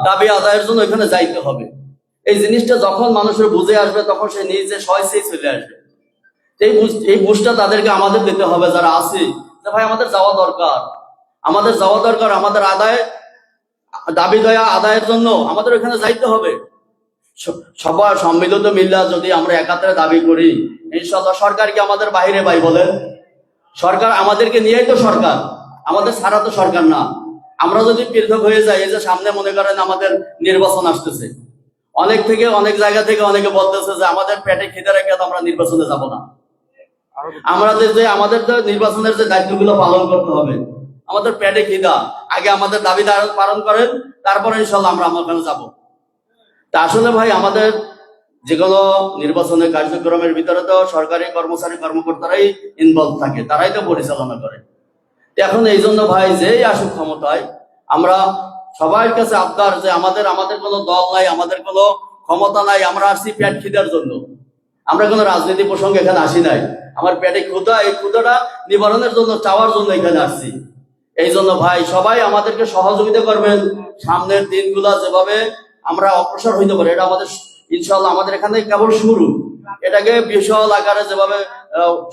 দাবি আদায়ের জন্য এখানে যাইতে হবে। এই জিনিসটা যখন মানুষের বুঝে আসবে তখন সে নিজে স্বইচ্ছেই চলে আসবে। এই বুঝটা তাদেরকে আমাদের দিতে হবে যারা আছি, যে ভাই আমাদের যাওয়া দরকার, আমাদের দাবি দয়া আদায়ের জন্য আমাদের ওখানে যাইতে হবে। সবার সম্মিলিত মিল্লা যদি আমরা একাত্রে দাবি করি, ইনশাআল্লাহ সরকার কি আমাদের বাহিরে ভাই বলেন? সরকার আমাদেরকে নিয়েই তো সরকার, আমাদের ছাড়া তো সরকার না। আমরা যদি পৃথক হয়ে যাই, এই যে সামনে মনে করেন আমাদের নির্বাচন আসতেছে, অনেক জায়গা থেকে অনেকে বলতেছে যে আমাদের পেটে খিদে রেখে তো আমরা নির্বাচনে যাব না। আমাদের যে নির্বাচনের যে দায়িত্বগুলো পালন করতে হবে, আমাদের পেটে খিদা, আগে আমাদের দাবি পালন করেন, তারপরে ইনশাল্লাহ আমরা ওখানে যাবো। তা আসলে ভাই আমাদের যে কোনো নির্বাচনের কার্যক্রমের ভিতরে তো সরকারি কর্মকর্তারাই ইনভলভ থাকে, তারাই তো পরিচালনা করে। এখন এই জন্য ভাই যেই আসুক ক্ষমতায়, আমরা সবার কাছে আবদার যে আমাদের কোনো দল নাই, আমাদের কোনো ক্ষমতা নাই, আমরা আসছি পেট খিদার জন্য। আমরা কোনো রাজনীতি প্রসঙ্গে এখানে আসি নাই। আমার পেটে ক্ষুধা, এই ক্ষুধাটা নিবারণের জন্য, চাওয়ার জন্য এখানে আসছি। এই জন্য ভাই সবাই আমাদেরকে সহযোগিতা করবেন। সামনের দিনগুলা যেভাবে আমরা অগ্রসর হইতে পারি, এটা আমাদের ইনশাআল্লাহ আমাদের এখানে কেবল শুরু। এটাকে বিশাল আকারে যেভাবে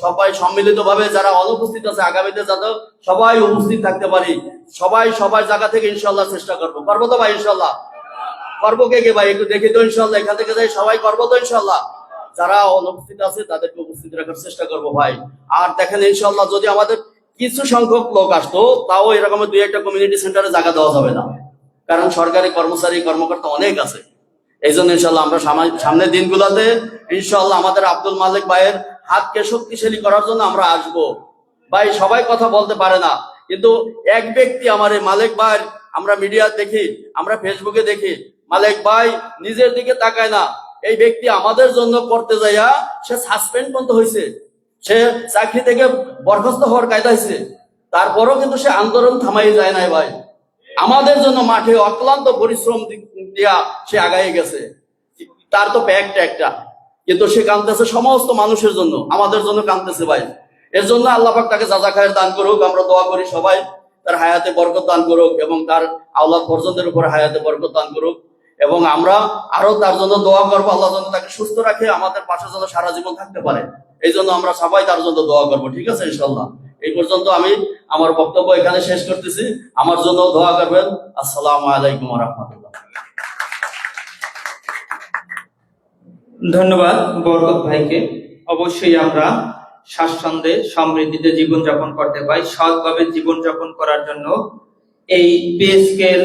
সবাই সম্মিলিত ভাবে যারা অনুপস্থিত আছে, আগামীতে যাতে সবাই উপস্থিত থাকতে পারি, সবাই জায়গা থেকে ইনশাআল্লাহ চেষ্টা করবো তো ভাই। ইনশাআল্লাহ করবো কে ভাই? একটু দেখি তো ইনশাআল্লাহ, এখান থেকে যাই সবাই করবো তো ইনশাআল্লাহ। যারা অনুপস্থিত আছে তাদেরকে উপস্থিত রাখার চেষ্টা করবো ভাই। আর দেখেন ইনশাআল্লাহ যদি আমাদের কিছু সংখ্যক লোক আসতো, তাও এরকম 2-1টা কমিউনিটি সেন্টারে জায়গা দেওয়া যাবে না, কারণ সরকারি কর্মকর্তা অনেক আছে। এই জন্য ইনশাল্লাহ আমরা সামনের দিনগুলোতে ইনশাল্লাহ আমাদের আব্দুল মালিক ভাইয়ের হাতকে শক্তিশালী করার জন্য আমরা আসব। ভাই সবাই কথা বলতে পারে না, কিন্তু এক ব্যক্তি আমার এই মালিক ভাই, আমরা মিডিয়া দেখি, আমরা ফেসবুকে দেখি, মালিক ভাই নিজের দিকে তাকায় না। এই ব্যক্তি আমাদের জন্য করতে যাইয়া সে সাসপেন্ড পর্যন্ত হয়েছে, সে চাকরি থেকে বরখাস্ত হওয়ার কায়দা হয়েছে, তারপরও কিন্তু সে আন্দোলন থামাই যায় নাই ভাই। আমাদের জন্য মাঠে অক্লান্ত পরিশ্রম দিয়া সে আগায় গেছে। তার তো প্যাক্ট একটা, কিন্তু সে কাঁদতেছে সমস্ত মানুষের জন্য, আমাদের জন্য কাঁদতেছে ভাই। এর জন্য আল্লাহ পাক তাকে যাজা খায়ের দান করুক। আমরা দোয়া করি সবাই তার হায়াতে বরকত দান করুক এবং তার আওলাদ পর্যন্তের উপর হায়াতে বরকত দান করুক। এবং আমরা আরো তার জন্য দোয়া করবো, আল্লাহ যেন তাকে সুস্থ রাখে, আমাদের পাশে যেন সারা জীবন থাকতে পারে। এই জন্য আমরা সবাই তার জন্য দোয়া করবো। ঠিক আছে ইনশাল্লাহ। এই পর্যন্ত আমি আমার বক্তব্য এখানে শেষ করতেছি। আমার জন্য দোয়া করবেন। আসসালামু আলাইকুম ওয়া রাহমাতুল্লাহ। ধন্যবাদ বরকত ভাইকে। অবশ্যই আমরা স্বাচ্ছন্দ্যে সমৃদ্ধিতে জীবনযাপন করতে পাই। সৎভাবে জীবনযাপন করার জন্য এই পে স্কেল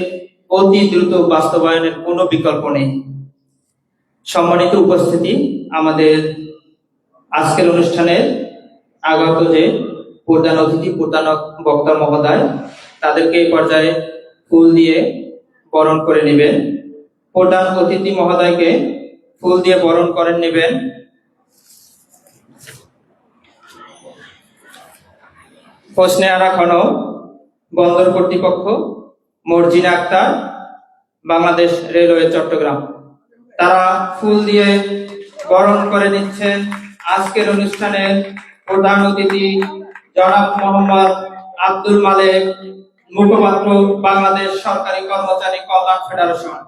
অতি দ্রুত বাস্তবায়নের কোনো বিকল্প নেই। সম্মানিত উপস্থিতি, আমাদের আজকের অনুষ্ঠানের আগত যে প্রধান অতিথি, প্রধান বক্তা মহোদয়, তাদেরকে এই পর্যায়ে ফুল দিয়ে বরণ করে নেবেন। প্রধান অতিথি মহোদয়কে ফুল দিয়ে বরণ করে নেবেন হোসনে আরা খানম, বন্দর কর্তৃপক্ষ, মর্জিনা আক্তার, বাংলাদেশ রেলওয়ে চট্টগ্রাম। তারা ফুল দিয়ে বরণ করে নিচ্ছেন আজকের অনুষ্ঠানের প্রধান অতিথি জনাব মোহাম্মদ আব্দুল মালেক, মুখপাত্র, বাংলাদেশ সরকারি কর্মচারী কল্যাণ ফেডারেশন।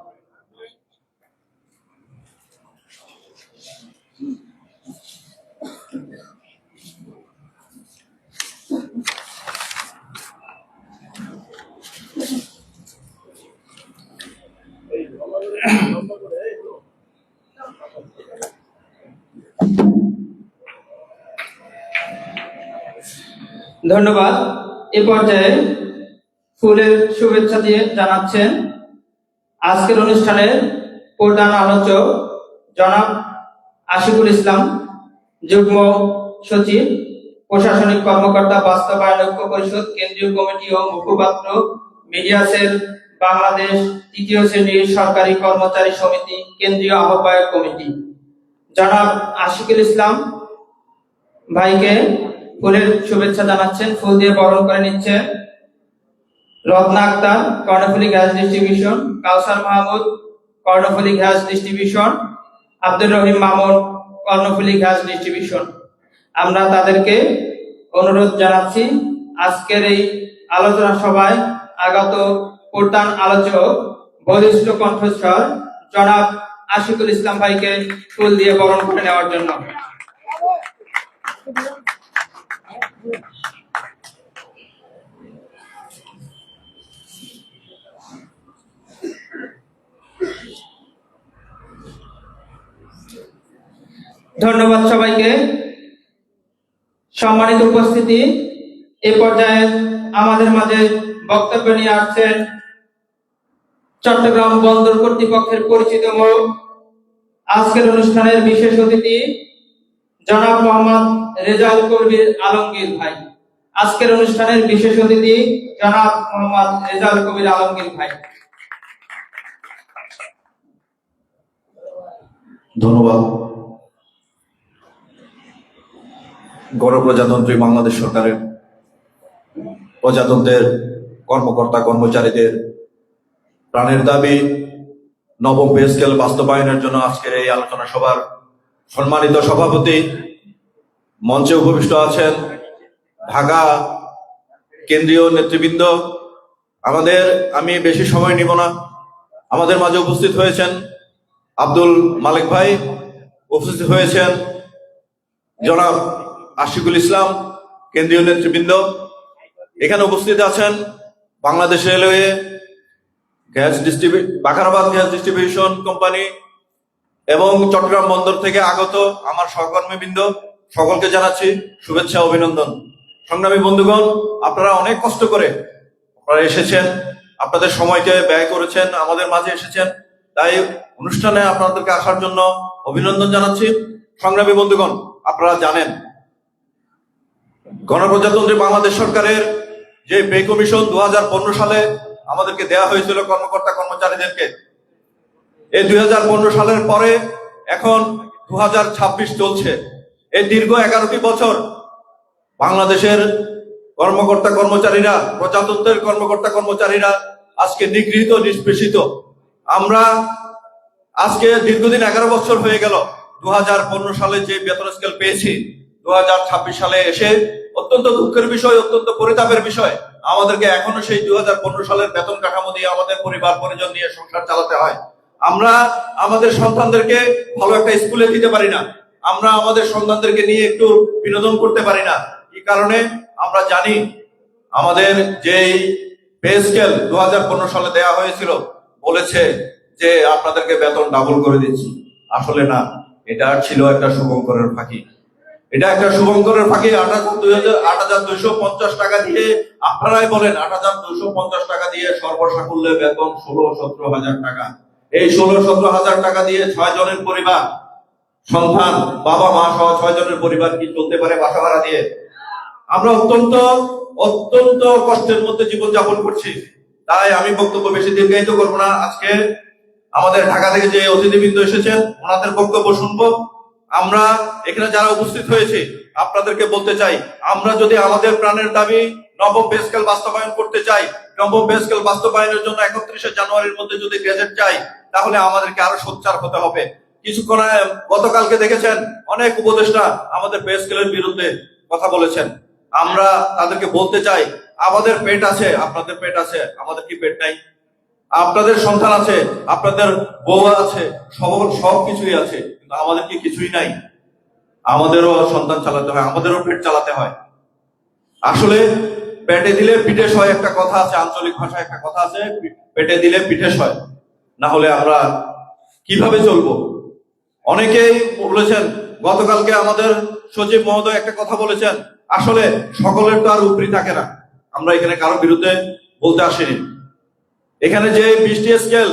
ধন্যবাদ। এ পর্যায়ে ফুলের শুভেচ্ছা দিয়ে জানাচ্ছেন আজকের অনুষ্ঠানের প্রধান আলোচক জনাব আশিকুল ইসলাম, যুগ্ম সচিব, প্রশাসনিক কর্মকর্তা, বাস্তবায়ন ঐক্য পরিষদ, কেন্দ্রীয় কমিটি ও মুখপাত্র, মিডিয়া সেল, বাংলাদেশ তৃতীয় শ্রেণীর সরকারি কর্মচারী সমিতি, কেন্দ্রীয় আহ্বায়ক কমিটি। জনাব আশিকুল ইসলাম ভাইকে ফুলের শুভেচ্ছা জানাচ্ছেন। ফুল দিয়ে বরণ করে নিচ্ছেন রত্না আক্তার, কর্ণফুলী গ্যাস ডিস্ট্রিবিউশন, কাউসার Mahmud, Karnaphuli gas distribution, Abdur Rahim Mamun, Karnaphuli gas distribution. আমরা তাদেরকে অনুরোধ জানাচ্ছি আজকের এই আলোচনা সভায় আগত প্রধান আলোচক বলিষ্ঠ কণ্ঠস্বর জনাব আশিকুল ইসলাম ভাইকে ফুল দিয়ে বরণ করে নেওয়ার জন্য। ধন্যবাদ সবাইকে। সম্মানিত উপস্থিতি, এ পর্যায়ে আমাদের মাঝে বক্তব্য নিয়ে আসছেন চট্টগ্রাম বন্দর কর্তৃপক্ষের পরিচিত মুখ, আজকের অনুষ্ঠানের বিশেষ অতিথি জনাব মোহাম্মদ রেজাউল কবির আলমগীর ভাই। আজকের অনুষ্ঠানের বিশেষ অতিথি জনাব মোহাম্মদ রেজাউল কবির আলমগীর ভাই। ধন্যবাদ। গণপ্রজাতন্ত্রী বাংলাদেশ সরকারের প্রজাতন্ত্রের কর্মকর্তা কর্মচারীদের প্রাণের দাবি নবম পে স্কেল বাস্তবায়নের জন্য আজকের এই আলোচনা সভার সম্মানিত সভাপতি, মঞ্চে উপবিষ্ট আছেন ঢাকা কেন্দ্রীয় নেতৃবৃন্দ, আমি বেশি সময় নিব না। আমাদের মাঝে উপস্থিত হয়েছেন আব্দুল মালিক ভাই, উপস্থিত হয়েছেন জনাব আশিকুল ইসলাম, কেন্দ্রীয় নেতৃবৃন্দ। এখানে উপস্থিত আছেন Bangladesh railway Bakhrabad gas distribution company এবং চট্টগ্রাম বন্দর থেকে আগত আমার সহকর্মীবৃন্দ, সকলকে জানাচ্ছি শুভেচ্ছা অভিনন্দন। সংগ্রামী বন্ধুগণ, আপনারা অনেক কষ্ট করে আপনারা এসেছেন, আপনাদের সময়কে ব্যয় করেছেন, আমাদের মাঝে এসেছেন, তাই অনুষ্ঠানে আপনাদেরকে আসার জন্য অভিনন্দন জানাচ্ছি। সংগ্রামী বন্ধুগণ, আপনারা জানেন গণপ্রজাতন্ত্রী বাংলাদেশ সরকারের যে পে কমিশন 2015 সালে আমাদেরকে দেয়া হয়েছিল কর্মকর্তা কর্মচারীদেরকে, এই 2015 সালের পরে এখন 2026 চলছে। এই দীর্ঘ 11টি বছর বাংলাদেশের কর্মকর্তা কর্মচারীরা, প্রজাতন্ত্রের কর্মকর্তা কর্মচারীরা আজকে নিগৃহীত, নিষ্পেষিত। আমরা আজকে দীর্ঘদিন 11 বছর হয়ে গেল 2015 সালে যে বেতন স্কেল পেয়েছি, 2026 সালে এসে অত্যন্ত দুঃখের বিষয়, অত্যন্ত পরিতাপের বিষয়, আমাদেরকে এখনো সেই 2015 সালের বেতন কাঠামো দিয়ে আমাদের পরিবার পরিজন নিয়ে সংসার চালাতে হয়। আমরা আমাদের সন্তানদেরকে ভালো একটা স্কুলে দিতে পারি না, আমরা আমাদের সন্তানদেরকে নিয়ে একটু বিনোদন করতে পারি না। এই কারণে আমরা জানি আমাদের যেই পে স্কেল 2015 সালে দেয়া হয়েছিল, বলেছে যে আপনাদেরকে বেতন ডাবল করে দিচ্ছি। আসলে না, এটা ছিল একটা শুভঙ্করের ফাঁকি। এটা একটা শুভঙ্করের ফাঁকি। 8,250 টাকা দিয়ে, আপনারাই বলেন 8,250 টাকা দিয়ে সর্বসাকুল্যে বেতন 16-17 হাজার টাকা। এই 16-17 হাজার টাকা দিয়ে 6 জনের পরিবার, সন্তান, বাবা মা সহ 6 জনের পরিবার কি চলতে পারে বাসা ভাড়া দিয়ে? আমরা অত্যন্ত অত্যন্ত কষ্টের মধ্যে জীবনযাপন করছি। তাই আমি বক্তব্য বেশি দীর্ঘায়িত করবো না। আজকে আমাদের ঢাকা থেকে যে অতিথিবৃন্দ এসেছেন, ওনাদের বক্তব্য শুনবো। আমরা এখানে যারা উপস্থিত হয়েছে, আপনাদেরকে বলতে চাই, আমরা যদি আমাদের প্রাণের দাবি নবম পে স্কেল বাস্তবায়ন করতে চাই, নবম পে স্কেল বাস্তবায়নের জন্য 31শে জানুয়ারির মধ্যে যদি গ্যাজেট চাই, তাহলে আমাদেরকে আরো সোচ্চার হতে হবে। কিছুক্ষণ গতকালকে দেখেছেন অনেক উপদেষ্টা আমাদের পে স্কেলের বিরুদ্ধে কথা বলেছেন। আমরা তাদেরকে বলতে চাই, আমাদের পেট আছে, আপনাদের পেট আছে, আমাদের কি পেট নাই? আপনাদের সন্তান আছে, আপনাদের বউ আছে, সব কিছুই আছে, কিন্তু আমাদের কি কিছুই নাই? আমাদেরও সন্তান চালাতে হয়, আমাদেরও পেট চালাতে হয়। আসলে পেটে দিলে পিঠে হয়, একটা কথা আছে, আঞ্চলিক ভাষায় একটা কথা আছে, পেটে দিলে পিঠে হয়, না হলে আমরা কিভাবে চলবো? অনেকেই বলেছেন, গতকালকে আমাদের সচিব মহোদয় একটা কথা বলেছেন, আসলে সকলের তো আর উপরি থাকে না। আমরা এখানে কারো বিরুদ্ধে বলতে আসিনি। এখানে যে 20টি স্কেল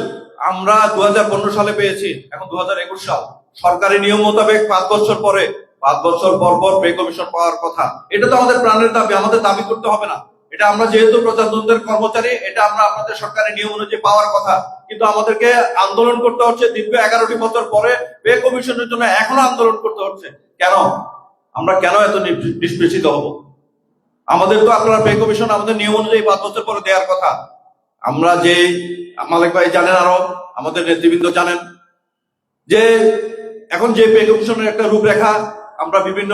আমরা 2015 সালে পেয়েছি, এখন 2021 সাল, সরকারি নিয়ম মোতাবেক 5 বছর পরে, 5 বছর পর পর পে কমিশন পাওয়ার কথা। এটা তো আমাদের প্রাণের দাবি, আমাদের দাবি করতে হবে না। এটা আমরা যেহেতু প্রজাতন্ত্রের কর্মচারী, এটা আমরা আপনাদের সরকারি নিয়ম অনুযায়ী পাওয়ার কথা, কিন্তু আমাদেরকে আন্দোলন করতে হচ্ছে দীর্ঘ 11টি বছর পরে পে কমিশনের জন্য এখনো আন্দোলন করতে হচ্ছে। কেন? আমরা কেন এত নিষ্পেষিত হব? আমাদের তো আপনারা পে কমিশন আমাদের নিয়ম অনুযায়ী 5 বছর পরে দেওয়ার কথা। আমরা যে, মালিক ভাই জানেন, আরো আমাদের নেতৃবৃন্দ জানেন, যে এখন যে পে কমিশনের একটা রূপরেখা আমরা বিভিন্ন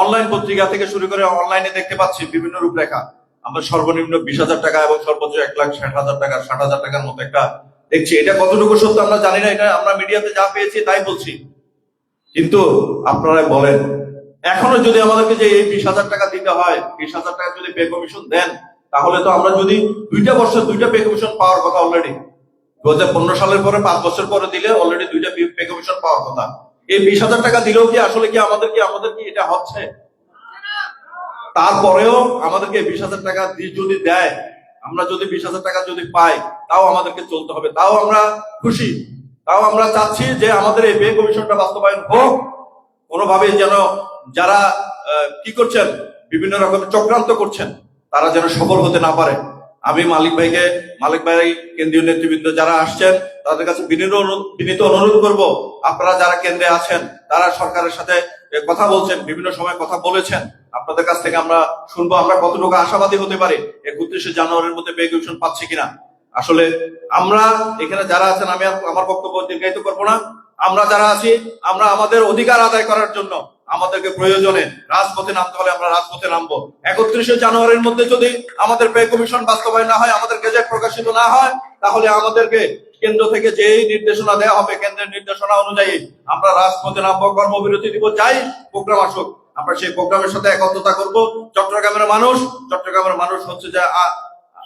অনলাইন পত্রিকা থেকে শুরু করে অনলাইনে দেখতে পাচ্ছি, বিভিন্ন রূপরেখা। আমরা সর্বনিম্ন 20,000 টাকা এবং সর্বোচ্চ 1,60,000 টাকা, 60,000 টাকার মতো একটা দেখছি। এটা কতটুকু সত্য আমরা জানি না, এটা আমরা মিডিয়াতে যা পেয়েছি তাই বলছি। কিন্তু আপনারা বলেন, এখনো যদি আমাদেরকে যে এই 20,000 টাকা দিতে হয়, 20,000 টাকা যদি পে কমিশন দেন, তাহলে তো আমরা যদি 2টা বছর 2টা পে কমিশন পাওয়ার কথা অলরেডি 2015 সালের পরে 5 বছর পরে দিলে অলরেডি 2টা পে কমিশন পাওয়ার কথা। এই 20,000 টাকা দিলেও কি আসলে কি আমাদের কি এটা হচ্ছে? তারপরেও আমাদেরকে 20,000 টাকা যদি দেয়, আমরা যদি 20,000 টাকা যদি পাই, তাও আমাদেরকে চলতে হবে, তাও আমরা খুশি, তাও আমরা চাচ্ছি যে আমাদের এই পে কমিশনটা বাস্তবায়ন হোক কোনোভাবে, যেন যারা কি করছেন, বিভিন্ন রকমের চক্রান্ত করছেন, তারা যেন সফল হতে না পারে। আমি মালিক ভাই কেন্দ্রীয় নেতৃবৃন্দ যারা আসছেন তাদের কাছে বিনীত অনুরোধ করব, আপনারা যারা কেন্দ্রে আছেন, তারা সরকারের সাথে কথা বলছেন, বিভিন্ন সময় কথা বলেছেন, আপনাদের কাছ থেকে আমরা শুনবো আমরা কতটুকু আশাবাদী হতে পারি 31শে জানুয়ারির মধ্যে পে কমিশন পাচ্ছি কিনা। আসলে আমরা এখানে যারা আছেন, আমি আমার বক্তব্য দীর্ঘায়িত করবো না, আমরা যারা আছি, আমরা আমাদের অধিকার আদায় করার জন্য আমাদেরকে প্রয়োজনে রাজপথে নামতে হলে আমরা রাজপথে নামবো। 31শে জানুয়ারির মধ্যে যদি আমাদের পে কমিশন বাস্তবায়ন না হয়, আমাদের গেজেট প্রকাশিত না হয়, তাহলে আমাদেরকে কেন্দ্র থেকে যেই নির্দেশনা দেওয়া হবে, কেন্দ্রের নির্দেশনা অনুযায়ী আমরা রাজপথে নামবো, কর্মবিরতি দিব, যাই প্রোগ্রাম আসুক, আমরা সেই প্রোগ্রামের সাথে একত্রতা করব। চট্টগ্রামের মানুষ হচ্ছে যে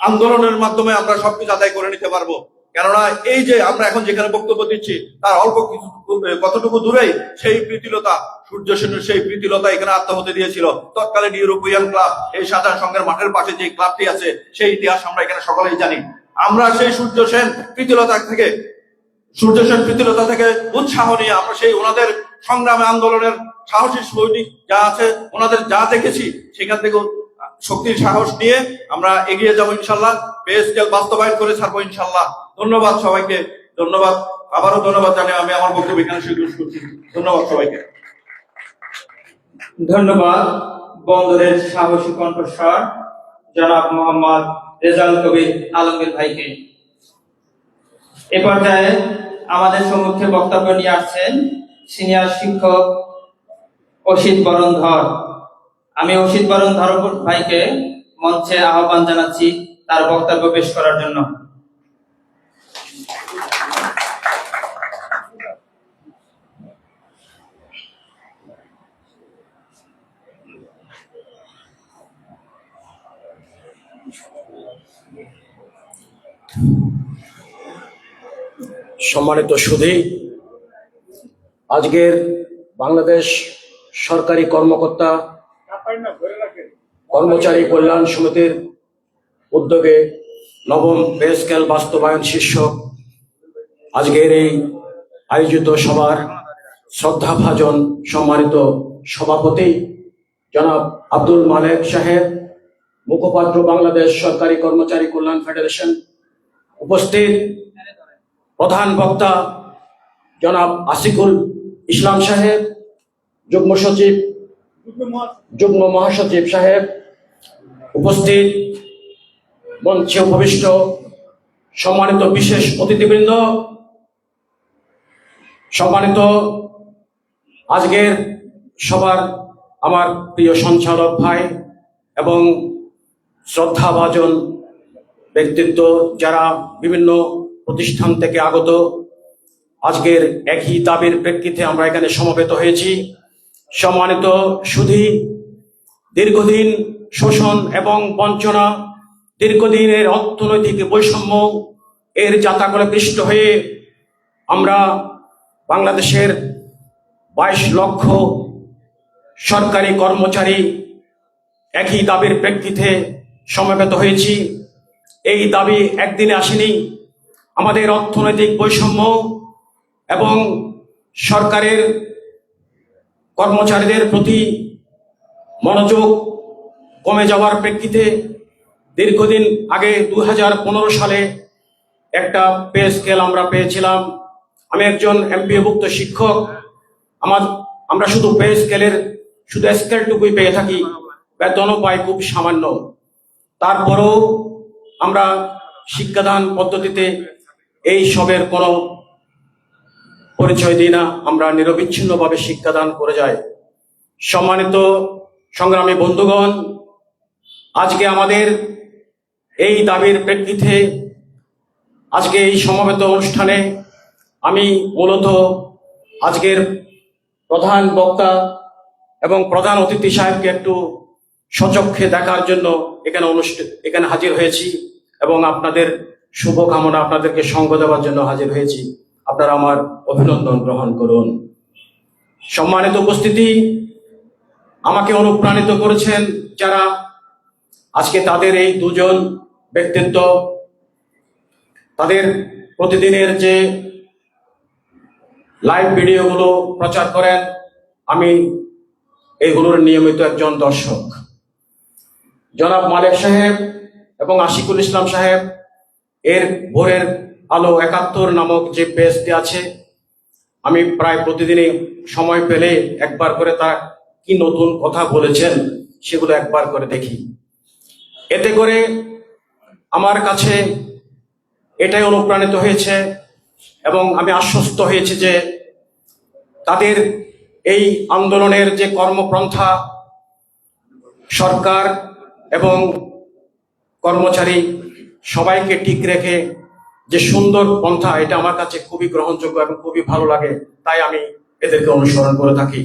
আন্দোলনের মাধ্যমে আমরা সবকিছু আদায় করে নিতে পারবো। কেননা এই যে আমরা এখন যেখানে বক্তব্য দিচ্ছি, তার অল্প কিছু কতটুকু দূরেই সেই প্রীতিলতা, সূর্য সেনের সেই প্রীতিলতা এখানে আত্মহত্যা দিয়েছিল। তৎকালীন ইউরোপিয়ান ক্লাব, এই সাধারণ সংঘের মাঠের পাশে যে ক্লাবটি আছে, সেই ইতিহাস আমরা এখানে সকলেই জানি। আমরা সেই সূর্য সেন প্রীতিলতা থেকে উৎসাহ নিয়ে আমরা সেই ওনাদের সংগ্রামে আন্দোলনের সাহসী সৈনিক যা আছে, ওনাদের যা দেখেছি, সেখান থেকে শক্তির সাহস নিয়ে আমরা এগিয়ে যাবো ইনশাল্লাহ। পে স্কেল বাস্তবায়ন করে ছাড়বো ইনশাল্লাহ। ধন্যবাদ সবাইকে, ধন্যবাদ, আবারও ধন্যবাদ জানিয়ে আমি আমার বক্তব্য এখানে শেষ করছি। ধন্যবাদ সবাইকে। ধন্যবাদ বন্দরের সাহসী কণ্ঠস্বর জনাব মোহাম্মদ রেজাউল কবির আলমগীর ভাইকে। এ পর্যায়ে আমাদের সম্মুখে বক্তব্য নিয়ে আসছেন সিনিয়র শিক্ষক অসিত বরণ ধর। আমি অসিত বরণ ধর ভাইকে মঞ্চে আহ্বান জানাচ্ছি তার বক্তব্য পেশ করার জন্য। সম্মানিত সুধী, আজকের বাংলাদেশ সরকারি কর্মচারী কল্যাণ সমিতির উদ্যোগে নবম পে স্কেল বাস্তবায়ন শীর্ষক আজকের এই আয়োজিত সভার শ্রদ্ধাভাজন সম্মানিত সভাপতি জনাব আব্দুল মালেক সাহেব, মুখপাত্র বাংলাদেশ সরকারি কর্মচারী কল্যাণ ফেডারেশন, উপস্থিত প্রধান বক্তা জনাব আশিকুল ইসলাম সাহেব, যুগ্ম মহাসচিব সাহেব, উপস্থিত মঞ্চে উপবিষ্ট সম্মানিত বিশেষ অতিথিবৃন্দ, সম্মানিত আজকের সবার আমার প্রিয় সঞ্চালক ভাই এবং শ্রদ্ধাভাজন ব্যক্তিত্ব যারা বিভিন্ন প্রতিষ্ঠান থেকে আগত, আজকের একই দাবির প্রেক্ষিতে আমরা এখানে সমবেত হয়েছি। সম্মানিত সুধী, দীর্ঘদিন শোষণ এবং বঞ্চনা, দীর্ঘদিনের অর্থনৈতিক বৈষম্য এর জাতাকলে পৃষ্ঠ হয়ে আমরা বাংলাদেশের 22 লক্ষ সরকারি কর্মচারী একই দাবির প্রেক্ষিতে সমবেত হয়েছি। এই দাবি একদিনে আসেনি। আমাদের অর্থনৈতিক বৈষম্য এবং সরকারের কর্মচারীদের প্রতি মনোযোগ কমে যাওয়ার প্রেক্ষিতে দীর্ঘদিন আগে 2015 সালে একটা পে স্কেল আমরা পেয়েছিলাম। আমি একজন এমপিওভুক্ত শিক্ষক, আমরা শুধু পে স্কেলের স্কেলটুকুই পেয়ে থাকি, বেতনও পাই খুব সামান্য। তারপরও আমরা শিক্ষাদান পদ্ধতিতে এই সবের কোনো পরিচয় দিই না, আমরা নিরবিচ্ছিন্নভাবে শিক্ষাদান করে যাই। সম্মানিত সংগ্রামী বন্ধুগণ, আজকে আমাদের এই দাবির প্রেক্ষিতে আজকে এই সমবেত অনুষ্ঠানে আমি মূলত আজকের প্রধান বক্তা এবং প্রধান অতিথি সাহেবকে একটু সচক্ষে দেখার জন্য এখানে হাজির হয়েছি এবং আপনাদের শুভকামনা, আপনাদেরকে সঙ্গ দেওয়ার জন্য হাজির হয়েছি। আপনারা আমার অভিনন্দন গ্রহণ করুন। সম্মানিত উপস্থিতি, আমাকে অনুপ্রাণিত করেছেন যারা, আজকে তাদের এই দুজন ব্যক্তিত্ব, তাদের প্রতিদিনের যে লাইভ ভিডিওগুলো প্রচার করেন, আমি এইগুলোর নিয়মিত একজন দর্শক। জনাব মালেক সাহেব এবং আশিকুল ইসলাম সাহেব এর ভোরের আলো 71 নামক যে পেজটি আছে, আমি প্রায় প্রতিদিনই সময় পেলে একবার করে তারা কি নতুন কথা বলেছেন সেগুলো একবার করে দেখি। এতে করে আমার কাছে এটাই অনুপ্রাণিত হয়েছে এবং আমি আশ্বস্ত হয়েছি যে তাদের এই আন্দোলনের যে কর্মপন্থা সরকার এবং কর্মচারী সবাইকে ঠিক রেখে যে সুন্দর পন্থা, এটা আমার কাছে খুবই গ্রহণযোগ্য এবং খুবই ভালো লাগে, তাই আমি এদেরকে অনুসরণ করে থাকি।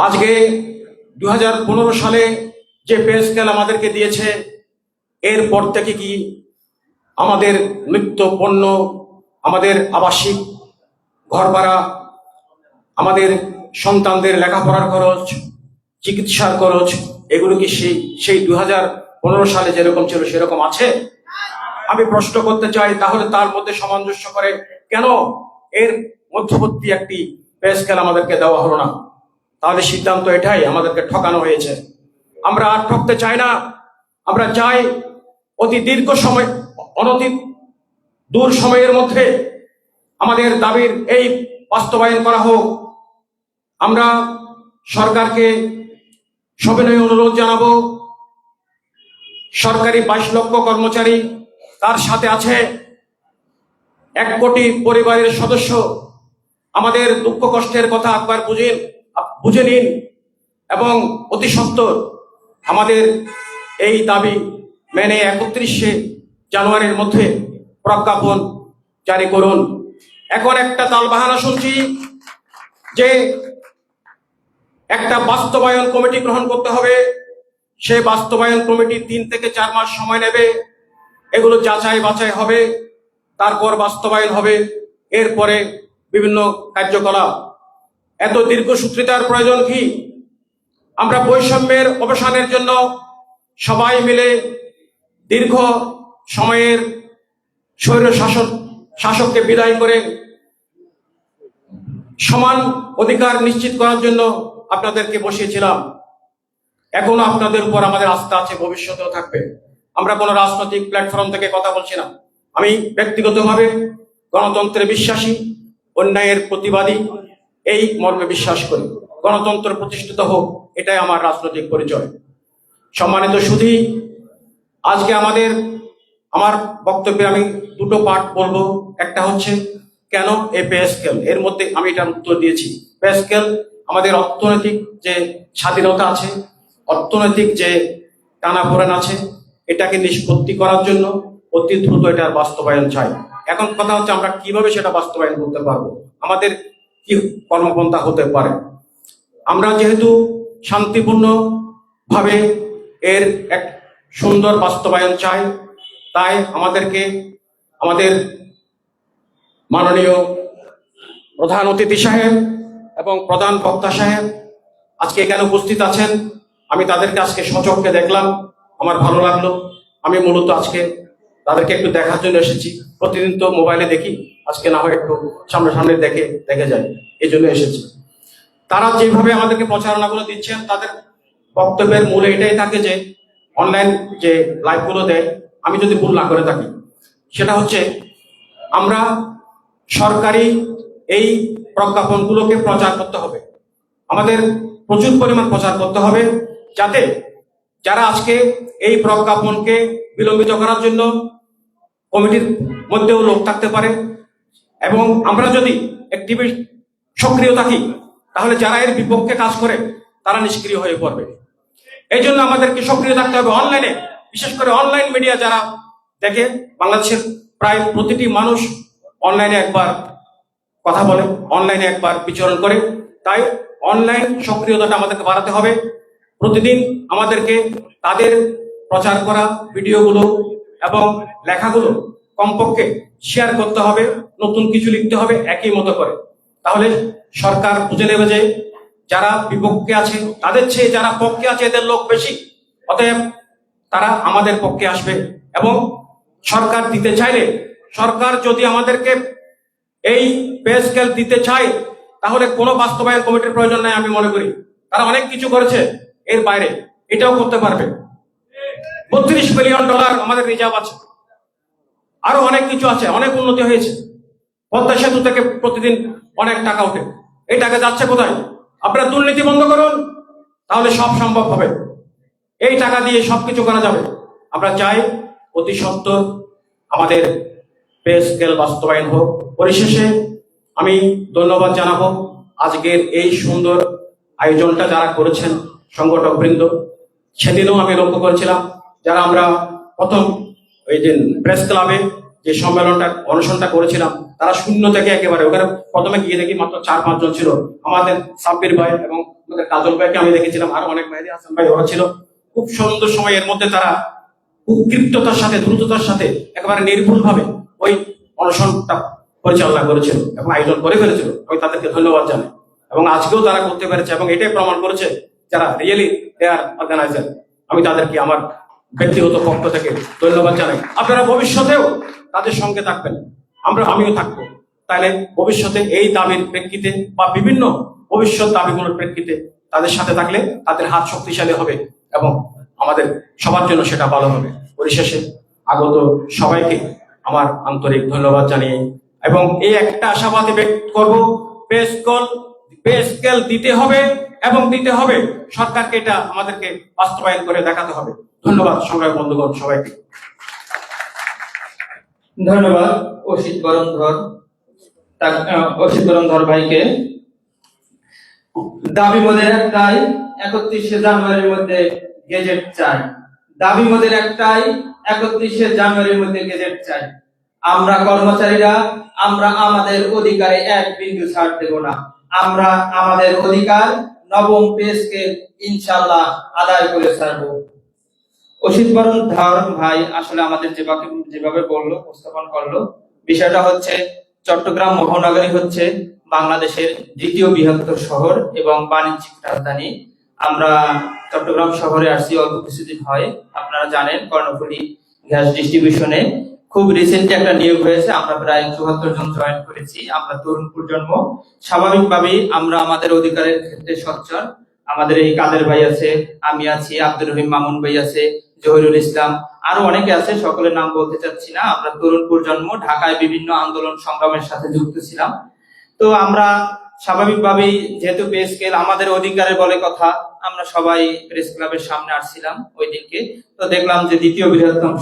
আজকে 2015 সালে যে পে স্কেল আমাদেরকে দিয়েছে, এরপর থেকে কি আমাদের নিত্য পণ্য, আমাদের আবাসিক ঘর ভাড়া, আমাদের সন্তানদের লেখাপড়ার খরচ, চিকিৎসার খরচ, এগুলো কি সেই 2015 সালে যেরকম ছিল সেরকম আছে? আমি প্রশ্ন করতে চাই, তাহলে তার মধ্যে সামঞ্জস্য করে কেন এর মধ্যবর্তী একটি পে স্কেল আমাদেরকে দেওয়া হলো না? তাহলে সিদ্ধান্ত এটাই, আমাদেরকে ঠকানো হয়েছে। আমরা আর ঠকতে চাই না। আমরা চাই অতি দীর্ঘ সময়, অনতি দূর সময়ের মধ্যে আমাদের দাবির এই বাস্তবায়ন করা হোক। আমরা সরকারকে সবিনয় অনুরোধ জানাবো, সরকারি 22 লক্ষ কর্মচারী, তার সাথে আছে 1 কোটি পরিবারের সদস্য। আমাদের দুঃখ কষ্টের কথা একবার বুঝে নিন এবং অতি সত্বর আমাদের এই দাবি মেনে 31শে জানুয়ারির মধ্যে প্রজ্ঞাপন জারি করুন। এখন একটা তালবাহানা শুনছি যে একটা বাস্তবায়ন কমিটি গ্রহণ করতে হবে। সেই বাস্তবায়ন কমিটি 3 থেকে 4 মাস সময় নেবে, এগুলো যাচাই বাছাই হবে, তারপর বাস্তবায়ন হবে, এরপরে বিভিন্ন কার্যকলাপ। এত দীর্ঘসূত্রিতার প্রয়োজন কি? আমরা বৈষম্যের অবসানের জন্য সবাই মিলে দীর্ঘ সময়ের স্বৈর শাসককে বিদায় করে সমান অধিকার নিশ্চিত করার জন্য আপনাদেরকে বসিয়েছিলাম। এখনো আপনাদের উপর আমাদের আস্থা আছে, ভবিষ্যতেও থাকবে। আমরা কোনো রাজনৈতিক প্ল্যাটফর্ম থেকে কথা বলছি না। আমি ব্যক্তিগতভাবে গণতন্ত্রে বিশ্বাসী, অন্যায়ের প্রতিবাদী, এই মর্মে বিশ্বাস করি। গণতন্ত্র প্রতিষ্ঠিত হোক, এটাই আমার রাজনৈতিক পরিচয়। সম্মানিত সুধী, আজকে আমার বক্তব্যে আমি 2টো পার্ট বলবো। একটা হচ্ছে কেন এই পে স্কেল, এর মধ্যে আমি এটার উত্তর দিয়েছি। পে স্কেল আমাদের অর্থনৈতিক যে স্বাধীনতা আছে, অর্থনৈতিক যে টানাপোড়েন আছে, এটাকে নিষ্পত্তি করার জন্য অতি দ্রুত এটার বাস্তবায়ন চাই। এখন কথা হচ্ছে আমরা কিভাবে সেটা বাস্তবায়ন করতে পারবো, আমাদের কি কর্মপন্থা হতে পারে। আমরা যেহেতু শান্তিপূর্ণ ভাবে এর এক সুন্দর বাস্তবায়ন চাই, তাই আমাদের মাননীয় প্রধান অতিথি সাহেব এবং প্রধান বক্তা সাহেব আজকে এখানে উপস্থিত আছেন। আমি তাদেরকে আজকে সচক্ষে দেখলাম, আমার ভালো লাগলো। আমি মূলত আজকে তাদেরকে একটু দেখার জন্য এসেছি। প্রতিদিন তো মোবাইলে দেখি, আজকে না হয় একটু সামনে দেখে যাই, এই জন্য এসেছি। তারা যেভাবে আমাদেরকে প্রচারণাগুলো দিচ্ছেন, তাদের বক্তব্যের মূলে এটাই থাকে যে অনলাইন যে লাইভগুলো দেয়, আমি যদি ভুল না করে থাকি, সেটা হচ্ছে আমরা সরকারি এই প্রজ্ঞাপনগুলোকে প্রচার করতে হবে। আমাদের প্রচুর পরিমাণ প্রচার করতে হবে, যাতে যারা আজকে এই প্রজ্ঞাপনকে বিলম্বিত করার জন্য কমিটির মধ্যেও লোক থাকতে পারে, এবং আমরা যদি অ্যাক্টিভিস্ট সক্রিয় থাকি, তাহলে যারা এর বিপক্ষে কাজ করে তারা নিষ্ক্রিয় হয়ে পড়বে। এই জন্য আমাদেরকে সক্রিয় থাকতে হবে অনলাইনে, বিশেষ করে অনলাইন মিডিয়া যারা দেখে, বাংলাদেশের প্রায় প্রতিটি মানুষ অনলাইনে একবার কথা বলে, অনলাইনে একবার বিচরণ করে। তাই অনলাইন সক্রিয়তাটা আমাদেরকে বাড়াতে হবে। প্রতিদিন আমাদেরকে তাদের প্রচার করা ভিডিওগুলো এবং লেখাগুলো কমপক্ষে শেয়ার করতে হবে, নতুন কিছু লিখতে হবে একই মতো করে। তাহলে সরকার বুঝে নেবে যে যারা বিপক্ষে আছে তাদের চেয়ে যারা পক্ষে আছে এদের লোক বেশি, অতএব তারা আমাদের পক্ষে আসবে। এবং সরকার দিতে চাইলে, সরকার যদি আমাদেরকে এই পে স্কেল দিতে চায় তাহলে কোনো বাস্তবায়ন কমিটির প্রয়োজন নাই আমি মনে করি। তারা অনেক কিছু করেছে, এর বাইরে এটাও করতে পারবে। $32 বিলিয়ন আমাদের রিজার্ভ আছে, আরো অনেক কিছু আছে, অনেক উন্নতি হয়েছে। পদ্মা সেতু থেকে প্রতিদিন অনেক টাকা ওঠে, এই টাকা যাচ্ছে কোথায়? আপনারা দুর্নীতি বন্ধ করুন, তাহলে সব সম্ভব হবে। এই টাকা দিয়ে সবকিছু করা যাবে। আমরা চাই অতি সত্বর আমাদের পে স্কেল বাস্তবায়ন হোক। পরিশেষে আমি ধন্যবাদ জানাবো আজকের এই সুন্দর আয়োজনটা যারা করেছেন সংগঠক বৃন্দ। সেদিনও আমি লক্ষ্য করেছিলাম যারা আমরা প্রথম ওই দিন প্রেস ক্লাবে যে সম্মেলনটা অনুষ্ঠানটা করেছিলাম, তারা শূন্য থেকে একেবারে ওখানে প্রথমে গিয়ে দেখি মাত্র 4-5 জন ছিল। আমাদের সাব্বির ভাই এবং আমাদের কাজল ভাইকে আমি দেখেছিলাম, আরো অনেক মেহেদী হাসান ভাই ওরা ছিল। খুব সুন্দর সময়, এর মধ্যে তারা খুব ক্ষিপ্ততার সাথে, দ্রুততার সাথে, একেবারে নির্ভুল ভাবে ওই অনুষ্ঠানটা পরিচালনা করেছিল এবং আয়োজন করে ফেলেছিল। আমি তাদেরকে ধন্যবাদ জানাই। এবং আজকেও তারা করতে পেরেছে এবং এটাই প্রমাণ করেছে যারা রিয়েলি দে আর অর্গানাইজার। আমি তাদেরকে আমার ব্যক্তিগত পক্ষ থেকে ধন্যবাদ জানাই। আপনারা ভবিষ্যতেও তাদের সঙ্গে থাকবেন, আমিও থাকবো। তাহলে ভবিষ্যতে এই দাবির প্রেক্ষিতে বা বিভিন্ন ভবিষ্যৎ দাবিগুলোর প্রেক্ষিতে তাদের সাথে থাকলে তাদের হাত শক্তিশালী হবে এবং আমাদের সবার জন্য সেটা ভালো হবে। পরিশেষে আগত সবাইকে আমার আন্তরিক ধন্যবাদ জানিয়ে এবং এই একটা আশাবাদী ব্যক্ত করব, পে স্কেল দিতে হবে এবং দিতে হবে সরকারকে, এটা আমাদেরকে বাস্তবায়ন করে দেখাতে হবে। ধন্যবাদ সংগ্রামী বন্ধুগণ সবাইকে। ধন্যবাদ অসিত বরণধর ভাইকে। দাবি মোদের একটাই, 31শে জানুয়ারির মধ্যে গেজেট চাই। দাবি মোদের একটাই, 31শে জানুয়ারির মধ্যে গেজেট চাই। আমরা কর্মচারীরা আমরা আমাদের অধিকারে এক বিন্দু ছাড় দেব না। আমরা আমাদের অধিকার নবম পে স্কেল ইনশাআল্লাহ আদায় করে ছাড়বো। অসিত বরণধর ভাই আসলে আমাদের যেভাবে বললো, উপস্থাপন করলো, বিষয়টা হচ্ছে চট্টগ্রাম মহানগরী হচ্ছে বাংলাদেশের দ্বিতীয় বৃহত্তর শহর এবং বাণিজ্যিক রাজধানী। আমরা চট্টগ্রাম শহরে আসছি অল্প কিছুদিন হয়। আপনারা জানেন কর্ণফুলী গ্যাস ডিস্ট্রিবিউশনে খুব রিসেন্টলি একটা নিয়োগ হয়েছে। আমরা প্রায় 74 জন জয়েন করেছি। আমরা তরুণ প্রজন্ম, স্বাভাবিকভাবেই আমরা আমাদের অধিকারের ক্ষেত্রে সোচ্চার। আমাদের এই কাদের ভাই আছে, আমি আছি, আব্দুর রহিম মামুন ভাই আছে, জহিরুল ইসলাম, আরো অনেকে আছে, সকলের নাম বলতে চাচ্ছি না। আমরা তরুণ প্রজন্ম ঢাকায় বিভিন্ন আন্দোলন সংগ্রামের সাথে যুক্ত ছিলাম। তো আমরা স্বাভাবিকভাবেই যেহেতু পে স্কেল আমাদের অধিকারের বলে কথা, আমরা সবাই প্রেস ক্লাবের সামনে আসছিলাম ওই দিনকে। তো দেখলাম যে দ্বিতীয় বৃহত্তম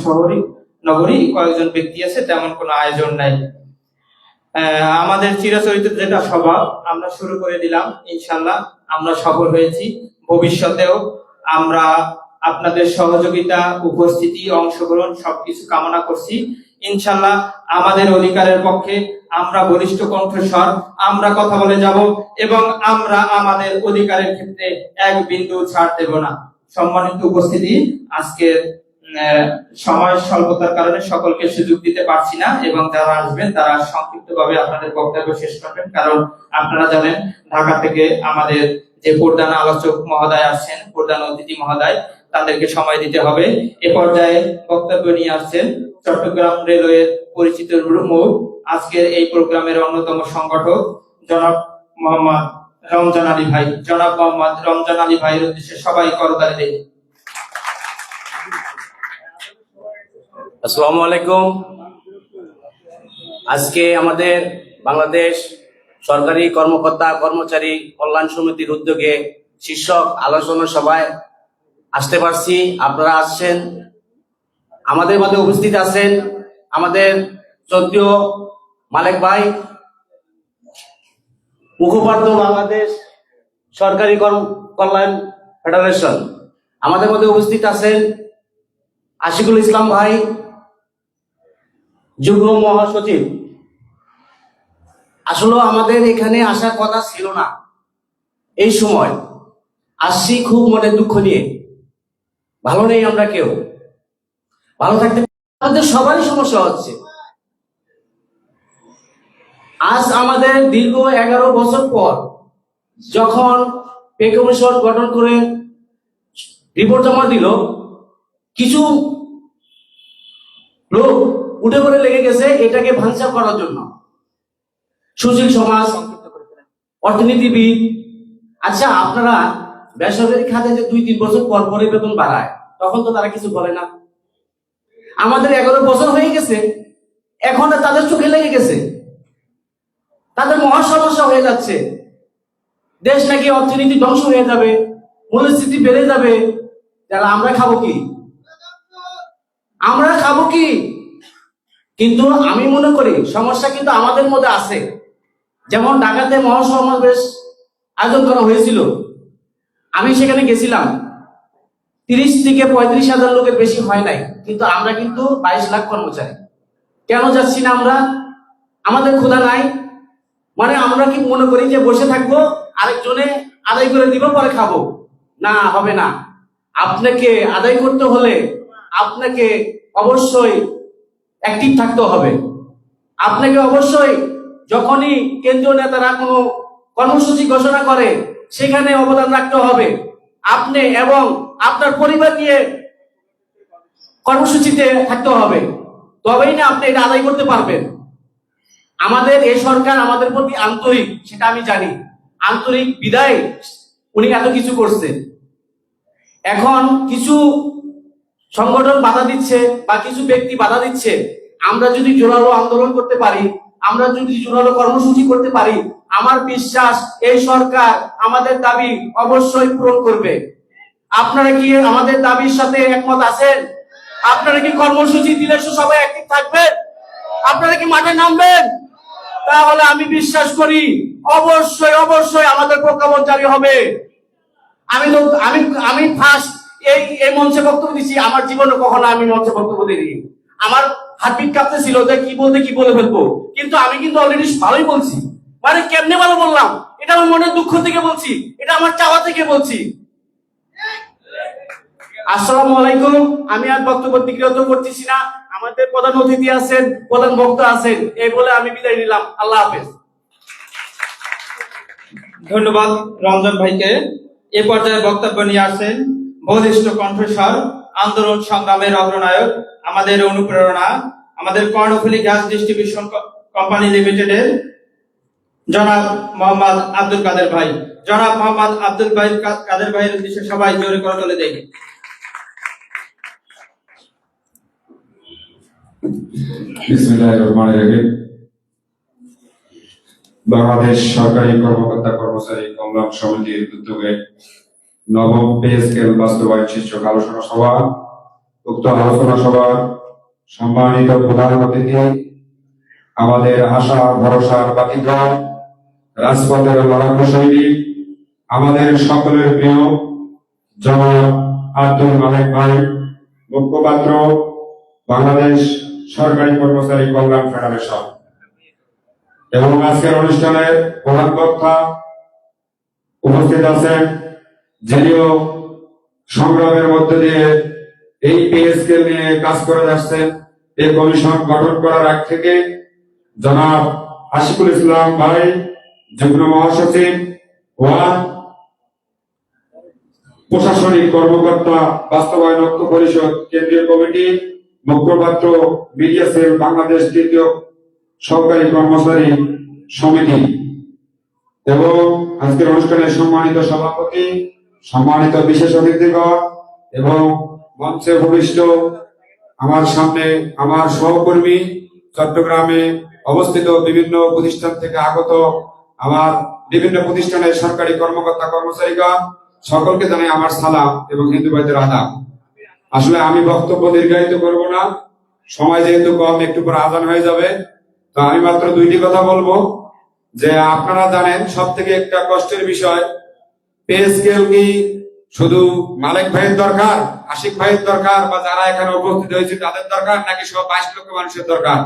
নগরী কয়েকজন ব্যক্তি আছে, তেমন কোনো আয়োজন নাই। আমাদের চিরাচরিত যেটা স্বভাব আমরা শুরু করে দিলাম, ইনশাল্লাহ আমরা সফল হয়েছি। ভবিষ্যতেও আমরা আপনাদের সহযোগিতা, উপস্থিতি, অংশগ্রহণ সবকিছু কামনা করছি। ইনশাল্লাহ আমাদের অধিকারের পক্ষে আমরা বলিষ্ঠ কণ্ঠস্বর, আমরা কথা বলে যাব এবং আমরা আমাদের অধিকারের ক্ষেত্রে এক বিন্দু ছাড় দেব না। সম্মানিত উপস্থিতি, আজকের সময় স্বল্পতার কারণে সকলকে সুযোগ দিতে পারছি না এবং যারা আসবেন তারা সংক্ষিপ্তভাবে আপনাদের বক্তব্য শেষ করবেন, কারণ আপনারা জানেন ঢাকা থেকে আমাদের যে প্রধান আলোচক মহোদয় আসছেন, প্রধান অতিথি মহোদয়, তাদেরকে সময় দিতে হবে। এ পর্যায়ে বক্তব্য নিয়ে আসছেন চট্টগ্রাম রেলওয়ের পরিচিত মুখ, আজকের এই প্রোগ্রামের অন্যতম সংগঠক জনাব মোহাম্মদ রমজান আলী ভাই। জনাব মোহাম্মদ রমজান আলী ভাইয়ের উদ্দেশ্যে সবাই করতালি দেয়। আসসালামু আলাইকুম। আজকে আমাদের বাংলাদেশ সরকারি কর্মকর্তা কর্মচারী কল্যাণ সমিতির উদ্যোগে শীর্ষক আলোচনা সভায় আসতে পারছি। আপনারা আসছেন, আমাদের মধ্যে উপস্থিত আছেন আমাদের শ্রদ্ধেয় মালেক ভাই, মুখপাত্র বাংলাদেশ সরকারি কল্যাণ ফেডারেশন। আমাদের মধ্যে উপস্থিত আছেন আশিকুল ইসলাম ভাই, যুগ্ম মহাসচিব, আসলে আমাদের এখানে আসার কথা ছিল না। এই সময় আসছি খুব মনে দুঃখ নিয়ে। ভালো নেই আমরা কেউ, ভালো থাকতে আমাদের সবারই সমস্যা হচ্ছে। আজ আমাদের দীর্ঘ 11 বছর পর যখন পে কমিশন গঠন করে রিপোর্ট জমা দিল, কিছু লোক উঠে পড়ে লেগে গেছে এটাকে ভাঙচুর করার জন্য। সুশীল সমাজ, অর্থনীতিবিদ। আচ্ছা, আপনারা বেসরকারি খাতে যে 2-3 বছর পর পরে বেতন বাড়ায়, তখন তো তারা কিছু বলে না। আমাদের 11 বছর হয়ে গেছে, এখন আর তাদের চোখে লেগে গেছে, তাদের মহা সমস্যা হয়ে যাচ্ছে। দেশ নাকি অর্থনীতি ধ্বংস হয়ে যাবে, মূল্যস্ফীতি বেড়ে যাবে। যারা আমরা খাবো কি? আমরা খাবো কি? কিন্তু আমি মনে করি সমস্যা কিন্তু আমাদের মধ্যে আছে। যেমন ঢাকাতে মহাসমাবেশ আয়োজন করা হয়েছিল, আমি সেখানে গেছিলাম। 30 থেকে 35 হাজার লোকের বেশি হয় নাই, কিন্তু আমরা কিন্তু 22 লাখ কর্মচারী। কেন যাচ্ছি না আমরা? আমাদের ক্ষুধা নাই? মানে আমরা কি মনে করি যে বসে থাকবো, আরেকজনে আদায় করে দিব, পরে খাবো? না, হবে না। আপনাকে আদায় করতে হলে আপনাকে অবশ্যই অ্যাক্টিভ থাকতে হবে। আপনাকে অবশ্যই যখনই কেন্দ্রীয় নেতারা কোনো কর্মসূচি ঘোষণা করে সেখানে অবদান রাখতে হবে। আপনি এবং আপনার পরিবার নিয়ে কর্মসূচিতে থাকতে হবে, তবেই না আপনি এটা আদায় করতে পারবেন। আমাদের এই সরকার আমাদের প্রতি আন্তরিক, সেটা আমি জানি। আন্তরিক বিদায় উনি এত কিছু করছে। এখন কিছু সংগঠন বাধা দিচ্ছে বা কিছু ব্যক্তি বাধা দিচ্ছে। আমরা যদি জোরালো আন্দোলন করতে পারি, আমরা যদি জোরালো কর্মসূচি করতে পারি, আমার বিশ্বাস এই সরকার আমাদের দাবি অবশ্যই পূরণ করবে। আপনারা কি আমাদের দাবির সাথে একমত আছেন? আপনারা কি কর্মসূচি দিলে সবাই অ্যাক্টিভ থাকবেন? আপনারা কি মাঠে নামবেন? তাহলে আমি বিশ্বাস করি অবশ্যই অবশ্যই আমাদের প্রজ্ঞাপন জারি হবে। আমি ফার্স্ট এই মঞ্চে বক্তব্য দিচ্ছি। আমার জীবনে কখনো আমি মঞ্চে বক্তব্য দিইনি। আমার হার্টবিট কাঁপতেছিল যে কি বলে ফেলবো, কিন্তু আমি কিন্তু অলরেডি ভালোই বলছি। মানে কেমনে ভালো বললাম? এটা আমার মনের দুঃখ থেকে বলছি, এটা আমার চাওয়া থেকে বলছি। আসসালামু আলাইকুম। আমি আর বক্তব্য বিক্রিত করতেছি না। আমাদের প্রধান অতিথি আছেন, প্রধান বক্তা আছেন, এই বলে আমি বিদায় নিলাম। আল্লাহ হাফেজ। ধন্যবাদ রঞ্জন ভাইকে। এ পর্যায়ে বক্তব্য নিয়ে আসেন বলিষ্ঠ কণ্ঠস্বর, আন্দোলন সংগ্রামের অগ্রনায়ক, আমাদের অনুপ্রেরণা, আমাদের কর্ণফুলী গ্যাস ডিস্ট্রিবিউশন কোম্পানি লিমিটেডের জনাব মোহাম্মদ আব্দুল কাদের ভাই। জনাব মোহাম্মদ আব্দুল কাদের ভাইয়ের উদ্দেশ্যে সবাই জোরে করে চলে দেয়। বিসমিল্লাহির রহমানির রহিম। বাংলাদেশ সরকারি কর্মকর্তা কর্মচারী কল্যাণ সমিতির উদ্যোগে নবম পে স্কেল বাস্তবায়ন শীর্ষক আলোচনা সভা। উক্ত আলোচনা সভার সম্মানিত প্রধান অতিথি, আমাদের আশা ভরসার বাতিঘর, রাজপথের লড়াকু সৈনিক, আমাদের সকলের প্রিয় জনাব আব্দুল মালেক ভাই, মুখপাত্র, বাংলাদেশ সরকারি কর্মচারী কল্যাণ ফেডারেশন, এবং আজকের অনুষ্ঠানের প্রধান বক্তা উপস্থিত আছেন, যিনিও সংগ্রামের মধ্যে দিয়ে এই পে স্কেল নিয়ে কাজ করে যাচ্ছেন। এই কমিশন গঠন করার আগ থেকে জনাব আশিকুল ইসলাম ভাই, যুগ্ম মহাসচিব, ওয়ান প্রশাসনিক কর্মকর্তা, বাস্তবায়ন ঐক্য পরিষদ কেন্দ্রীয় কমিটি, মুখপাত্র, মিডিয়া সেল বাংলাদেশ তৃতীয় সরকারি কর্মচারী সমিতি, এবং আজকের অনুষ্ঠানের সম্মানিত সভাপতি, সম্মানিত বিশেষ অতিথিগণ এবং মঞ্চে উপবিষ্ট আমার সামনে আমার সহকর্মী, চট্টগ্রামে অবস্থিত বিভিন্ন প্রতিষ্ঠান থেকে আগত আমার বিভিন্ন প্রতিষ্ঠানের সরকারি কর্মকর্তা কর্মচারীগণ, সকলকে জানাই আমার সালাম এবং হিন্দু ভাইদের আদাব। আসলে আমি বক্তব্য দীর্ঘায়িত করব না, সময় যেহেতু কম, একটু পরে আজান হয়ে যাবে। তো আমি মাত্র দুইটি কথা বলবো। যে আপনারা জানেন সব থেকে একটা কষ্টের বিষয়, পে স্কেল কি শুধু মালিক ভাইয়ের দরকার, আশিক ভাইয়ের দরকার, বা যারা এখানে উপস্থিত হয়েছে তাদের দরকার, নাকি সব 22 লক্ষ মানুষের দরকার?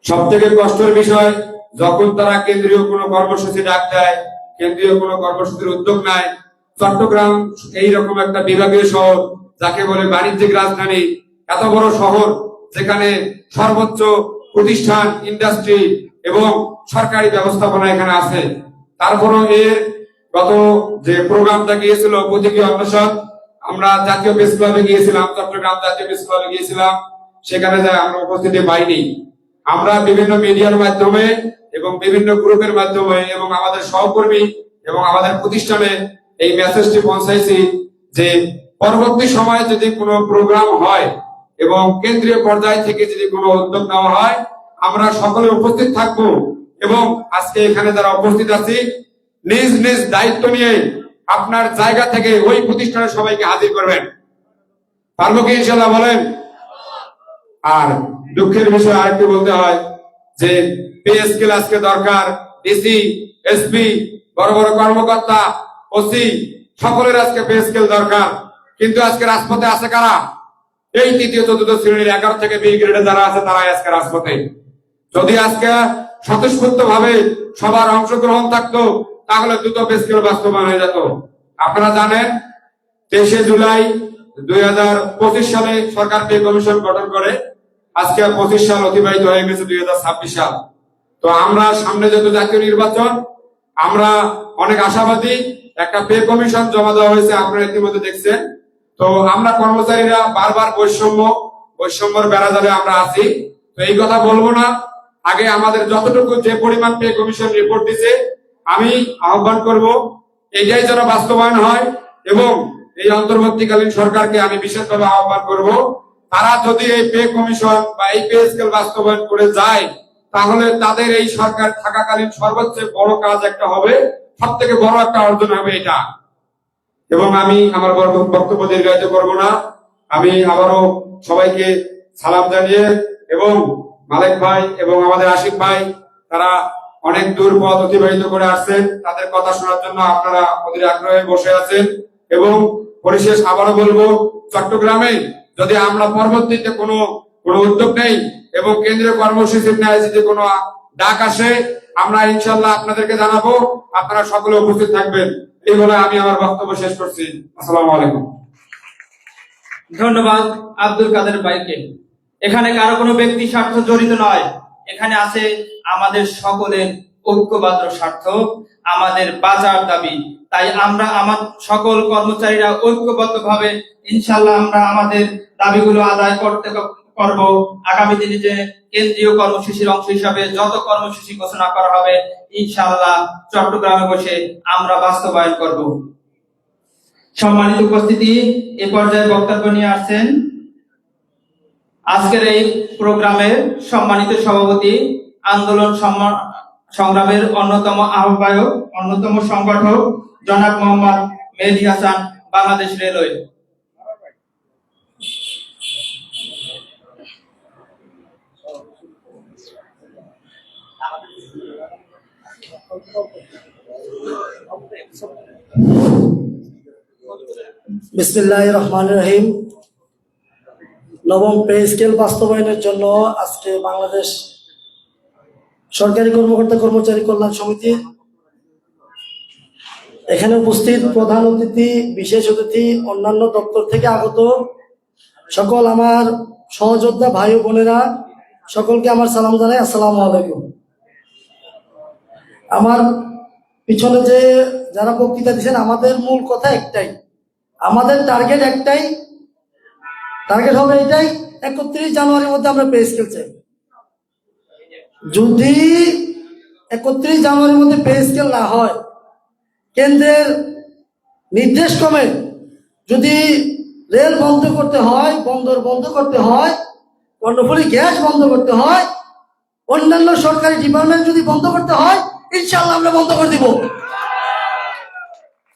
সব থেকে কষ্টের বিষয়, যখন তারা কেন্দ্রীয় কোনো কর্মসূচি ডাক দেয়, কেন্দ্রীয় কোনো কর্মসূচির উদ্যোগ নেয়, চট্টগ্রাম এইরকম একটা বিভাগীয় শহর, যাকে বলে বাণিজ্যিক রাজধানী, এত বড় শহর যেখানে সর্বোচ্চ প্রতিষ্ঠান, ইন্ডাস্ট্রি এবং সরকারি ব্যবস্থাপনা এখানে আছে, তারপরও এর গত যে প্রোগ্রামটা গিয়েছিল প্রতীকী অন্বেষণ, আমরা জাতীয় প্রেস ক্লাবে গিয়েছিলাম, চট্টগ্রাম জাতীয় প্রেস ক্লাবে গিয়েছিলাম, সেখানে যাই আমরা উপস্থিতি পাইনি। আমরা বিভিন্ন মিডিয়ার মাধ্যমে এবং বিভিন্ন গ্রুপের মাধ্যমে এবং আমাদের সহকর্মী এবং আমাদের প্রতিষ্ঠানে এই মেসেজটি পৌঁছাইছি যে পরবর্তী সময়ে যদি কোনো প্রোগ্রাম হয় এবং কেন্দ্রীয় পর্যায় থেকে যদি কোনো উদ্যোগ নেওয়া হয়, আমরা সকলে উপস্থিত থাকবো এবং আজকে এখানে যারা উপস্থিত আছি নিজ নিজ দায়িত্ব নিয়ে আপনার জায়গা থেকে ওই প্রতিষ্ঠানের সবাইকে হাজির করবেন। পারবো কি ইনশাল্লাহ বলেন? আর দুঃখের বিষয় আরেকটু বলতে হয় যে পে স্কেল আজকে দরকার, ডিসি, এসপি, বড় বড় কর্মকর্তা, ওসি সকলের আজকে পে স্কেল দরকার, কিন্তু আজকে রাজপথে আছে কারা? এই তৃতীয় চতুর্থ শ্রেণীর 11 থেকে 20 গ্রেডে যারা আছে তারাই আজকে রাজপথে। যদি আজকে স্বতঃস্ফূর্ত ভাবে সবার অংশগ্রহণ থাকতো তাহলে দ্রুত পে স্কেল বাস্তবায়ন হয়ে যেত। আপনারা জানেন 23শে জুলাই 2025 সালে সরকার পে কমিশন গঠন করে, আজকে 25 সাল অতিবাহিত হয়ে গেছে 2026 সাল। তো আমরা সামনে যেহেতু জাতীয় নির্বাচন, আমরা অনেক আশাবাদী। একটা পে কমিশন জমা দেওয়া হয়েছে, আপনারা ইতিমধ্যে দেখছেন। তো আমরা কর্মচারীরা বারবার বৈষম্যের বেড়াজালে আমরা আছি। তো এই কথা বলবো না, আগে আমাদের যতটুকু যে পরিমাণ পে কমিশন রিপোর্ট দিছে, আমি আহ্বান করব এটাই যেন বাস্তবায়ন হয় এবং এই অন্তর্বর্তীকালীন সরকারকে আমি বিশেষভাবে আহ্বান করব, তারা যদি এই পে কমিশন বা এই পে স্কেল বাস্তবায়ন করে যায় তাহলে তাদের এই সরকার থাকাকালীন সর্বোচ্চ বড় কাজ একটা হবে, সব থেকে বড় একটা অর্জন হবে এটা। এবং আমি আমার বক্তব্য দীর্ঘায়িত করবো না, আমি আবারও সবাইকে সালাম জানিয়ে এবং মালিক ভাই এবং আমাদের আশিক ভাই তারা অনেক দূর পথ অতিবাহিত করে আসছেন, তাদের কথা শোনার জন্য আপনারা অধীর আগ্রহে বসে আছেন। এবং পরিশেষ আবারও বলবো, চট্টগ্রামে যদি আমরা পরবর্তীতে কোনো উদ্যোগ নেই এবং কেন্দ্রীয় কর্মসূচির ন্যায় যদি কোনো ডাক আসে, আমরা ইনশাল্লাহ আপনাদেরকে জানাবো, আপনারা সকলে উপস্থিত থাকবেন। এই বলে আমি আমার বক্তব্য শেষ করছি। আসসালামু আলাইকুম। ধন্যবাদ আব্দুল কাদের ভাইকে। এখানে কারো কোনো ব্যক্তি স্বার্থ জড়িত নয়, এখানে আছে আমাদের সকলের ঐক্যবদ্ধ স্বার্থ, আমাদের বাঁচার দাবি। তাই আমরা আমার সকল কর্মচারীরা ঐক্যবদ্ধ ভাবে ইনশাল্লাহ আমরা আমাদের দাবিগুলো আদায় করব। আগামী দিনে যে কেন্দ্রীয় কর্মসূচির অংশ হিসাবে যত কর্মসূচি ঘোষণা করা হবে ইনশাল্লাহ চট্টগ্রামে বসে আমরা বাস্তবায়ন করব। সম্মানিত উপস্থিতি, এ পর্যায়ে বক্তব্য নিয়ে আসছেন আজকের এই প্রোগ্রামের সম্মানিত সভাপতি, আন্দোলন সংগ্রামের অন্যতম আহ্বায়ক, অন্যতম সংগঠক জনাব মোহাম্মদ মেহেদী হাসান, বাংলাদেশ রেলওয়ে। বিসমিল্লাহির রহমানির রহিম। নবম পে স্কেল বাস্তবায়নের জন্য আজকে বাংলাদেশ সরকারি কর্মকর্তা কর্মচারী কল্যাণ সমিতি এখানে উপস্থিত প্রধান অতিথি, বিশেষ অতিথি, অন্যান্য দপ্তর থেকে আগত সকল আমার সহযোদ্ধা ভাই ও বোনেরা, সকলকে আমার সালাম জানাই। আসসালামু আলাইকুম। আমার পিছনে যে যারা বক্তৃতা দিচ্ছেন, আমাদের মূল কথা একটাই, আমাদের টার্গেট একটাই, টার্গেট হবে এটাই, 31 জানুয়ারির মধ্যে আমরা পে স্কেল চাই। যদি 31 জানুয়ারির মধ্যে পে স্কেল না হয়, কেন্দ্রের নির্দেশ ক্রমে যদি রেল বন্ধ করতে হয়, বন্দর বন্ধ করতে হয়, কর্ণফুলী গ্যাস বন্ধ করতে হয়, অন্যান্য সরকারি ডিপার্টমেন্ট যদি বন্ধ করতে হয়, ইনশাআল্লাহ আমরা বন্ধ করে দিব।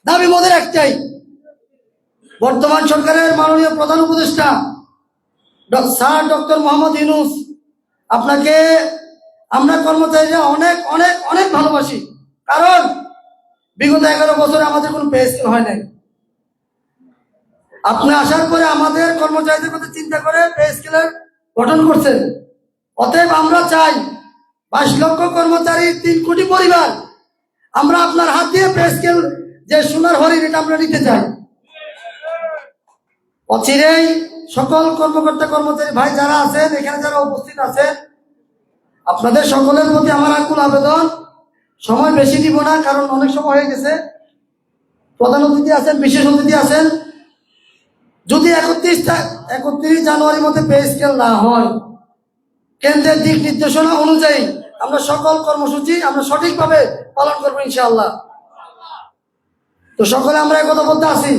দাবি মোদের একটাই, বর্তমান সরকারের মাননীয় প্রধান উপদেষ্টা স্যার ডক্টর মোহাম্মদ ইউনূস, আপনাকে আমরা কর্মচারীরা অনেক অনেক অনেক ভালোবাসি, কারণ বিগত 11 বছরে আমাদের কোনো পে স্কেল হয় নাই। আপনি আসার পরে আমাদের কর্মচারীদের কথা চিন্তা করে পে স্কেলের গঠন করছেন। অতএব আমরা চাই 22 লক্ষ কর্মচারী, 3 কোটি পরিবার, আমরা আপনার হাত দিয়ে পে স্কেল যে সোনার হরিণ এটা আমরা নিতে চাই। অচিরেই সকল কর্মকর্তা কর্মচারী ভাই যারা আছেন, এখানে যারা উপস্থিত আছেন, আপনাদের সকলের প্রতি আমার আকুল আবেদন, সময় বেশি দিব না কারণ অনেক সময় হয়ে গেছে। প্রধান অতিথি আছেন, বিশেষ অতিথি আছেন, যদি 31 জানুয়ারির মধ্যে পে স্কেল না হয়, কেন্দ্রের দিক নির্দেশনা অনুযায়ী আমরা সকল কর্মসূচি আমরা সঠিকভাবে পালন করবো ইনশাআল্লাহ। তো সকলে আমরা একতাবদ্ধ আছি,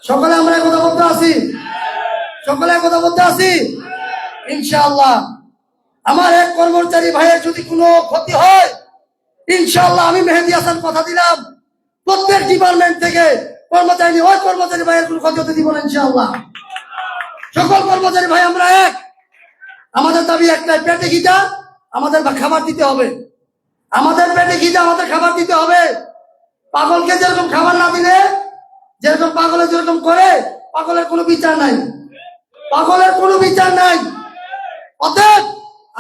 সকলে আমরা একতাবদ্ধ আছি, সকলে একতাবদ্ধ আছি ইনশাআল্লাহ। আমার এক কর্মচারী ভাইয়ের যদি কোনো ক্ষতি হয়, ইনশাআল্লাহ আমি মেহেদী হাসান কথা দিলাম, প্রত্যেক ডিপার্টমেন্ট থেকে কর্মচারী, ওই কর্মচারী ভাইয়ের কোনো ক্ষতি হতে দিব না ইনশাআল্লাহ। সকল কর্মচারী ভাই আমরা এক, আমাদের দাবি একটাই, পেটে খিদা আমাদের খাবার দিতে হবে, আমাদের পেটে খিদা আমাদের খাবার দিতে হবে। পাগলকে যেরকম খাবার না দিলে, যেরকম পাগলে যেরকম করে, পাগলের কোনো বিচার নাই, পাগলের কোনো বিচার নাই। অতএব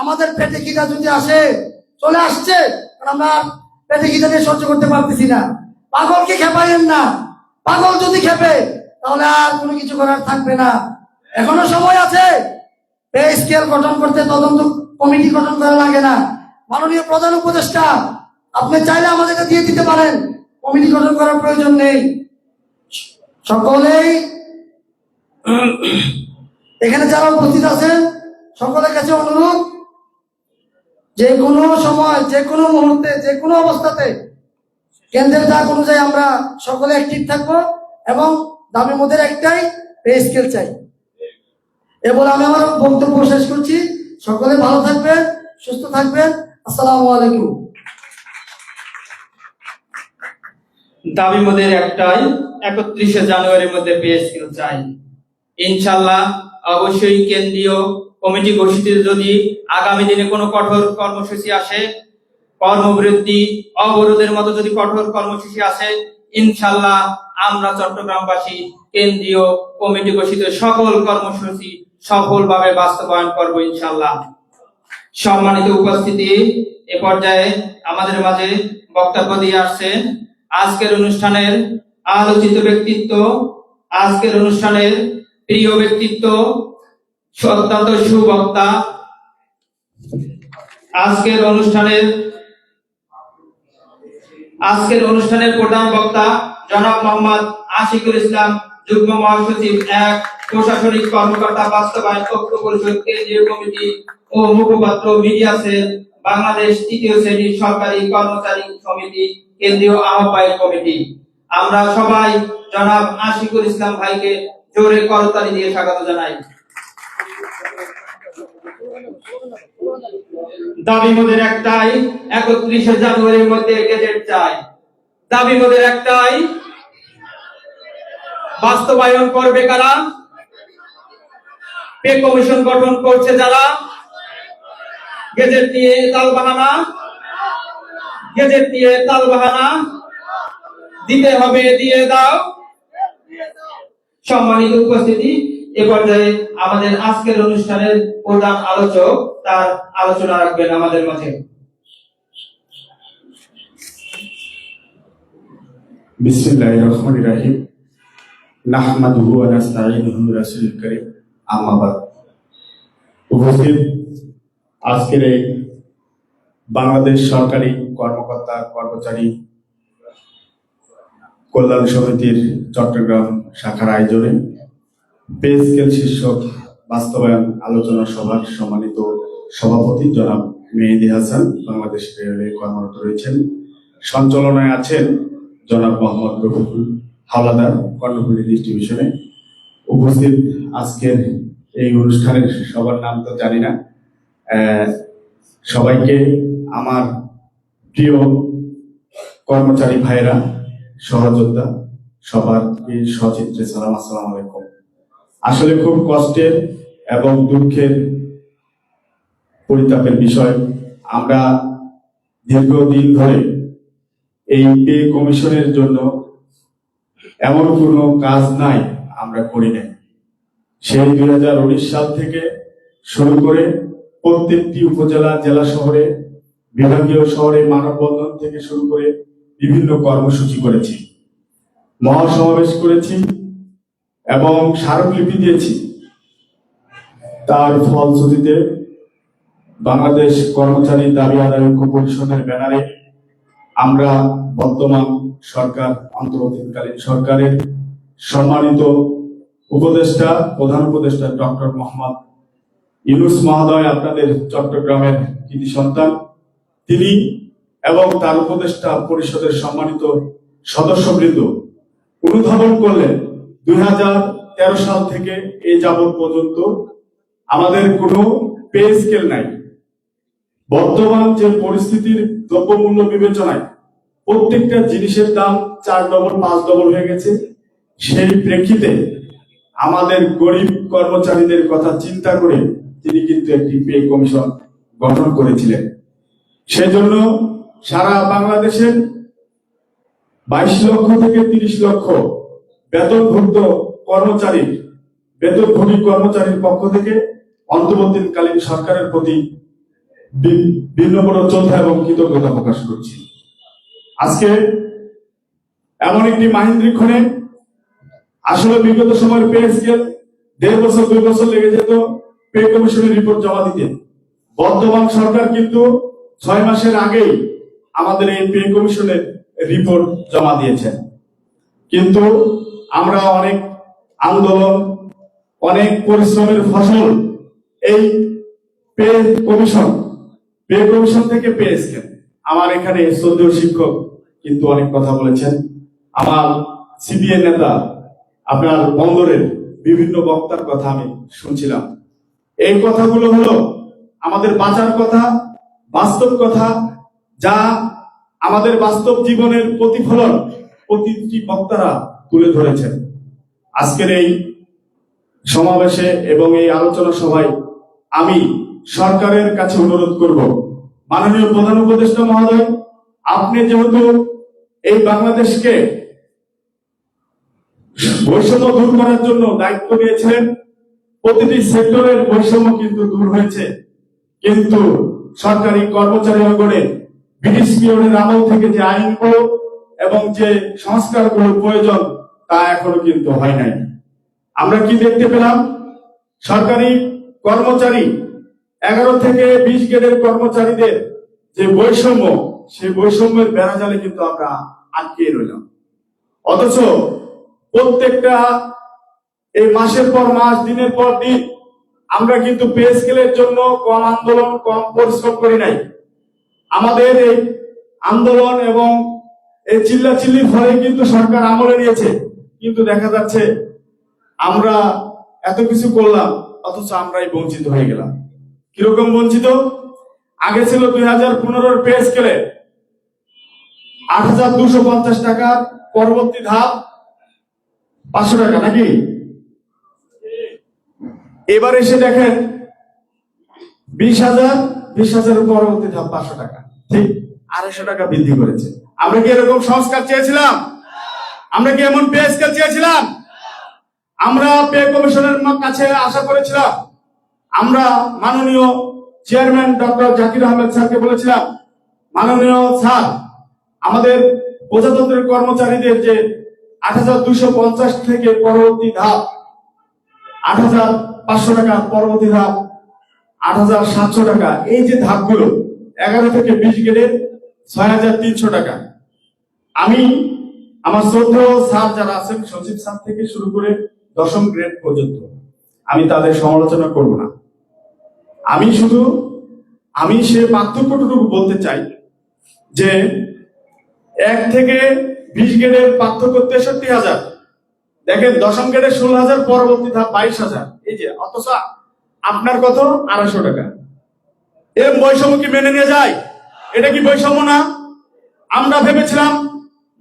আমাদের পেটে খিদা যদি আসে, চলে আসছে, আমরা পেটে খিদা নিয়ে সহ্য করতে পারতেছি না, পাগলকে খেপাইেন না। পাগল যদি খেপে তাহলে আর কোনো কিছু করার থাকবে না। এখনো সময় আছে, পে স্কেল গঠন করতে তদন্ত কমিটি গঠন করা লাগে না। মাননীয় প্রধান উপদেষ্টা আপনি চাইলে আমাদেরকে দিয়ে দিতে পারেন, কমিটি গঠন করার প্রয়োজন নেই। সকলেই এখানে যারা উপস্থিত আছেন সকলের কাছে অনুরোধ, যে কোনো সময়, যে কোনো মুহূর্তে, যে কোনো অবস্থাতে কেন্দ্রের ডাক অনুযায়ী আমরা সকলে অ্যাক্টিভ থাকবো এবং দাবির মধ্যে একটাই, পে স্কেল চাই। এ বলে আমি আমার বক্তব্য শেষ করছি। সকলে ভালো থাকবেন, সুস্থ থাকবেন। আসসালামু আলাইকুম। দাবি মোদের একটাই, 31 জানুয়ারির মধ্যে পে স্কেল চাই। ইনশাআল্লাহ অবশ্যই কেন্দ্রীয় কমিটি ঘোষিত যদি আগামী দিনে কোনো কঠোর কর্মসূচি আসে, কর্মবিরতি, অবরোধের মতো যদি কঠোর কর্মসূচি আসে, ইনশাআল্লাহ আমরা চট্টগ্রামবাসী কেন্দ্রীয় কমিটি ঘোষিত সকল কর্মসূচি সফলভাবে বাস্তবায়ন করব ইনশাআল্লাহ। সম্মানিত উপস্থিতি, এ পর্যায়ে আমাদের মাঝে বক্তব্য দিয়ে আসছেন আজকের অনুষ্ঠানের আলোচিত ব্যক্তিত্ব, আজকের অনুষ্ঠানের প্রিয় ব্যক্তিত্ব, অত্যন্ত সুবক্তা, আজকের অনুষ্ঠানের প্রধান বক্তা জনাব মোহাম্মদ আশিকুল ইসলাম, যুগ্ম মহাসচিব 1 প্রশাসনিক কর্মকর্তা বাস্তবায়ন ঐক্য পরিষদ কেন্দ্রীয় কমিটি ও মুখপাত্র মিডিয়া সেল বাংলাদেশ 3য় শ্রেণীর সরকারি কর্মচারী সমিতি কেন্দ্রীয় আহ্বায়ক কমিটি। আমরা সবাই জনাব আশিকুল ইসলাম ভাইকে জোরে করতালি দিয়ে স্বাগত জানাই। দাবি মোদের একটাই, 31 জানুয়ারির মধ্যে গেজেট চাই। দাবি মোদের একটাই, বাস্তবায়ন করবে কারা? পে কমিশন গঠন করছে যারা, গেজেট দিয়ে তালবাহানা, গেজেট দিয়ে তালবাহানা দিতে হবে, দিয়ে দাও। সম্মানিত উপস্থিতি, এ পর্যায়ে আমাদের আজকের অনুষ্ঠানের প্রধান আলোচক তার আলোচনা রাখবেন আমাদের মাঝে। বিসমিল্লাহির রহমানির রহিম। নাহমাদুহু ওয়া নাস্তাঈনুহু রাসূলুল কারীম, আম্মা বাদ। উপস্থিত আজকের এই বাংলাদেশ সরকারি কর্মকর্তা কর্মচারী কল্যাণ সমিতির চট্টগ্রাম শাখার আয়োজনে পে স্কেল শীর্ষক বাস্তবায়ন আলোচনা সভার সম্মানিত সভাপতি জনাব মেহেদী হাসান বাংলাদেশ রেলওয়ে কর্মরত রয়েছেন। সঞ্চালনায় আছেন জনাব মোহাম্মদ রফিকুল হাওলাদার, কর্ণফুলী ডিস্ট্রিবিউশনে। উপস্থিত আজকের এই অনুষ্ঠানের সবার নাম তো জানি না, সবাইকে আমার প্রিয় কর্মচারী ভাইরা, সহযোদ্ধা, সবার সচিত্রে সালাম, আসসালামু আলাইকুম। আসলে খুব কষ্টের এবং দুঃখের পরিতাপের বিষয়, আমরা দীর্ঘদিন ধরে এই পে কমিশনের জন্য এমন কোনো কাজ নাই আমরা করি নাই। সেই 2019 সাল থেকে শুরু করে প্রত্যেকটি উপজেলা, জেলা শহরে, বিভাগীয় শহরে মানববন্ধন থেকে শুরু করে বিভিন্ন কর্মসূচি করেছি, মহাসমাবেশ করেছি এবং স্মারকলিপি দিয়েছি। তার ফলশ্রুতিতে বাংলাদেশ কর্মচারী দাবি আদায় ঐক্য পরিষদের ব্যানারে আমরা বর্তমান সরকার, অন্তর্বর্তীকালীন সরকারের সম্মানিত উপদেষ্টা, প্রধান উপদেষ্টা ডক্টর মোহাম্মদ ইউনূস মহোদয়, আপনাদের চট্টগ্রামের কৃতি সন্তান, তিনি এবং তার উপদেষ্টা পরিষদের সম্মানিত সদস্যবৃন্দ অনুধাবন করলেন 2013 সাল থেকে এই যাবৎ পর্যন্ত আমাদের কোনো পে স্কেল নাই। বর্তমান যে পরিস্থিতির দ্রব্যমূল্য বিবেচনায় প্রত্যেকটা জিনিসের দাম 4 ডবল 5 ডবল হয়ে গেছে, সেই প্রেক্ষিতে আমাদের গরিব কর্মচারীদের কথা চিন্তা করে তিনি কিন্তু একটি পে কমিশন গঠন করেছিলেন। সেজন্য সারা বাংলাদেশের 22 লক্ষ থেকে 30 লক্ষ বেতনভুক্ত বেতনভোগী কর্মচারীর পক্ষ থেকে অন্তর্বর্তীকালীন সরকারের প্রতি বিনম্র শ্রদ্ধা এবং কৃতজ্ঞতা প্রকাশ করছি। আজকে এমন একটি মাহেন্দ্রক্ষণে আসলে বিগত সময়ের পে স্কেল 1.5 বছর 2 বছর লেগে যেত পে কমিশনের রিপোর্ট জমা দিতে। বর্তমান সরকার কিন্তু 6 মাসের আগেই আমাদের এই পে কমিশনের রিপোর্ট জমা দিয়েছেন। কিন্তু আমরা অনেক আন্দোলন, অনেক পরিশ্রমের ফসল এই পে কমিশন থেকে পে স্কেল। আমার এখানে শ্রদ্ধেয় শিক্ষক কিন্তু অনেক কথা বলেছেন, আমার সিবিএ নেতা, আপনার বন্দরের বিভিন্ন বক্তার কথা আমি শুনছিলাম। এই কথাগুলো হলো আমাদের বাঁচার কথা, বাস্তব কথা, যা আমাদের বাস্তব জীবনের প্রতিফলন প্রতিটি বক্তারা তুলে ধরেছেন। আজকের এই সমাবেশে এবং এই আলোচনা সভায় আমি সরকারের কাছে অনুরোধ করব, মাননীয় প্রধান উপদেষ্টা মহোদয়, আপনি যেহেতু এই বাংলাদেশকে বৈষম্য দূর করার জন্য দায়িত্ব নিয়েছিলেন, প্রতিটি সেক্টরের বৈষম্য কিন্তু দূর হয়েছে, কিন্তু সরকারি কর্মচারী অঙ্গনে ব্রিটিশ পিরিয়ডের আমল থেকে যে আইনগুলো এবং যে সংস্কারগুলোর প্রয়োজন তা এখনো কিন্তু হয় নাই। আমরা কি দেখতে পেলাম? সরকারি কর্মচারী 11 থেকে 20 গ্রেডের কর্মচারীদের যে বৈষম্য, সেই বৈষম্যের বেড়াজালে কিন্তু আমরা আটকে রইলাম। অথচ প্রত্যেকটা এই মাসের পর মাস, দিনের পর দিন আমরা কিন্তু পে স্কেলের জন্য কম আন্দোলন, কম পরিশ্রম করি নাই। আমাদের এই আন্দোলন এবং এই চিল্লাচিল্লির ফলে কিন্তু সরকার আমলে নিয়েছে, কিন্তু দেখা যাচ্ছে আমরা এত কিছু করলাম অথচ আমরাই বঞ্চিত হয়ে গেলাম। কিরকম বঞ্চিত? আগে ছিল 2015 পে স্কেলে 8,250 টাকা, পরবর্তী ধাপ 500 টাকা, নাকি? এবার এসে দেখেন 20,000 পরবর্তী ধাপ 500 টাকা, ঠিক 250 টাকা বৃদ্ধি করেছে। আমরা কি এরকম সংস্কার চেয়েছিলাম? আমরা কি এমন পে স্কেল চেয়েছিলাম? আমরা পে কমিশনের কাছে আশা করেছিলাম, আমরা মাননীয় চেয়ারম্যান ডক্টর জাকির আহমেদ স্যারকে বলেছিলাম, মাননীয় স্যার, আমাদের প্রজাতন্ত্রের কর্মচারীদের যে 8,250 থেকে পরবর্তী ধাপ 8,500 টাকা, পরবর্তী ধাপ 8,700 টাকা, এই যে ধাপগুলো 11 থেকে 20 গ্রেডের 6,300 টাকা। আমি আমার শ্রদ্ধেয় স্যার যারা আছেন, সচিব স্যার থেকে শুরু করে 10ম গ্রেড পর্যন্ত, আমি তাদের সমালোচনা করব না। আমি সে পার্থক্যটুকু বলতে চাই যে 1 থেকে 20 গ্রেডের পার্থক্য 63,000। দেখেন 10ম গ্রেডের 16,000, পরবর্তী ধাপ 22,000। এই যে, অথচ আপনার কত? 250 টাকা। এর বৈষম্য কি মেনে নিয়ে যায়? এটা কি বৈষম্য না? আমরা ভেবেছিলাম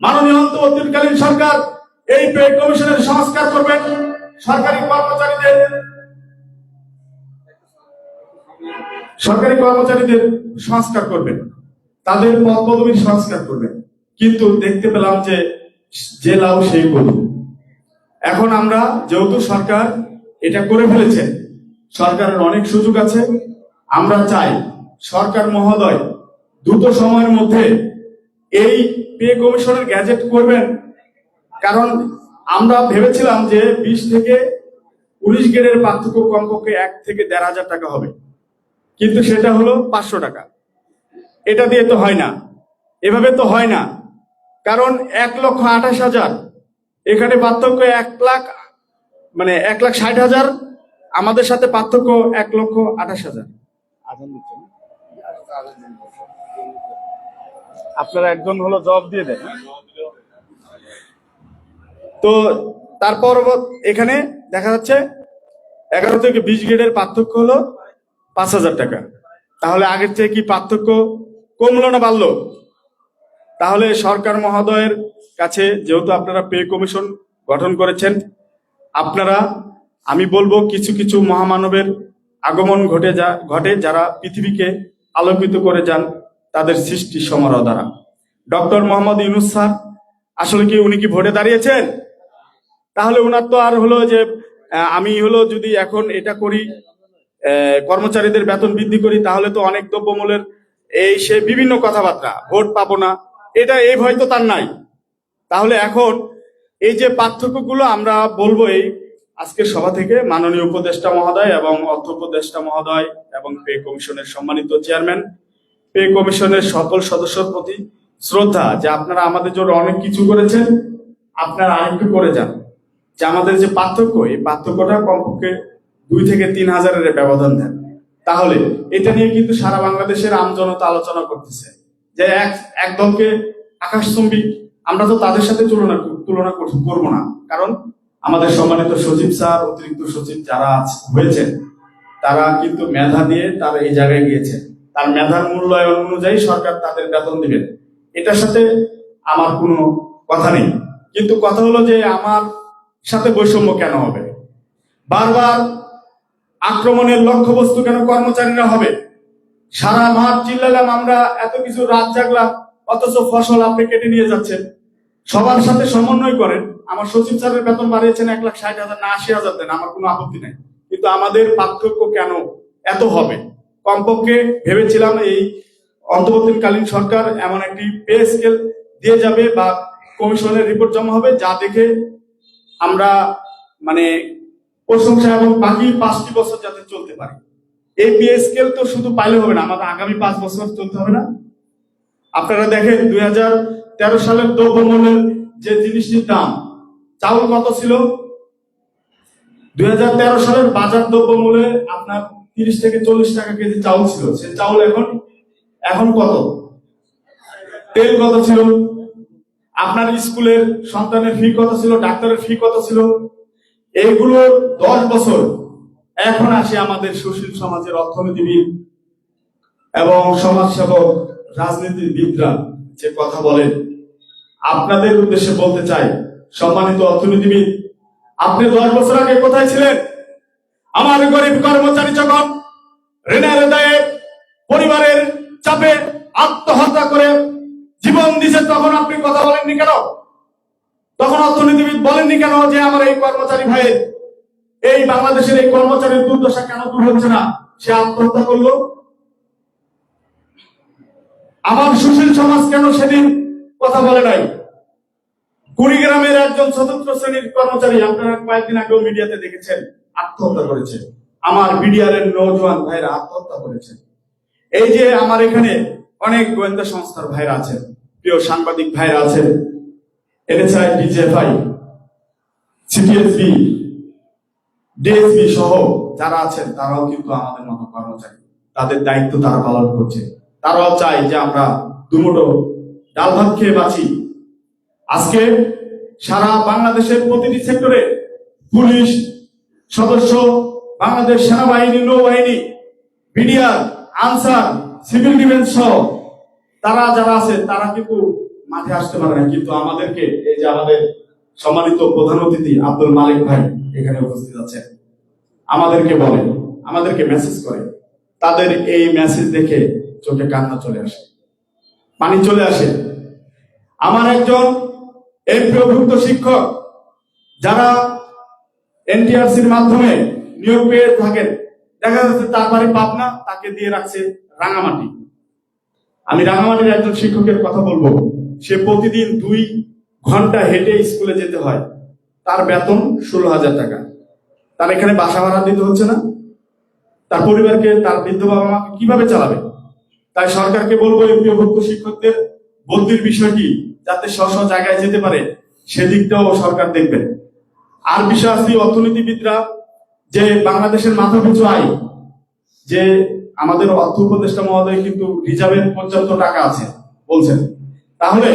মাননীয় অন্তর্বর্তীকালীন সরকার এই পে কমিশনের সংস্কার করবেন, সরকারি কর্মচারীদের সংস্কার করবেন, তাদের পদ পদবীর সংস্কার করবেন, কিন্তু দেখতে পেলাম যে লাউ সেই কদু। এখন আমরা যেহেতু সরকার এটা করে ফেলেছে, সরকারের অনেক সুযোগ আছে, আমরা চাই সরকার মহোদয় দ্রুত সময়ের মধ্যে এই পে কমিশনের গ্যাজেট করবেন, কারণ আমরা ভেবেছিলাম যে 20 থেকে 19 গ্রেডের পার্থক্য কমপক্ষে 1 থেকে 1,500 টাকা হবে, কিন্তু সেটা হলো 500 টাকা। এটা দিয়ে তো হয় না, এভাবে তো হয় না, কারণ 1,28,000 এখানে পার্থক্য 1 লাখ, মানে 1,60,000, আমাদের সাথে পার্থক্য 1,28,000। আপনারা একজন হলো জবাব দিয়ে দেন। তো তারপর এখানে দেখা যাচ্ছে 11 থেকে 20 গ্রেডের পার্থক্য হলো 5,000 টাকা। তাহলে আগের থেকে কি পার্থক্য কমলো না বাড়লো? তাহলে সরকার মহোদয়ের কাছে, যেহেতু আপনারা পে কমিশন গঠন করেছেন, আপনারা, আমি বলবো, কিছু কিছু মহামানবের আগমন ঘটে যারা পৃথিবীকে আলোকিত করে যান তাদের সৃষ্টি সমারোহ দ্বারা। ডক্টর মোহাম্মদ ইউনূস স্যার, আসলে কি উনি কি ভোটে দাঁড়িয়েছেন? তাহলে উনার তো আর হলো যে আমি হলো যদি এখন এটা করি, কর্মচারীদের বেতন বৃদ্ধি করি, তাহলে তো অনেক দ্রব্যমূল্যের সে বিভিন্ন কথাবার্তা, ভোট পাবো না, এই ভয় তো তার নাই। তাহলে এখন এই যে পার্থক্যগুলো আমরা বলবো এই আজকের সভা থেকে মাননীয় উপদেষ্টা মহোদয় এবং অর্থ উপদেষ্টা মহোদয় এবং পে কমিশনের সম্মানিত চেয়ারম্যান, পে কমিশনের সকল সদস্যর প্রতি শ্রদ্ধা, যে আপনারা আমাদের জন্য অনেক কিছু করেছেন, আপনারা আরেকটু করে যান, যে আমাদের যে পার্থক্য, এই পার্থক্যটা কমপক্ষে 2 থেকে 3,000-এর ব্যবধান দেন। তাহলে এটা নিয়ে কিন্তু সারা বাংলাদেশের আমজনতা আলোচনা করতেছে যে এক দলকে আকাশচুম্বী, আমরা তো তাদের সাথে তুলনা করবো না, কারণ আমাদের সম্মানিত সচিব স্যার, অতিরিক্ত সচিব যারা হয়েছেন, তারা কিন্তু মেধা দিয়ে তারা এই জায়গায় গিয়েছেন, তার মেধার মূল্যায়ন অনুযায়ী সরকার তাদের বেতন দিবেন, এটার সাথে আমার কোনো কথা নেই। কিন্তু কথা হলো যে আমার সাথে বৈষম্য কেন হবে? বারবার আক্রমণের লক্ষ্যবস্তু কেন কর্মচারীরা হবে? সারা মাঠ চিল্লালাম আমরা, এত কিছু রাত জাগলাম, অথচ ফসল আপনি কেটে নিয়ে যাচ্ছেন। সবার সাথে সমন্বয় করেন। আমার সচিব স্যারের বেতন বাড়িয়েছেন 1,60,000 না 80,000 দেন, আমার কোনো আপত্তি নাই, কিন্তু আমাদের পার্থক্য কেন এত হবে? কমপক্ষে ভেবেছিলাম এই অন্তর্বর্তীকালীন সরকার এমন একটি পে স্কেল দিয়ে যাবে বা কমিশনের রিপোর্ট জমা হবে, যা দেখে আমরা মানে প্রশংসা, এবং বাকি 5টি বছর যাতে চলতে পারে। এই পে স্কেল তো শুধু পাইলে হবে না, আমাদের আগামী 5 বছর চলতে হবে না? আপনারা দেখেন 2013 সালের দ্রব্যমূল্যের যে জিনিসটির দাম, চাউল কত ছিল? 2013 সালের বাজার দ্রব্যমূল্যে আপনার 30 থেকে 40 টাকা কেজি চাউল ছিল। সে চাউল এখন কত? তেল কত ছিল? আপনার স্কুলের সন্তানের ফি কত ছিল? ডাক্তারের ফি কত ছিল? এইগুলো 10 বছর। এখন আসে আমাদের সুশীল সমাজের অর্থনীতিবিদ এবং সমাজসেবক, রাজনীতিবিদরা যে কথা বলেন, আপনাদের উদ্দেশ্যে বলতে চাই, সম্মানিত অর্থনীতিবিদ, আপনি 10 বছর আগে কোথায় ছিলেন? আমার গরিব কর্মচারী যখন ঋণের দায়ে পরিবারের চাপে আত্মহত্যা করে জীবন দিছে, তখন আপনি কথা বলেননি কেন? তখন অর্থনীতিবিদ বলেননি কেন যে আমার এই কর্মচারী ভাই, এই বাংলাদেশের এই কর্মচারীর দুর্দশা কেন দূর হচ্ছে না, সে আত্মহত্যা করলো? আমার সুশীল সমাজ কেন সেদিন কথা বলে নাই? কুড়িগ্রামের একজন চতুর্থ শ্রেণীর কর্মচারী, আপনারা কয়েকদিন আগেও মিডিয়াতে দেখেছেন, আত্মহত্যা করেছে। আমার বিডিআর এর নওজোয়ান ভাইরা আত্মহত্যা করেছে। এই যে আমার এখানে অনেক গোয়েন্দা সংস্থার ভাইরা আছেন, প্রিয় সাংবাদিক ভাইরা আছেন, এনএসআই, ডিজিএফআই, সিটিএসবি, ডিএসবি সহ যারা আছেন, তারাও কিন্তু আমাদের মতো কর্মচারী, তাদের দায়িত্ব তারা পালন করছে। তারাও চাই যে আমরা দুমুঠো ডাল ভাত খেয়ে বাঁচি। আজকে সারা বাংলাদেশের প্রতিটি সেক্টরে পুলিশ সদস্য, বাংলাদেশ সেনাবাহিনী, নৌবাহিনী, বিডিআর, আনসার, সিভিল ডিফেন্স সহ তারা যারা আছে, তারা কিন্তু মাঠে আসতে পারে না, কিন্তু আমাদেরকে, এই যে আমাদের সম্মানিত প্রধান অতিথি আব্দুল মালিক ভাই এখানে উপস্থিত আছেন, আমাদেরকে বলে, আমাদেরকে মেসেজ করে, তাদের এই মেসেজ দেখে চোখে কান্না চলে আসে, পানি চলে আসে। আমার একজন এমপিওভুক্ত শিক্ষক যারা এনটিআরসির মাধ্যমে নিয়োগ পেয়ে থাকেন, দেখা যাচ্ছে তার বাড়ি পাবনা, তাকে দিয়ে রাখছে রাঙামাটি। আমি রাঙামাটির একজন শিক্ষকের কথা বলবো, সে প্রতিদিন 2 ঘন্টা হেঁটে স্কুলে যেতে হয়, তার বেতন 16,000 টাকা। তার এখানে বাসা ভাড়া দিতে হচ্ছে না, তার পরিবারকে, তার বৃদ্ধ বাবা মাকে কিভাবে চালাবে? তাই সরকারকে বলবো এমপিওভুক্ত শিক্ষকদের বদলির বিষয়টি যাতে স্ব স্ব জায়গায় যেতে পারে সেদিকটাও সরকার দেখবেন। আর বিষয় আছে অর্থনীতিবিদরা যে বাংলাদেশের মাথাপিছু আয়, যে আমাদের অর্থ উপদেষ্টা মহোদয় কিন্তু রিজার্ভের পর্যাপ্ত টাকা আছে বলছেন, তাহলে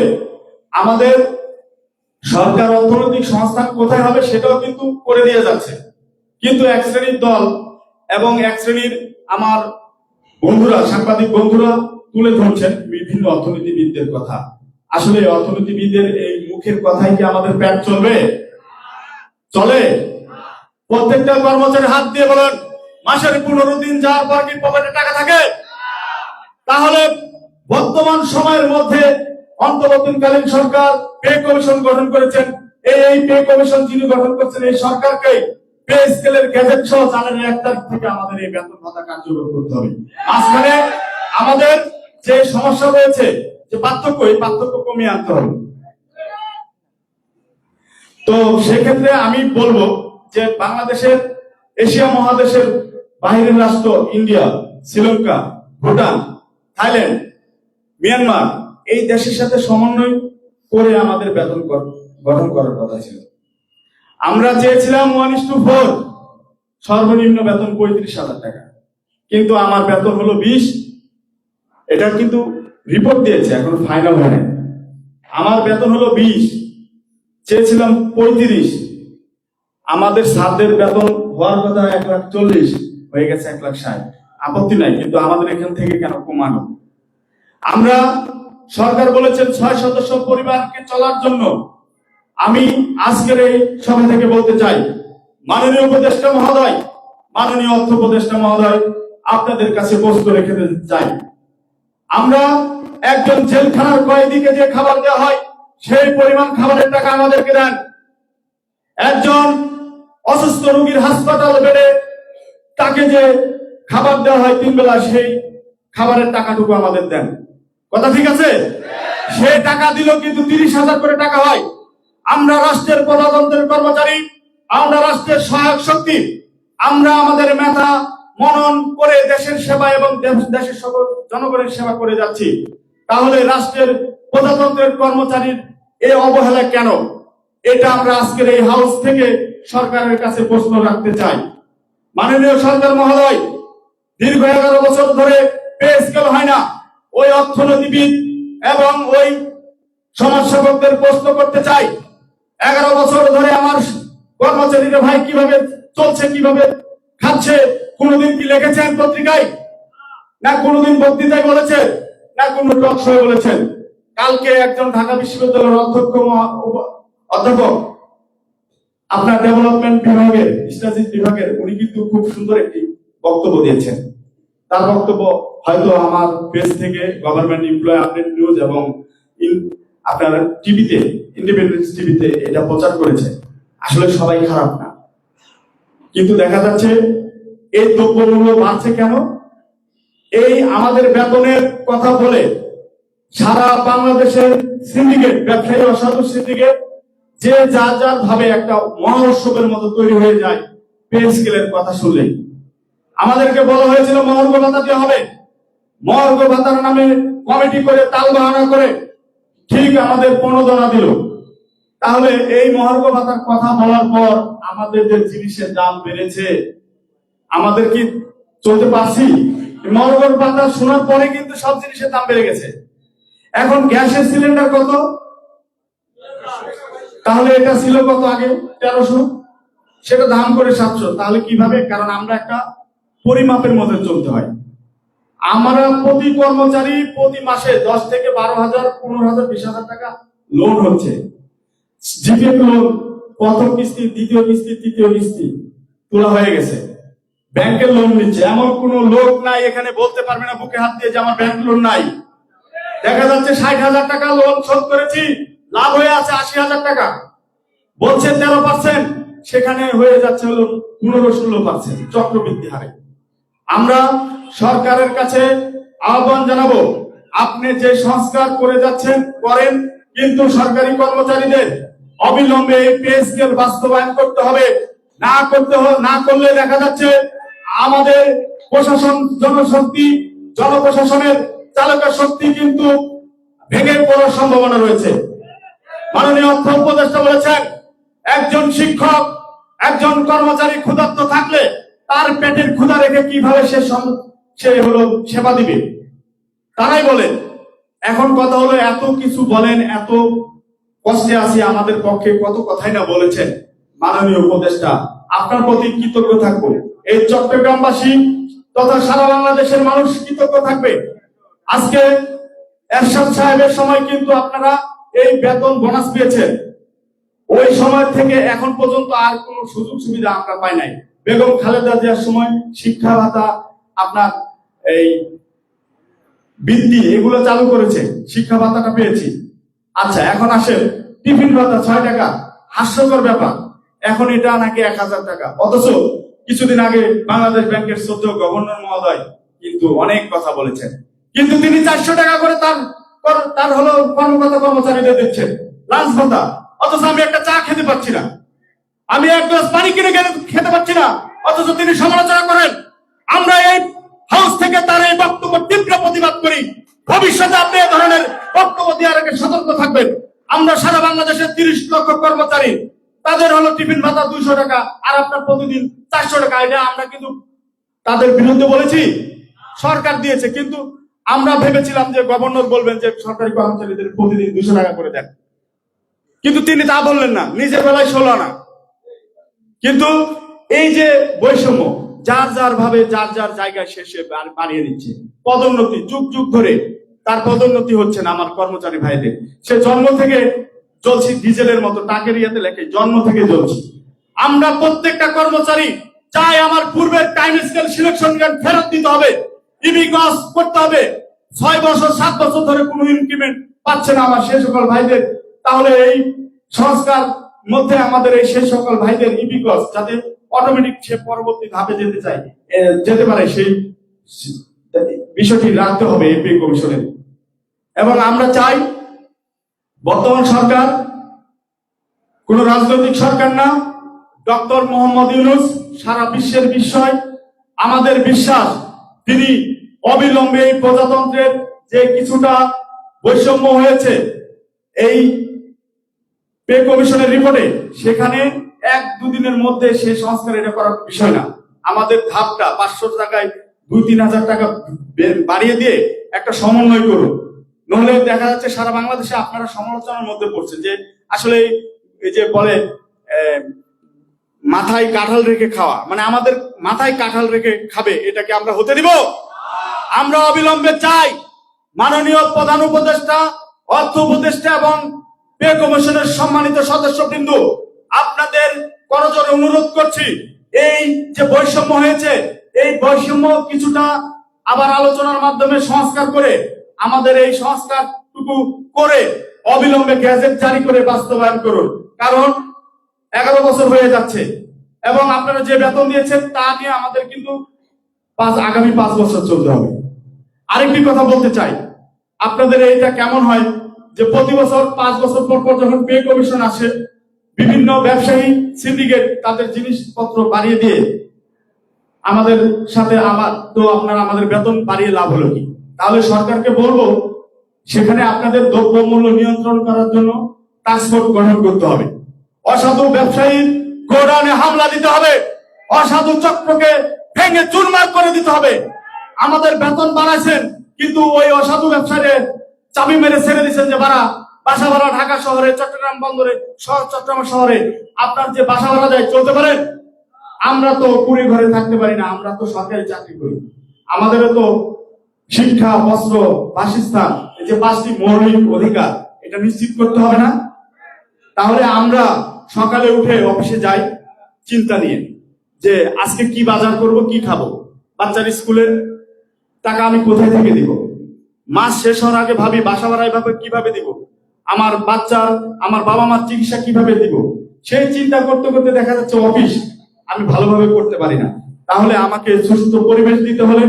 আমাদের সরকার অর্থনৈতিক সংস্থান কোথায় হবে সেটাও কিন্তু করে দিয়ে যাচ্ছে। কিন্তু এক শ্রেণীর দল এবং এক শ্রেণীর আমার বন্ধুরা, সাংবাদিক বন্ধুরা তুলে ধরছেন বিভিন্ন অর্থনীতিবিদদের কথা। আসলে অর্থনীতিবিদদের এই মুখের কথাই কি আমাদের পেট চলবে? চলে? প্রত্যেকটা কর্মচারী হাত দিয়ে বলেন, মাসের 15 দিন যাওয়ার পর কি পকেটে টাকা থাকে? তাহলে বর্তমান সময়ের মধ্যে অন্তর্বর্তীকালীন সরকার পে কমিশন গঠন করেছেন। এই পে কমিশন যিনি গঠন করছেন, এই সরকারকে পে স্কেলের গ্যাজেট সহ জানুয়ারি 1 তারিখ থেকে আমাদের এই বেতন ভাতা কার্যকর করতে হবে। মাঝখানে আমাদের যে সমস্যা রয়েছে, যে পার্থক্য, এই পার্থক্য কমিয়ে আনতে হবে। তো সেক্ষেত্রে আমি বলবো যে বাংলাদেশের, এশিয়া মহাদেশের বাহিরের রাষ্ট্র India, Sri Lanka, Bhutan, Thailand, Myanmar, এই দেশের সাথে সমন্বয় করে আমাদের বেতন গঠন করার কথা ছিল। আমরা চেয়েছিলাম 1:4, সর্বনিম্ন বেতন 35,000 টাকা, কিন্তু আমার বেতন হলো 20। এটা কিন্তু রিপোর্ট দিয়েছে, এখন ফাইনাল হয় নাই। আমার বেতন হলো 20, চেয়েছিলাম 35। আমাদের স্যারদের বেতন হওয়ার কথা 1,40,000, হয়ে গেছে 1,60,000। আপত্তি নাই, কিন্তু আমাদের এখান থেকে কেন কমানো? আমরা, সরকার বলেছেন 6 সদস্য পরিবারকে চলার জন্য। আমি আজকের এই সভা থেকে বলতে চাই, মাননীয় উপদেষ্টা মহোদয়, মাননীয় অর্থ উপদেষ্টা মহোদয়, আপনাদের কাছে প্রশ্ন রেখে দিতে চাই। আমরা একজন জেলখানার কয়েদিকে যে খাবার দেওয়া হয়, সেই পরিমাণ খাবারের টাকা আমাদেরকে দেন। একজন অসুস্থ রোগীর হাসপাতাল বেডে তাকে যে খাবার দেওয়া হয় 3 বেলা, সেই খাবারের টাকাটুকু আমাদের দেন। কথা ঠিক আছে? সেই টাকা দিলেও কিন্তু 30,000 করে টাকা হয়। আমরা রাষ্ট্রের প্রজাতন্ত্রের কর্মচারী, আমরা রাষ্ট্রের সহায়ক শক্তি, আমরা আমাদের মেধা মনন করে দেশের সেবা এবং দেশের সকল জনগণের সেবা করে যাচ্ছি। তাহলে রাষ্ট্রের প্রজাতন্ত্রের কর্মচারীর এই অবহেলা কেন? এটা আমরা আজকের এই হাউস থেকে সরকারের কাছে প্রশ্ন রাখতে চাই। মাননীয় সরকার মহোদয়, দীর্ঘ 11 বছর ধরে পে স্কেল হয় না। ওই অর্থনীতিবিদ এবং ওই সমাজসেবকদের প্রশ্ন করতে চাই, 11 বছর ধরে আমার কর্মচারীরা ভাই কিভাবে চলছে, কিভাবে খাচ্ছে, কোনোদিন কি লিখেছেন পত্রিকায়? না কোনোদিন বক্তৃতায় বলেছেন, না কোনো টক শোয়ে বলেছেন। কালকে একজন ঢাকা বিশ্ববিদ্যালয়ের অধ্যাপক, আপনার ডেভেলপমেন্ট বিভাগের, স্ট্র্যাটেজি বিভাগের, উনি কিন্তু খুব সুন্দর একটি বক্তব্য দিয়েছেন। তার বক্তব্য হয়তো আমার পেজ থেকে গভর্নমেন্ট এমপ্লয় আপডেট নিউজ এবং আপনার টিভিতে, ইন্ডিপেন্ডেন্স টিভিতে এটা প্রচার করেছে। আসলে সবাই খারাপ না, কিন্তু দেখা যাচ্ছে এই দ্রব্যমূল্য বাড়ছে কেন? এই আমাদের বেতনের কথা বলে সারা বাংলাদেশের সিন্ডিকেট, ব্যবসায়ী অসাধু সিন্ডিকেট, যে যার যার ভাবে একটা মহা উৎসবের মতো তৈরি হয়ে যায় পে স্কেলের কথা শুনলেই। আমাদেরকে বলা হয়েছিল মহার্ঘ ভাতা দেওয়া হবে, মহার্ঘ ভাতার নামে কমিটি করে তাল বাহানা করে ঠিক আমাদের 15 দিল। তাহলে এই মহার্ঘ ভাতার কথা বলার পর আমাদের যে জিনিসের দাম বেড়েছে, আমাদের কি চলতে পারছি? মহার্ঘ ভাতা শোনার পরে কিন্তু সব জিনিসের দাম বেড়ে গেছে। এখন গ্যাসের সিলিন্ডার কত? তাহলে এটা ছিল কত আগে? 1300, সেটা দাম করে 700। তাহলে কিভাবে? কারণ আমরা একটা পরিমাপের মধ্যে চলতে হয়। আমরা প্রতি কর্মচারী প্রতি মাসে 10 থেকে 12,000, 15,000, 20,000 টাকা লোন হচ্ছে। জিপিএফ লোন প্রথম কিস্তি, দ্বিতীয় কিস্তি, তৃতীয় কিস্তি তোলা হয়ে গেছে। ব্যাংকের লোন নিচ্ছে, এমন কোন লোক নাই এখানে বলতে পারবে না বুকে হাত দিয়ে যে আমার ব্যাংক লোন নাই। দেখা যাচ্ছে 60,000 টাকা লোন শোধ করেছি, লাভ হয়ে আছে 80,000 টাকা, বলছে 13%, সেখানে হয়ে যাচ্ছে হলো 15-16% চক্রবৃদ্ধি হারে। আমরা সরকারের কাছে আহ্বান জানাবো, আপনি যে সংস্কার করে যাচ্ছেন করেন, কিন্তু সরকারি কর্মচারীদের অবিলম্বে এই পে স্কেল বাস্তবায়ন করতে হবে। না করলে দেখা যাচ্ছে আমাদের প্রশাসন জনপ্রশাসনের চালকের শক্তি কিন্তু ভেঙে পড়ার সম্ভাবনা রয়েছে। মাননীয় অর্থ উপদেষ্টা বলেছেন, একজন শিক্ষক, একজন কর্মচারী ক্ষুধার্ত থাকলে তার পেটের ক্ষুধা রেখে কিভাবে সে হলো সেবা দিবে। তারাই বলেন। এখন কথা হলো, এত কিছু বলেন, এত কষ্টে আছি, আমাদের পক্ষে কত কথাই না বলেছেন। মাননীয় উপদেষ্টা, আপনার প্রতি কৃতজ্ঞ থাকবো। এই চট্টগ্রামবাসী তথা সারা বাংলাদেশের মানুষ কৃতজ্ঞ থাকবে। আজকে এরশাদ সাহেবের সময় কিন্তু আপনারা এই বেতন বোনাস পেয়েছেন। ওই সময় থেকে এখন পর্যন্ত আর কোন সুযোগ সুবিধা আমরা পাই নাই। বেগম খালেদা জিয়ার সময় শিক্ষা ভাতা, আপনার এই বৃত্তি, এগুলো চালু করেছে, শিক্ষা ভাতাটা পেয়েছি। আচ্ছা, এখন আসেন টিফিন ভাতা 6 টাকা, হাস্যকর ব্যাপার। এখন এটা নাকি 1000 টাকা। অথচ কিছুদিন আগে বাংলাদেশ ব্যাংকের সদ্য গভর্নর মহোদয় কিন্তু অনেক কথা বলেছেন, কিন্তু তিনি 400 টাকা করে তার হলো কর্মকর্তা কর্মচারীদের দিচ্ছেন লাঞ্চ ভাতা। অথচ আমি একটা চা খেতে পাচ্ছি না, আমি এক গ্লাস পানি কিনে খেতে পাচ্ছি না, অথচ তিনি সমালোচনা করেন। আমরা এই হাউস থেকে তার এই বক্তব্য তীব্র প্রতিবাদ করি। ভবিষ্যতে আপনি এই ধরনের বক্তব্য দেওয়ার আগে সতর্ক থাকবেন। আমরা সারা বাংলাদেশের 30 লক্ষ কর্মচারী, তাদের হলো টিফিন ভাতা 200 টাকা, আর আপনার প্রতিদিন 400 টাকা। এটা আমরা কিন্তু তাদের বিরুদ্ধে বলেছি, সরকার দিয়েছে। কিন্তু আমরা ভেবেছিলাম যে গভর্নর বলবেন যে সরকারি কর্মচারীদের প্রতিদিন 200 টাকা করে দেন, কিন্তু তিনি তা বললেন না, নিজের বেলায় 16 আনা। কিন্তু এই যে বৈষম্য, যার যার ভাবে যার যার জায়গায় শেষে বানিয়ে দিচ্ছে। পদোন্নতি যুগ যুগ ধরে তার পদোন্নতি হচ্ছে না আমার কর্মচারী ভাইদের। সে জন্ম থেকে জ্বলছি ডিজেলের মতো, টাকের ইয়াতে লেখে জন্ম থেকে জ্বলছি। আমরা প্রত্যেকটা কর্মচারী চাই আমার পূর্বের টাইম স্কেল সিলেকশন ফেরত দিতে হবে, ইবি কস করতে হবে। 6 বছর 7 বছর ধরে কোনো ইনক্রিমেন্ট পাচ্ছে না আমার সেই সকল ভাইদের। তাহলে এই সংস্কার মধ্যে আমাদের এই সেই সকল ভাইদের ইবি কস যাতে অটোমেটিক সে পরবর্তী ধাপে যেতে পারে, সেই বিষয়টি রাখতে হবে এই পে কমিশনের। এবং আমরা চাই বর্তমান সরকার কোন রাজনৈতিক সরকার না, ডক্টর মোহাম্মদ ইউনূস সারা বিশ্বের বিস্ময়। আমাদের বিশ্বাস তিনি অবিলম্বে এই প্রজাতন্ত্রের যে কিছুটা বৈষম্য হয়েছে এই পে কমিশনের রিপোর্টে, সেখানে 1-2 দিনের মধ্যে সেই সংস্কার এটা করার বিষয় না। আমাদের ধাপটা 500 টাকায় 2-3 হাজার টাকা বাড়িয়ে দিয়ে একটা সমন্বয় করুন। নহলে দেখা যাচ্ছে সারা বাংলাদেশে আপনারা সমালোচনার মধ্যে পড়ছেন যে আসলে এই যে বলে মাথায় কাঁঠাল রেখে খাওয়া, মানে আমাদের মাথায় কাঁঠাল রেখে খাবে, এটাকে আমরা হতে দিব? আমরা অবিলম্বে চাই মাননীয় প্রধান উপদেষ্টা, অর্থ উপদেষ্টা এবং পে কমিশনের সম্মানিত সদস্যবৃন্দ, আপনাদের করজোড়ে অনুরোধ করছি, এই যে বৈষম্য হয়েছে এই বৈষম্য কিছুটা আবার আলোচনার মাধ্যমে সংস্কার করে আমাদের এই সংস্কারটুকু করে অবিলম্বে গ্যাজেট জারি করে বাস্তবায়ন করুন। কারণ 11 বছর হয়ে যাচ্ছে এবং আপনারা যে বেতন দিয়েছেন তা নিয়ে আমাদের কিন্তু আগামী 5 বছর চলতে হবে। আরেকটি কথা বলতে চাই, আপনাদের এইটা কেমন হয় যে প্রতি বছর 5 বছর পর পর যখন পে কমিশন আসে, বিভিন্ন ব্যবসায়ী সিন্ডিকেট তাদের জিনিসপত্র বাড়িয়ে দিয়ে আমাদের সাথে আপনারা আমাদের বেতন বাড়িয়ে লাভ হলো কি? তাহলে সরকারকে বলবো সেখানে আপনাদের দ্রব্যমূল্য নিয়ন্ত্রণ করার জন্য টাস্ক ফোর্স গঠন করতে হবে। অসাধু ব্যবসায়ীর গোডাউনে হামলা দিতে হবে, অসাধু চক্রকে ভেঙে চুরমার করে দিতে হবে। আমাদের বেতন বাড়াইছেন কিন্তু ওই অসাধু ব্যবসায়ীরা চাবি মেরে ছেড়ে দিচ্ছেন যে বাসা ভাড়া ঢাকা শহরে, চট্টগ্রাম বন্দরে, চট্টগ্রাম শহরে আপনার যে বাসা ভাড়া যায় চলতে পারেন। আমরা তো কুড়ি ঘরে থাকতে পারি না, আমরা তো সরকারি চাকরি করি। আমাদেরও তো শিক্ষা, বস্ত্র, বাসস্থান, এই যে 5টি মৌলিক অধিকার, এটা নিশ্চিত করতে হবে না? তাহলে আমরা সকালে উঠে অফিসে যাই চিন্তা নিয়ে যে আজকে কি বাজার করব, কি খাবো, বাচ্চার স্কুলের টাকা আমি কোথায় থেকে দিব, মাস শেষ হওয়ার আগে ভাবি বাসা ভাড়া এভাবে কিভাবে দিব, আমার বাবা মার চিকিৎসা কিভাবে দিব। সেই চিন্তা করতে করতে দেখা যাচ্ছে অফিস আমি ভালোভাবে করতে পারি না। তাহলে আমাকে সুস্থ পরিবেশ দিতে হলে,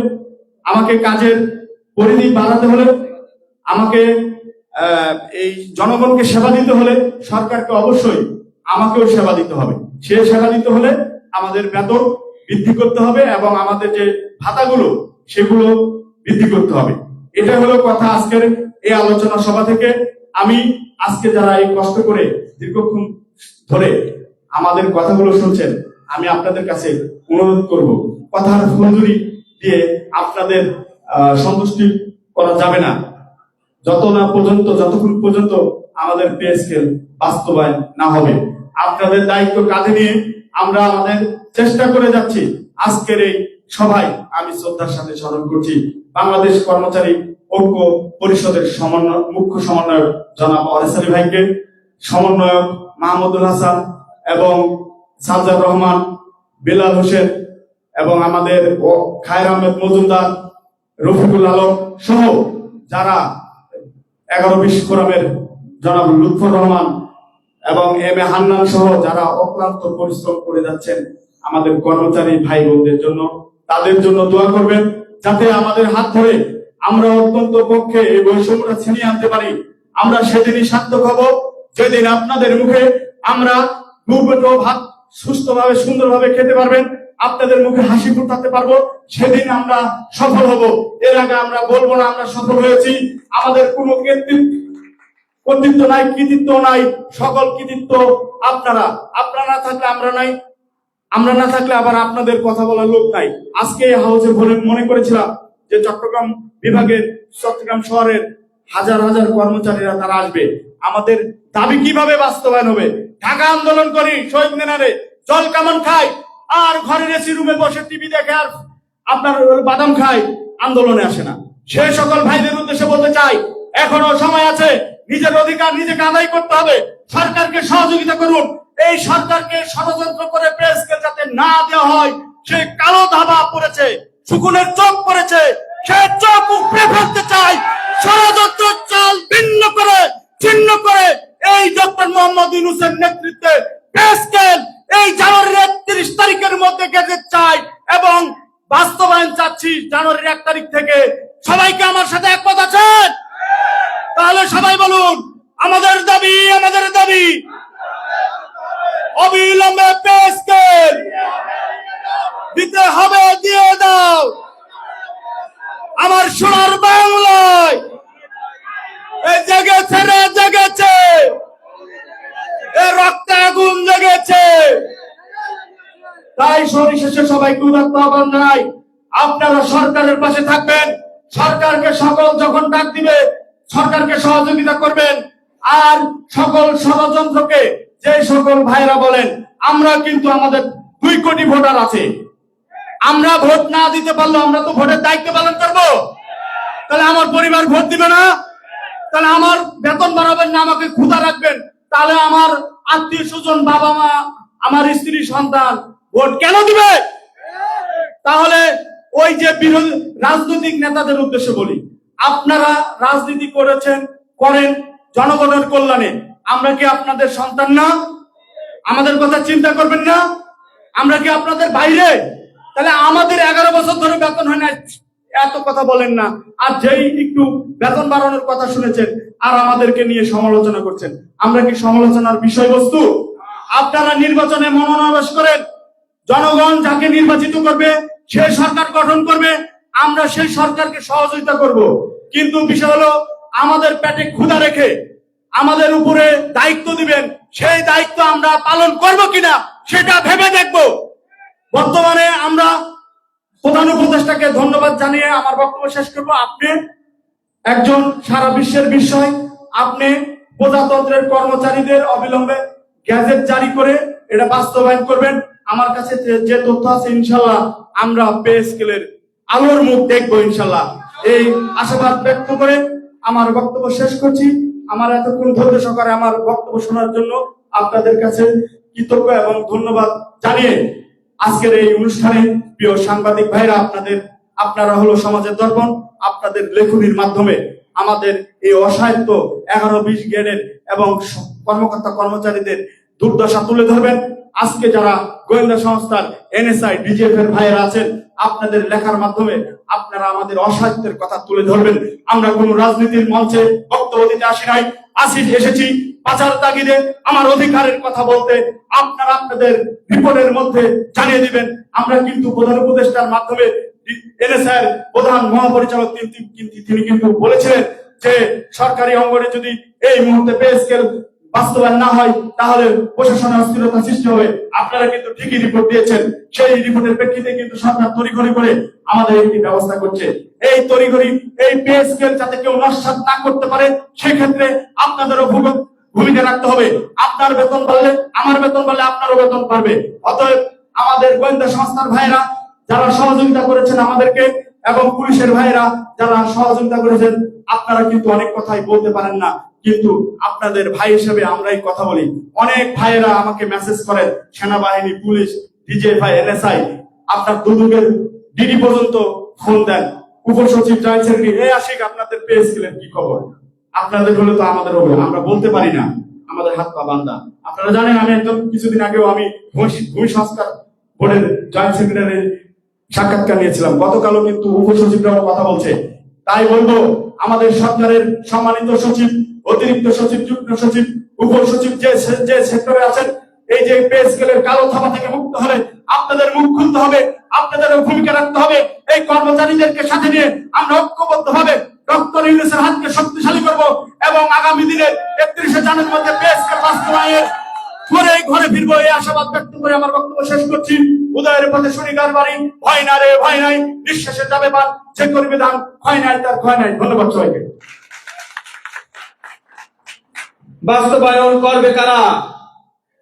আমাকে কাজের পরিধি বাড়াতে হলে, আমাকে এই জনগণকে সেবা দিতে হলে সরকারকে অবশ্যই আমাকেও সেবা দিতে হবে। সে সেবা দিতে হলে আমাদের বেতন বৃদ্ধি করতে হবে এবং আমাদের যে ভাতাগুলো সেগুলো বৃদ্ধি করতে হবে। এটা হলো কথা আজকের এই আলোচনা সভা থেকে। আমি আজকে যারা এই কষ্ট করে দীর্ঘক্ষণ ধরে আমাদের কথাগুলো শুনছেন, আমি আপনাদের কাছে অনুরোধ করব, কথার ফুলঝুরি দিয়ে আপনাদের সন্তুষ্টি করা যাবে না যতক্ষণ পর্যন্ত আমাদের পে স্কেল বাস্তবায়ন না হবে। আপনাদের দায়িত্ব কাঁধে নিয়ে আমরা আমাদের চেষ্টা করে যাচ্ছি। আজকের এই সভায় আমি শ্রদ্ধার সাথে স্মরণ করছি বাংলাদেশ কর্মচারী ঐক্য পরিষদের মুখ্য সমন্বয়ক জনাব ওয়ারেস আলী ভাইকে, সমন্বয়ক মাহমুদুল হাসান এবং সাজ্জাদ রহমান, বেলাল হোসেন এবং আমাদের খায়ের আহমেদ মজুমদার, রফিকুল আলম সহ যারা 11-20 ফোরামের জনাব লুৎফর রহমান এবং এম এ হান্নান সহ যারা অক্লান্ত পরিশ্রম করে যাচ্ছেন আমাদের কর্মচারী ভাই বোনদের জন্য, তাদের জন্য দোয়া করবেন যাতে আমাদের হাত ধরে আমরা অত্যন্ত পক্ষে এই বৈষম্যটা ছিনিয়ে আনতে পারি। আমরা সেদিনই সার্থক হব যেদিন আপনাদের মুখে আমরা দুর্বেট ভাত সুস্থভাবে সুন্দরভাবে খেতে পারবেন, আপনাদের মুখে হাসি ফুটাতে পারবো, সেদিন আমরা সফল হব। এর আগে আমরা বলবো না আমরা সফল হয়েছি। আমাদের কোনো কর্তৃত্ব নাই, কৃতিত্ব নাই, সকল কৃতিত্ব আপনারা না থাকলে আমরা নাই, আমরা না থাকলে আবার আপনাদের কথা বলার লোক নাই। আজকে হাউসে মনে করেছিলাম যে চট্টগ্রাম বিভাগের, চট্টগ্রাম শহরের হাজার হাজার কর্মচারীরা তারা আসবে। আমাদের দাবি কিভাবে বাস্তবায়ন হবে? ঢাকা আন্দোলন করি, শহীদ মিনারে জল কামান খাই, আর ঘরের এসি রুমে বসে টিভি দেখে আর আপনার বাদাম খাই, আন্দোলনে আসে না। সে সকল ভাইদের উদ্দেশ্যে বলতে চাই, এখনো সময় আছে, নিজের অধিকার নিজেকে আদায় করতে হবে। সরকারকে সহযোগিতা করুন। এই সরকারকে ষড়যন্ত্র করে পে স্কেল যাতে না দেওয়া হয়, সে কালো ধাবা পড়েছে, শুকুনের চোখ পড়েছে, সে চোখ উপড়ে ফেলতে চাই। ষড়যন্ত্র চাল ছিন্ন করে এই ডক্টর মোহাম্মদ ইউনূসের নেতৃত্বে পে স্কেল এই জানুয়ারির 31 তারিখের মধ্যে গেজেট চাই এবং বাস্তবায়ন চাচ্ছি জানুয়ারির 1 তারিখ থেকে। সবাইকে আমার সাথে একমত আছেন? তাহলে সবাই বলুন, আমাদের দাবি অবিলম্বে পে স্কেল দিতে হবে, দিয়ে দাও। আমার সোনার বাংলায় জেগেছে, এ রক্তে আগুন জেগেছে। তাই সরিশেষে সবাইকে উদাত্ত আহ্বান জানাই, আপনারা সরকারের পাশে থাকবেন। সরকারকে সকল যখন ডাক দিবে সরকারকে সহযোগিতা করবেন। আর সকল ষড়যন্ত্রকে যে সকল ভাইরা বলেন, আমরা কিন্তু আমাদের 2 কোটি ভোটার আছে, আমরা ভোট না দিতে পারলে আমরা তো ভোটের দায়িত্ব পালন করব। তাহলে আমার পরিবার ভোট দিবে না? তাহলে আমার বেতন বাড়াবেন না, আমাকে ক্ষুধা রাখবেন? তাহলে আমার আত্মীয় স্বজন, বাবা মা, আমার স্ত্রী সন্তান ভোট কেন দিবে? তাহলে ওই যে বিরোধী রাজনৈতিক নেতাদের উদ্দেশ্যে বলি, আপনারা রাজনীতি করেন জনগণের কল্যাণে। আমরা কি আপনাদের সন্তান না? আমাদের কথা চিন্তা করবেন না? আমরা কি আপনাদের বাইরে? তাহলে আমাদের 11 বছর ধরে বেতন হয় না, এত কথা বলেন না। আর যেই একটু বেতন বাড়ানোর কথা শুনেছেন আর আমাদেরকে নিয়ে সমালোচনা করছেন, আমরা কি সমালোচনার বিষয়বস্তু? আপনারা নির্বাচনে মনোনিবেশ করেন, জনগণ যাকে নির্বাচিত করবে সে সরকার গঠন করবে, আমরা সেই সরকারকে সহযোগিতা করব। কিন্তু বিষয় হলো আমাদের পেটে ক্ষুধা রেখে আমাদের উপরে দায়িত্ব দিবেন, সেই দায়িত্ব আমরা পালন করব কিনা সেটা ভেবে দেখব। বর্তমানে আমরা প্রধান উপদেষ্টাকে ধন্যবাদ জানিয়ে আমার বক্তব্য শেষ করব। আপনি একজন সারা বিশ্বের বিষয়, আপনি প্রজাতন্ত্রের কর্মচারীদের অবিলম্বে গ্যাজেট জারি করে এটা বাস্তবায়ন করবেন। আমার কাছে যে তথ্য আছে, ইনশাল্লাহ আমরা পে স্কেলের আলোর মুখ দেখবো ইনশাল্লাহ। এই আশাবাদ ব্যক্ত করে আমার বক্তব্য শেষ করছি। আমার এতক্ষণ ধৈর্য সহকারে আমার বক্তব্য শোনার জন্য আপনাদের কাছে কৃতজ্ঞ এবং ধন্যবাদ জানিয়ে আজকের এই অনুষ্ঠানে প্রিয় সাংবাদিক ভাইরা, আপনারা হলো সমাজের দর্পণ। আপনাদের লেখনীর মাধ্যমে আমাদের এই অসাহিত্য 11-20 গ্রেডের এবং কর্মকর্তা কর্মচারীদের দুর্দশা তুলে ধরবেন। আজকে যারা গোয়েন্দা সংস্থার এনএসআই ডিজিএফ এর ভাইয়েরা আছেন, আপনাদের লেখার মাধ্যমে আপনারা আমাদের অসাহিত্যের কথা তুলে ধরবেন। আমরা কোন রাজনীতির মঞ্চে বক্তব্য দিতে আসি নাই, এসেছি বাঁচার তাগিদে আমার অধিকারের কথা বলতে। আপনারা আপনাদের রিপোর্টের মধ্যে জানিয়ে দিবেন। আমরা কিন্তু প্রধান উপদেষ্টার মাধ্যমে এনএসআই প্রধান মহাপরিচালক তিনি কিন্তু বলেছিলেন যে সরকারি অঙ্গনে যদি এই মুহূর্তে পে স্কেল বাস্তবায়ন না হয় তাহলে প্রশাসনের অস্থিরতা সৃষ্টি হবে। আপনারা কিন্তু ঠিকই রিপোর্ট দিয়েছেন। সেই রিপোর্টের প্রেক্ষিতে কিন্তু সরকার তড়িঘড়ি করে আমাদের একটি ব্যবস্থা করছে। এই তড়িঘড়ি এই পে স্কেল যাতে কেউ নস্যাৎ না করতে পারে, সেক্ষেত্রে আপনাদেরও ভূমিকা রাখতে হবে। আপনার বেতন বাড়লে আমার বেতন বাড়লে আপনারও বেতন বাড়বে। অতএব আমাদের গোয়েন্দা সংস্থার ভাইয়েরা যারা সহযোগিতা করেছেন আমাদেরকে, এবং পুলিশের ভাইয়েরা যারা সহযোগিতা করেছেন, আপনারা কিন্তু অনেক কথাই বলতে পারেন না, কিন্তু আপনাদের ভাই হিসেবে আমরাই কথা বলি। অনেক ভাইয়েরা আমাকে মেসেজ করেন, সেনাবাহিনী, পুলিশ, ডিজিএফআই, এনএসআই, আপনার দুদকের ডিডি পর্যন্ত ফোন দেন, উপসচিব, জয়েন্ট সেক্রেটারি, এই আশিক আপনাদের পে স্কেলের কি খবর? আপনাদের হলে তো আমাদের হবে, আমরা বলতে পারি না, আমাদের হাত পা বান্ধা। আপনারা জানেন আমি একদম কিছুদিন আগেও আমি ভূমি সংস্কার বোর্ডের জয়েন্ট সেক্রেটারির সাক্ষাৎকার নিয়েছিলাম। গতকালও কিন্তু উপসচিবরাও কথা বলছে। তাই বলবো আমাদের সরকারের সম্মানিত সচিব, অতিরিক্ত সচিব, যুগ্ম সচিব, উপসচিব যে সেক্টরে আছেন, এই যে পে স্কেলের কালো থাবা থেকে মুক্ত হলে আপনাদের মুখ খুলতে হবে, আপনাদেরও ভূমিকা রাখতে হবে। এই কর্মচারীদেরকে সাথে নিয়ে আমরা ঐক্যবদ্ধ ভাবে ডক্টর ইউনূসের হাতকে শক্তিশালী করব এবং আগামী দিনের 31শে জানুয়ারির মধ্যে পে স্কেল বাস্তবায়নের ঘরে ঘরে ফিরবো, এই আশাবাদ ব্যক্ত করে আমার বক্তব্য শেষ করছি। উদয়ের পথে শনিকার বাড়ি, ভয় না রে ভয় নাই, নিঃশ্বাসে যাবে পান, যে করবে দান, ভয় নাই তার ভয় নাই। ধন্যবাদ সবাইকে। বাস্তবায়ন করবে কারা?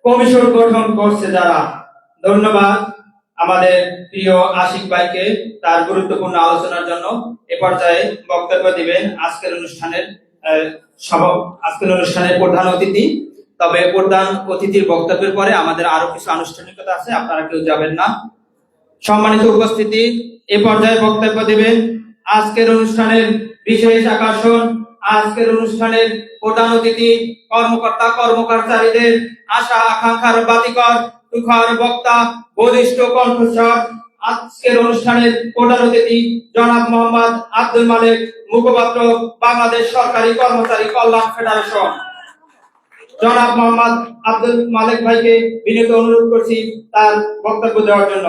কমিশন গঠন করছে যারা। ধন্যবাদ আমাদের প্রিয় আশিক ভাইকে তার গুরুত্বপূর্ণ আলোচনার জন্য। এ পর্যায়ে বক্তব্য দিবেন আজকের অনুষ্ঠানের প্রধান অতিথি। তবে প্রধান অতিথির বক্তব্যের পরে আমাদের আরো কিছু আনুষ্ঠানিকতা আছে, আপনারা কেউ যাবেন না। সম্মানিত উপস্থিতি, এ পর্যায়ে বক্তব্য দিবেন আজকের অনুষ্ঠানের বিশেষ আকর্ষণ, আজকের অনুষ্ঠানের প্রধান অতিথি, কর্মকর্তা কর্মচারীদের আশা আকাঙ্ক্ষার বাতিকর, তুখর বক্তা, বলিষ্ঠ কণ্ঠস্বর। আজকের অনুষ্ঠানের প্রধান অতিথি জনাব মোহাম্মদ আব্দুল মালেক, মুখপাত্র বাংলাদেশ সরকারি কর্মচারী কল্যাণ ফেডারেশন। জনাব মোহাম্মদ আব্দুল মালেক ভাইকে বিনীত অনুরোধ করছি তার বক্তব্য দেওয়ার জন্য।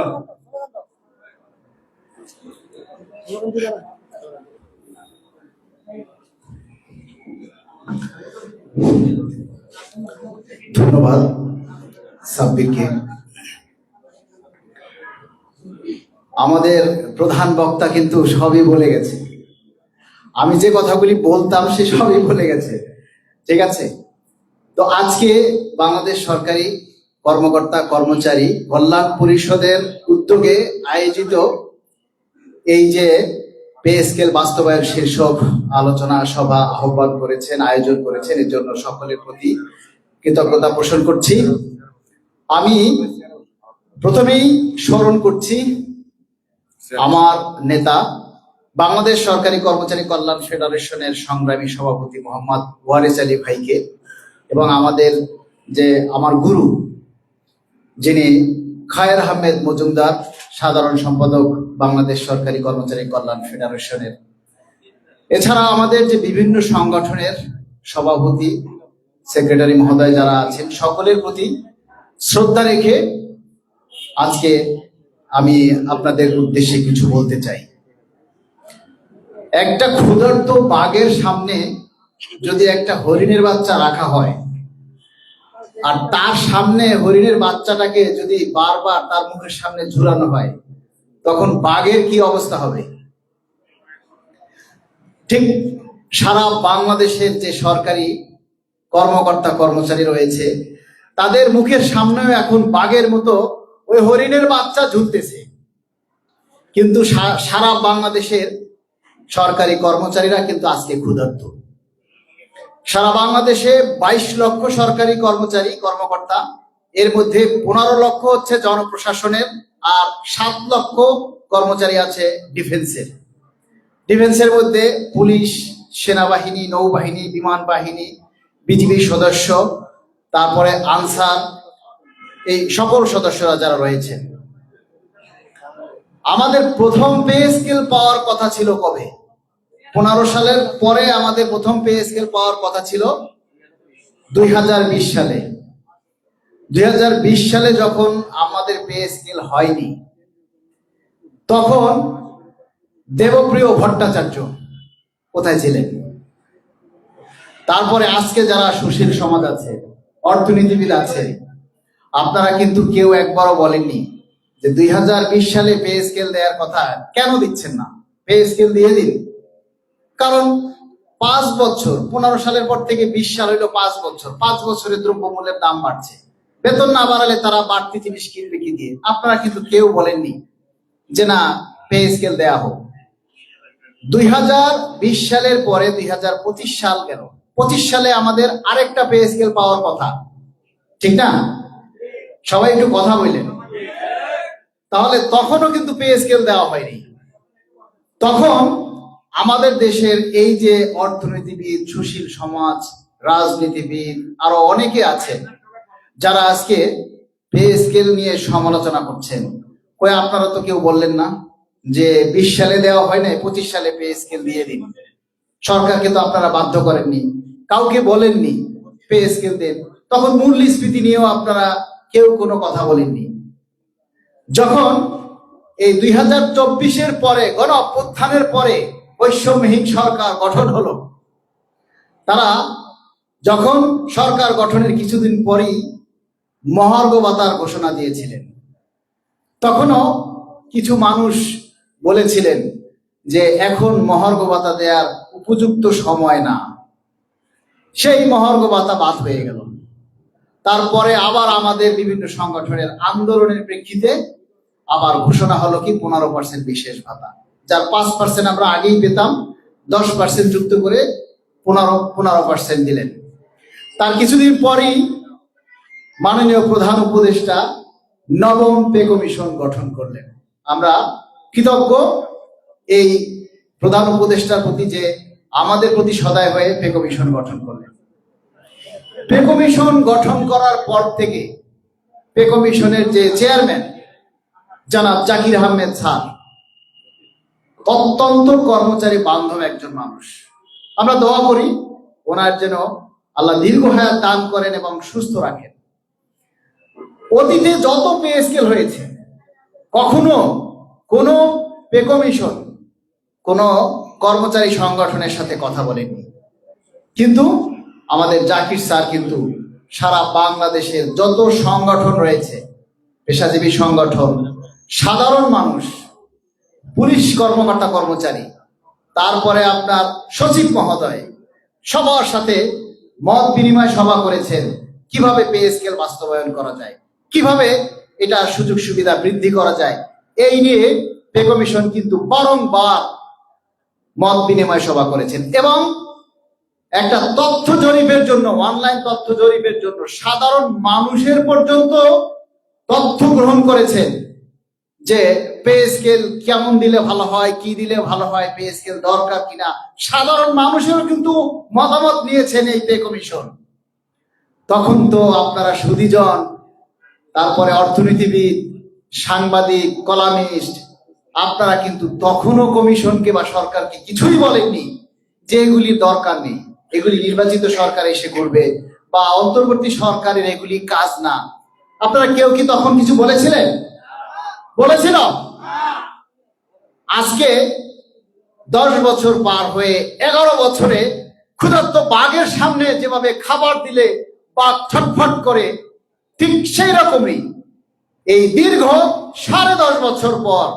ধন্যবাদ সাব্বিরকে। আমাদের প্রধান বক্তা কিন্তু সবই বলে গেছে, আমি যে কথাগুলি বলতাম সে সবই বলে গেছে। ঠিক আছে, তো আজকে বাংলাদেশ সরকারি কর্মকর্তা কর্মচারী কল্যাণ পরিষদের উদ্যোগে আয়োজিত এই যে পে স্কেল বাস্তবায়ন শীর্ষক আলোচনা সভা আহ্বান করেছেন, আয়োজন করেছেন, এর জন্য সকলের প্রতি কৃতজ্ঞতা পোষণ করছি। আমি প্রথমেই স্মরণ করছি আমার নেতা, বাংলাদেশ সরকারি কর্মচারী কল্যাণ ফেডারেশনের সংগ্রামী সভাপতি মোহাম্মদ ওয়ারেস আলী ভাইকে, এবং আমাদের যে আমার গুরু যিনি খায়ের আহমেদ মজুমদার, সাধারণ সম্পাদক বাংলাদেশ সরকারি কর্মচারী কল্যাণ ফেডারেশনের। এছাড়া আমাদের যে বিভিন্ন সংগঠনের সভাপতি, সেক্রেটারি মহোদয় যারা আছেন, সকলের প্রতি শ্রদ্ধা রেখে আজকে আমি আপনাদের উদ্দেশ্যে কিছু বলতে চাই। একটা ক্ষুধার্ত বাঘের সামনে যদি একটা হরিণের বাচ্চা রাখা হয়, আর তার সামনে হরিণের বাচ্চাটাকে যদি বারবার তার মুখের সামনে ঝুলানো হয়, তখন বাঘের কি অবস্থা হবে? ঠিক সারা বাংলাদেশের যে সরকারি কর্মকর্তা কর্মচারী রয়েছে, তাদের মুখের সামনেও এখন বাঘের মতো ওই হরিণের বাচ্চা ঝুলতেছে। কিন্তু সারা বাংলাদেশের সরকারি কর্মচারীরা কিন্তু আজকে ক্ষুধার্ত। সারা বাংলাদেশে 22 লক্ষ সরকারি কর্মচারী কর্মকর্তা, এর মধ্যে 15 লক্ষ হচ্ছে জনপ্রশাসনের, আর 7 লক্ষ কর্মচারী আছে ডিফেন্সের। ডিফেন্সের মধ্যে পুলিশ, সেনাবাহিনী, নৌবাহিনী, বিমান বাহিনী, বিজিবি সদস্য, তারপরে আনসার, এই সকল সদস্যরা যারা রয়েছেন, আমাদের প্রথম পে স্কেল পাওয়ার কথা ছিল কবে? 15 সালের পরে আমাদের প্রথম পে স্কেল পাওয়ার কথা ছিল 2020 সালে। 2020 সালে যখন আমাদের পে স্কেল হয়নি, তখন দেবপ্রিয় ভট্টাচার্য কোথায় ছিলেন? তারপরে আজকে যারা সুশীল সমাজ আছে, অর্থনীতিবিদ আছে, আপনারা কিন্তু কেউ একবারও বলেননি যে 2020 সালে পে স্কেল দেওয়ার কথা। কেন দিচ্ছেন না? পে স্কেল দিয়ে দিন। কারণ 5 বছর, 15 সালের পর থেকে 20 সাল হইলো 5 বছর, 5 বছরে দ্রব্যমূল্যের দাম বাড়ছে। বেতন না বাড়ালে তারা বাড়তি জিনিস কিনবে কি দিয়ে? আপনারা কিন্তু কেউ বলেননি যে না, পে স্কেল দেয়া হোক। 2020 সালের পরে 2025 সাল গেল, 25 সালে আমাদের আরেকটা পে স্কেল পাওয়ার কথা, ঠিক না? সবাই একটু কথা বললেন। তাহলে তখনও কিন্তু পে স্কেল দেওয়া হয়নি। তখন আমাদের দেশের এই যে অর্থনীতিবিদ, সুশীল সমাজ, রাজনীতিবিদ আরো অনেকে আছেন যারা আজকে পে স্কেল নিয়ে সমালোচনা করছেন। কই আপনারা তো কেউ বললেন না যে 20 সালে দেওয়া হয় নাই, 25 সালে পে স্কেল দিয়ে দিন। সরকারকে তো আপনারা বাধ্য করেননি, কাউকে বলেননি পে স্কেল দেন। তখন মূল্যস্ফীতি নিয়েও আপনারা কেউ কোনো কথা বলেননি। যখন এই 2024-এর পরে, গণ অভ্যুত্থানের পরে বৈষম্যহীন সরকার গঠন হলো, তারা যখন সরকার গঠনের কিছুদিন পরেই মহার্ঘ ভাতার ঘোষণা দিয়েছিলেন, তখনও কিছু মানুষ বলেছিলেন যে এখন মহার্ঘ ভাতা দেওয়ার উপযুক্ত সময় না। সেই মহার্ঘ ভাতা বাদ হয়ে গেল। তারপরে আবার আমাদের বিভিন্ন সংগঠনের আন্দোলনের প্রেক্ষিতে আবার ঘোষণা হলো কি 15% বিশেষ ভাতা, যার 5% আমরা আগেই পেতাম, 10% যুক্ত করে 15% দিলেন। তার কিছুদিন পরেই মাননীয় প্রধান উপদেষ্টা নবম পে কমিশন গঠন করলেন। আমরা কৃতজ্ঞ এই প্রধান উপদেষ্টার প্রতি যে আমাদের প্রতি সদয় হয়ে পে কমিশন গঠন করলেন। পে কমিশন গঠন করার পর থেকে পে কমিশনের যে চেয়ারম্যান জনাব জাকির আহমেদ স্যার অত্যন্ত কর্মচারী বান্ধব একজন মানুষ। আমরা দোয়া করি ওনার যেন আল্লাহ দীর্ঘ হায়াত দান করেন এবং সুস্থ রাখেন। অতীতে যত পে স্কেল হয়েছে, কখনো কোনো পে কমিশন কোনো কর্মচারী সংগঠনের সাথে কথা বলেননি। কিন্তু আমাদের জাকির স্যার কিন্তু সারা বাংলাদেশের যত সংগঠন রয়েছে, পেশাজীবী সংগঠন, সাধারণ মানুষ, পুলিশ কর্মকর্তা কর্মচারী, তারপরে আপনার সচিব মহোদয়, সবার সাথে মত বিনিময় সভা করেছেন কিভাবে পে স্কেল বাস্তবায়ন করা যায়, কিভাবে এটা সুযোগ সুবিধা বৃদ্ধি করা যায়। এই নিয়ে পে কমিশন কিন্তু বারংবার মত বিনিময় সভা করেছেন এবং একটা তথ্য জরিপের জন্য, অনলাইন তথ্য জরিপের জন্য সাধারণ মানুষের পর্যন্ত তথ্য গ্রহণ করেছেন যে পে স্কেল কেমন দিলে ভালো হয়, কি দিলে ভালো হয়, পে স্কেল দরকার কিনা। সাধারণ মানুষেরও কিন্তু মতামত নিয়েছেন এই পে কমিশন। তখন তো আপনারা সুধীজন, তারপরে অর্থনীতিবিদ, সাংবাদিক, কলামিস্ট, আপনারা কিন্তু তখনও কমিশনকে বা সরকারকে কিছুই বলেননি যে এগুলির দরকার নেই, এগুলি নির্বাচিত সরকার এসে করবে বা অন্তর্বর্তী সরকারের এগুলি কাজ না। আপনারা কেউ কি তখন কিছু বলেছিলেন? বলেছিল? আজকে 10 বছর পার হয়ে 11 বছরে ক্ষুধার্ত বাঘের সামনে যেভাবে খাবার দিলে বাঘ ছটফট করে, ঠিক সেই রকমই এই দীর্ঘ 10.5 বছর পর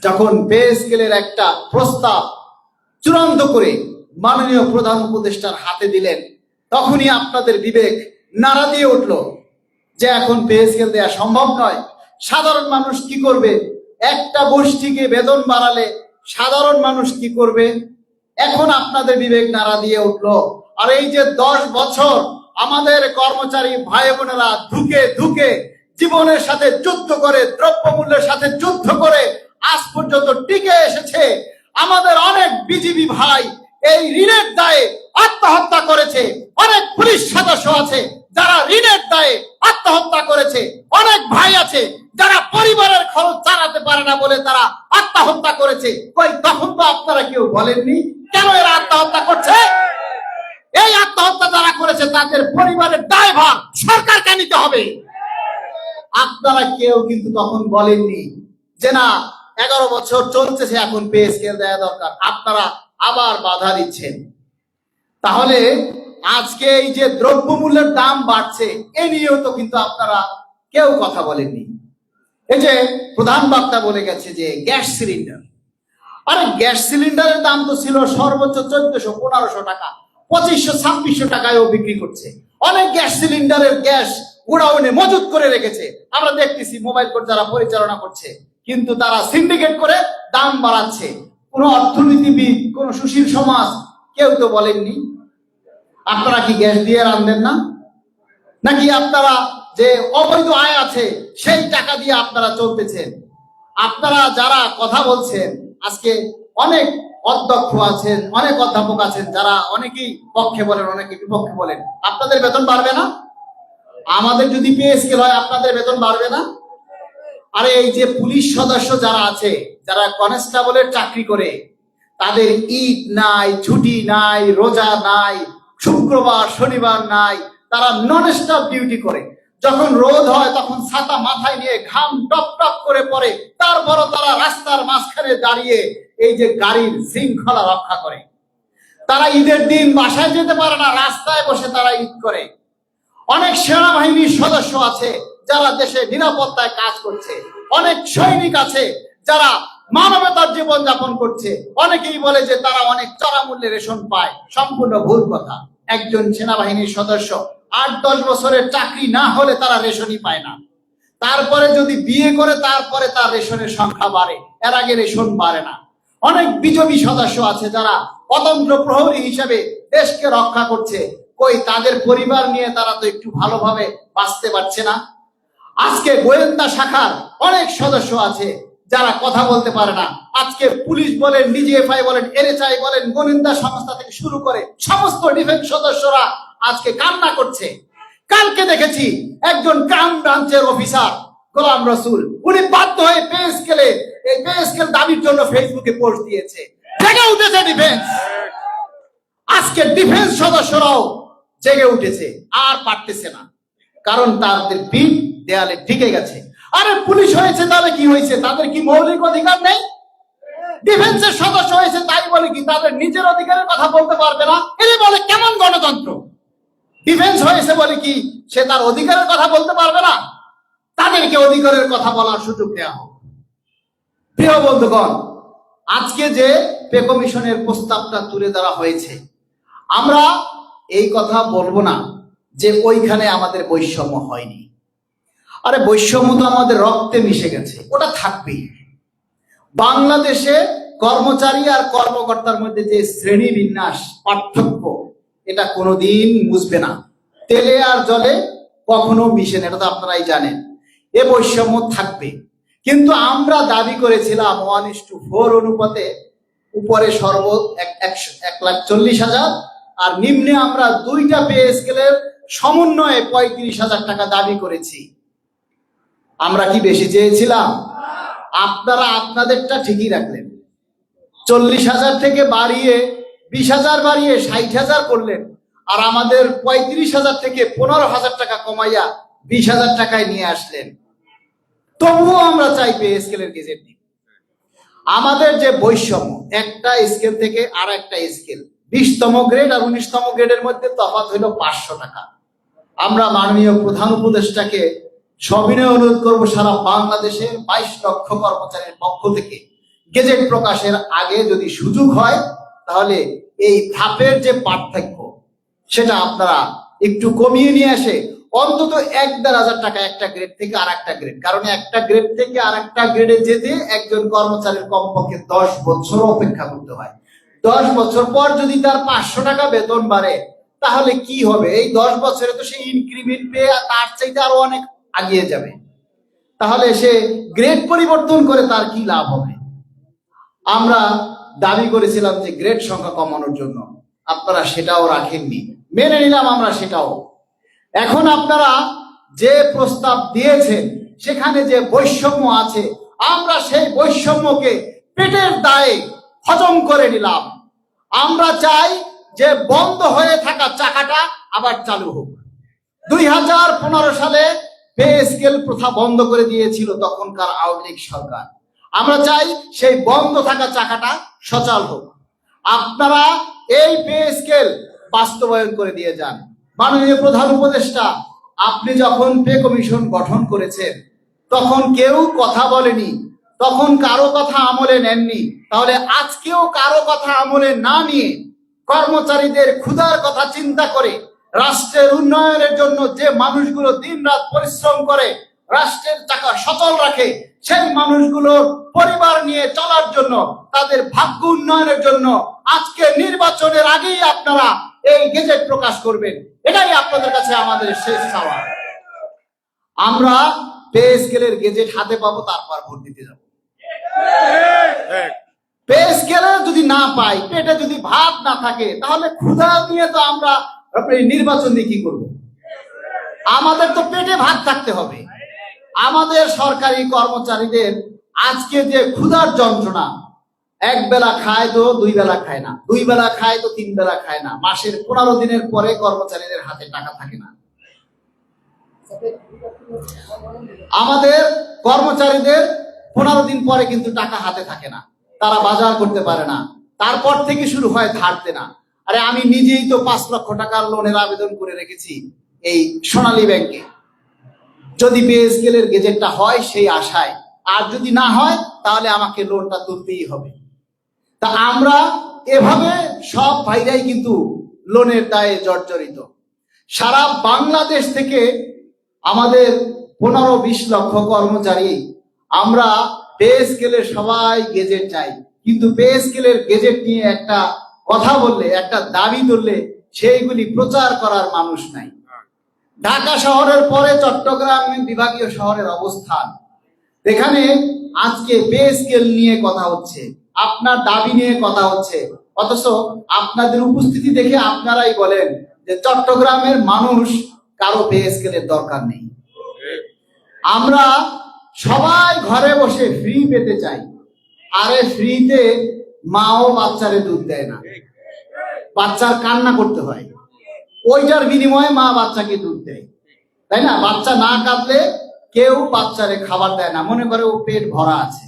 যখন পে স্কেলের একটা প্রস্তাব চূড়ান্ত করে মাননীয় প্রধান উপদেষ্টার হাতে দিলেন, তখনই আপনাদের বিবেক নাড়া দিয়ে উঠল যে এখন পে স্কেল দেওয়া সম্ভব নয়। সাধারণ মানুষ কি করবে? একটা গোষ্ঠীকে বেতন বাড়ালে সাধারণ মানুষ কি করবে? এখন আপনাদের বিবেক নাড়া দিয়ে উঠল। আর এই যে 10 বছর আমাদের কর্মচারী ভাই বোনেরা ধুকে ধুকে জীবনের সাথে যুদ্ধ করে, দ্রব্যমূল্যের সাথে যুদ্ধ করে আজ পর্যন্ত টিকে এসেছে, আমাদের অনেক বিজিবি ভাই এই ঋণের দায়ে আত্মহত্যা করেছে, অনেক পুলিশ সদস্য আছে যারা ঋণের দায়ে আত্মহত্যা করেছে। ভাই আছে যারা পরিবারের খরচ চালাতে পারে না বলে তারা আত্মহত্যা করেছে, কই তখন তো আপনারা কেউ বলেননি কেন এরা আত্মহত্যা করছে? এই আত্মহত্যা যারা করেছে তাদের পরিবারের দায়ভার সরকারকে নিতে হবে। আপনারা কেউ কিন্তু তখন বলেননি যে না 11 বছর চলতেছে এখন পে স্কেল দেওয়া দরকার, আপনারা আবার বাধা দিচ্ছেন। তাহলে আজকে এই যে দ্রব্যমূল্যের দাম বাড়ছে এ নিয়েও তো কিন্তু আপনারা কেউ কথা বলেননি। এই যে প্রধান বক্তা বলে গেছে যে গ্যাস সিলিন্ডার, আরে গ্যাস সিলিন্ডারের দাম তো ছিল সর্বোচ্চ 1400-1500 টাকা, 2500-2600 টাকায়ও বিক্রি করছে। অনেক গ্যাস সিলিন্ডারের গ্যাস গোডাউনে মজুত করে রেখেছে, আমরা দেখতেছি মোবাইল কোর্ট যারা পরিচালনা করছে, কিন্তু তারা সিন্ডিকেট করে দাম বাড়াচ্ছে। কোন অর্থনীতিবিদ, কোন সুশীল সমাজ কেউ তো বলেননি। আপনারা কি গ্যাস দিয়ে রান্ধেন না? নাকি আপনারা যে অবৈধ আয় আছে সেই টাকা দিয়ে আপনারা চলতেছেন? আপনারা যারা কথা বলছেন আজকে অনেক অধ্যক্ষ আছেন, অনেক অধ্যাপক আছেন যারা অনেকেই পক্ষে বলেন, অনেকে বিপক্ষে বলেন। আপনাদের বেতন বাড়বে না? আমাদের যদি পে স্কেল হয় আপনাদের বেতন বাড়বে না? আরে এই যে পুলিশ সদস্য যারা আছে, যারা কনস্টেবলের চাকরি করে, তাদের ঈদ নাই, ছুটি নাই, রোজা নাই, শুক্রবার শনিবার নাই, তারা নন স্টপ ডিউটি করে। যখন রোদ হয় তখন ছাতা মাথায় নিয়ে ঘাম টপ টপ করে পড়ে, তারপরও তারা রাস্তার মাঝখানে দাঁড়িয়ে এই যে গাড়ির শৃঙ্খলা রক্ষা করে। তারা ঈদের দিন বাসায় যেতে পারে না, রাস্তায় বসে তারা ঈদ করে। অনেক সেনাবাহিনীর সদস্য আছে যারা দেশে নিরাপত্তায় কাজ করছে, অনেক সৈনিক আছে যারা মানবতার জীবন যাপন করছে। অনেকেই বলে যে তারা অনেক চড়া মূল্যে রেশন পায়, সম্পূর্ণ ভুল কথা। একজন সেনাবাহিনীর সদস্য 8-10 বছরের চাকরি না হলে তারা রেশনই পায় না। তারপরে যদি বিয়ে করে তারপরে তার রেশনের সংখ্যা বাড়ে, এর আগে রেশন বাড়ে না। অনেক বিজেপি সদস্য আছে যারা অতন্ত্র প্রহরী হিসেবে দেশকে রক্ষা করছে, কই তাদের পরিবার নিয়ে তারা তো একটু ভালোভাবে বাঁচতে পারছে না। আজকে গোয়েন্দা শাখার অনেক সদস্য আছে যারা কথা বলতে পারে না। আজকে পুলিশ বলেন, ডিজিএফআই বলেন, এনএসআই বলেন, গোয়েন্দা সংস্থা থেকে শুরু করে সমস্ত ডিফেন্স সদস্যরা আজকে কান্না করছে। কালকে দেখেছি একজন ক্রাইম ব্রাঞ্চের অফিসার গোলাম রসুল, উনি বাধ্য হয়ে পে স্কেল দাবির জন্য ফেসবুকে পোস্ট দিয়েছে। জেগে উঠেছে ডিফেন্স। আজকে ডিফেন্স সদস্যরাও জেগে উঠেছে, আর পারতেছে না, কারণ তাদের পিঠ দেয়ালে ঠেকে গেছে। আরে পুলিশ হয়েছে তাহলে কি হয়েছে? তাদের কি মৌলিক অধিকার নেই? ডিফেন্সের সদস্য হয়েছে তাই বলে কি তাদের নিজের অধিকারের কথা বলতে পারবে না? এরা বলে কেমন গণতন্ত্র? ডিফেন্স হয়েছে বলে কি সে তার অধিকারের কথা বলতে পারবে না? তাদেরকে অধিকারের কথা বলার সুযোগ দেওয়া হোক। প্রিয় বন্ধুগণ, আজকে যে পে কমিশনের প্রস্তাবটা তুলে ধরা হয়েছে, আমরা এই কথা বলবো না যে ওইখানে আমাদের বৈষম্য হয়নি। আরে বৈষম্য তো আমাদের রক্তে মিশে গেছে, ওটা থাকবেই। বাংলাদেশে কর্মচারী আর কর্মকর্তার মধ্যে যে শ্রেণী বিন্যাস পার্থক্য, এটা কোনোদিন মুছবে না। তেলে আর জলে কখনো মিশে না, এটা তো আপনারাই জানেন। এ বৈষম্য থাকবে। কিন্তু আমরা দাবি করেছিলাম 1:4 অনুপাতে, উপরে 1,40,000 আর নিম্নে আমরা 2টা পে স্কেলের সমন্বয়ে 35,000 টাকা দাবি করেছি। আমরা কি বেশি চেয়েছিলাম? আপনারা আপনাদেরটা ঠিকই রাখলেন, 40,000 থেকে বাড়িয়ে 20,000 বাড়িয়ে 60,000 করলেন, আর আমাদের 35,000 থেকে 15,000 টাকা কমাইয়া 20,000 টাকায় নিয়ে আসলেন। তবুও আমরা চাই পে স্কেলের গেজেট দিন। আমাদের যে বৈষম্য, একটা স্কেল থেকে আর একটা স্কেল, 20তম গ্রেড আর 19তম গ্রেডের মধ্যে তফাৎ হইল 500 টাকা। আমরা মাননীয় প্রধান উপদেষ্টাকে সবিনয় অনুরোধ করব, সারা বাংলাদেশে 22 লক্ষ কর্মচারীর পক্ষ থেকে গেজেট প্রকাশের আগে যদি সুযোগ হয় তাহলে এই ধাপের যে পার্থক্য সেটা আপনারা একটু কমিয়ে নিয়ে আসে অন্তত 1,500 টাকা একটা গ্রেড থেকে আর একটা গ্রেড। কারণ একটা গ্রেড থেকে আর একটা গ্রেডে যেতে একজন কর্মচারীর কমপক্ষে 10 বছর অপেক্ষা করতে হয়। 10 বছর পর যদি তার 500 টাকা বেতন বাড়ে তাহলে কি হবে? এই 10 বছরে তো সে ইনক্রিমেন্ট পেয়ে তার চাইতে আরো অনেক আগিয়ে যাবে। তাহলে সে গ্রেড পরিবর্তন করে তার কি লাভ হবে? আমরা দাবি করেছিলাম যে গ্রেড সংখ্যা কমানোর জন্য, আপনারা সেটাও রাখেননি, মেনে নিলাম আমরা সেটাও। এখন আপনারা যে প্রস্তাব দিয়েছেন সেখানে যে বৈষম্য আছে, আমরা সেই বৈষম্যকে পেটের দায়ে হজম করে নিলাম। আমরা চাই যে বন্ধ হয়ে থাকা চাকাটা আবার চালু হোক। 2015 সালে পে স্কেল প্রথা বন্ধ করে দিয়েছিল তখনকার আওয়ামী লীগ সরকার। আমরা চাই সেই বন্ধ থাকা চাকাটা সচল হোক। আপনারা এই পে স্কেল বাস্তবায়ন করে দিয়ে যান। মাননীয় প্রধান উপদেষ্টা, আপনি যখন পে কমিশন গঠন করেছেন তখন কেউ কথা বলেনি, তখন কারো কথা আমলে নেননি। তাহলে আজকেও কারো কথা আমলে না নিয়ে কর্মচারীদের ক্ষুধার কথা চিন্তা করে রাষ্ট্রের উন্নয়নের জন্য যে মানুষগুলো দিনরাত পরিশ্রম করে রাষ্ট্রের চাকা সচল রাখে, সেই মানুষগুলোর পরিবার নিয়ে চলার জন্য, তাদের ভাগ্য উন্নয়নের জন্য আজকে নির্বাচনের আগেই আপনারা এই গেজেট প্রকাশ করবেন, এটাই আপনাদের কাছে আমাদের শেষ চাওয়া। আমরা পে স্কেলের গেজেট হাতে পাবো, তারপর ভোট দিতে যাব। পে স্কেলে যদি না পাই, পেটে যদি ভাত না থাকে, তাহলে ক্ষুধা নিয়ে তো আমরা নির্বাচন দিয়ে কি করবো? আমাদের তো পেটে ভাত থাকতে হবে। আমাদের সরকারি কর্মচারীদের আজকে যে ক্ষুধার যন্ত্রণা, এক বেলা খায় তো 2 বেলা খায় না, 2 বেলা খায় তো 3 বেলা খায় না, মাসের 15 দিনের পরে কর্মচারীদের হাতে টাকা থাকে না। আমাদের কর্মচারীদের 15 দিন পরে কিন্তু টাকা হাতে থাকে না, তারা বাজার করতে পারে না, তারপর থেকে শুরু হয় ধার দেনা। আরে আমি নিজেই তো 5 লক্ষ টাকার লোনের আবেদন করে রেখেছি এই সোনালী ব্যাংকে, যদি পে স্কেলের গেজেটটা হয় সেই আশায়, আর যদি না হয় তাহলে আমাকে লোনটা তুলতেই হবে। তা আমরা এভাবে সব ভাইরাই কিন্তু লোনের দায়ে জর্জরিত। সারা বাংলাদেশ থেকে আমাদের 15-20 লক্ষ কর্মচারী, আমরা পে স্কেলের সবাই গেজেট চাই, কিন্তু পে স্কেলের গেজেট নিয়ে একটা কথা বললে, একটা দাবি তুললে সেইগুলি প্রচার করার মানুষ নাই। ঢাকা শহরের পরে চট্টগ্রাম বিভাগীয় শহরের অবস্থান, এখানে আজকে পে স্কেল নিয়ে কথা হচ্ছে, আপনার দাবি নিয়ে কথা হচ্ছে, অথচ আপনাদের উপস্থিতি দেখে আপনারাই বলেন যে চট্টগ্রামের মানুষ কারো পে স্কেলের দরকার নেই। আমরা সবাই ঘরে বসে ফ্রি পেতে চাই। আরে ফ্রিতে মাও বাচ্চারে দুধ দেয় না, বাচ্চার কান্না করতে হয়, ওইটার বিনিময়ে মা বাচ্চাকে দুধ দেয়, তাই না? বাচ্চা না কাঁদলে কেউ বাচ্চারে খাবার দেয় না, মনে করে ও পেট ভরা আছে।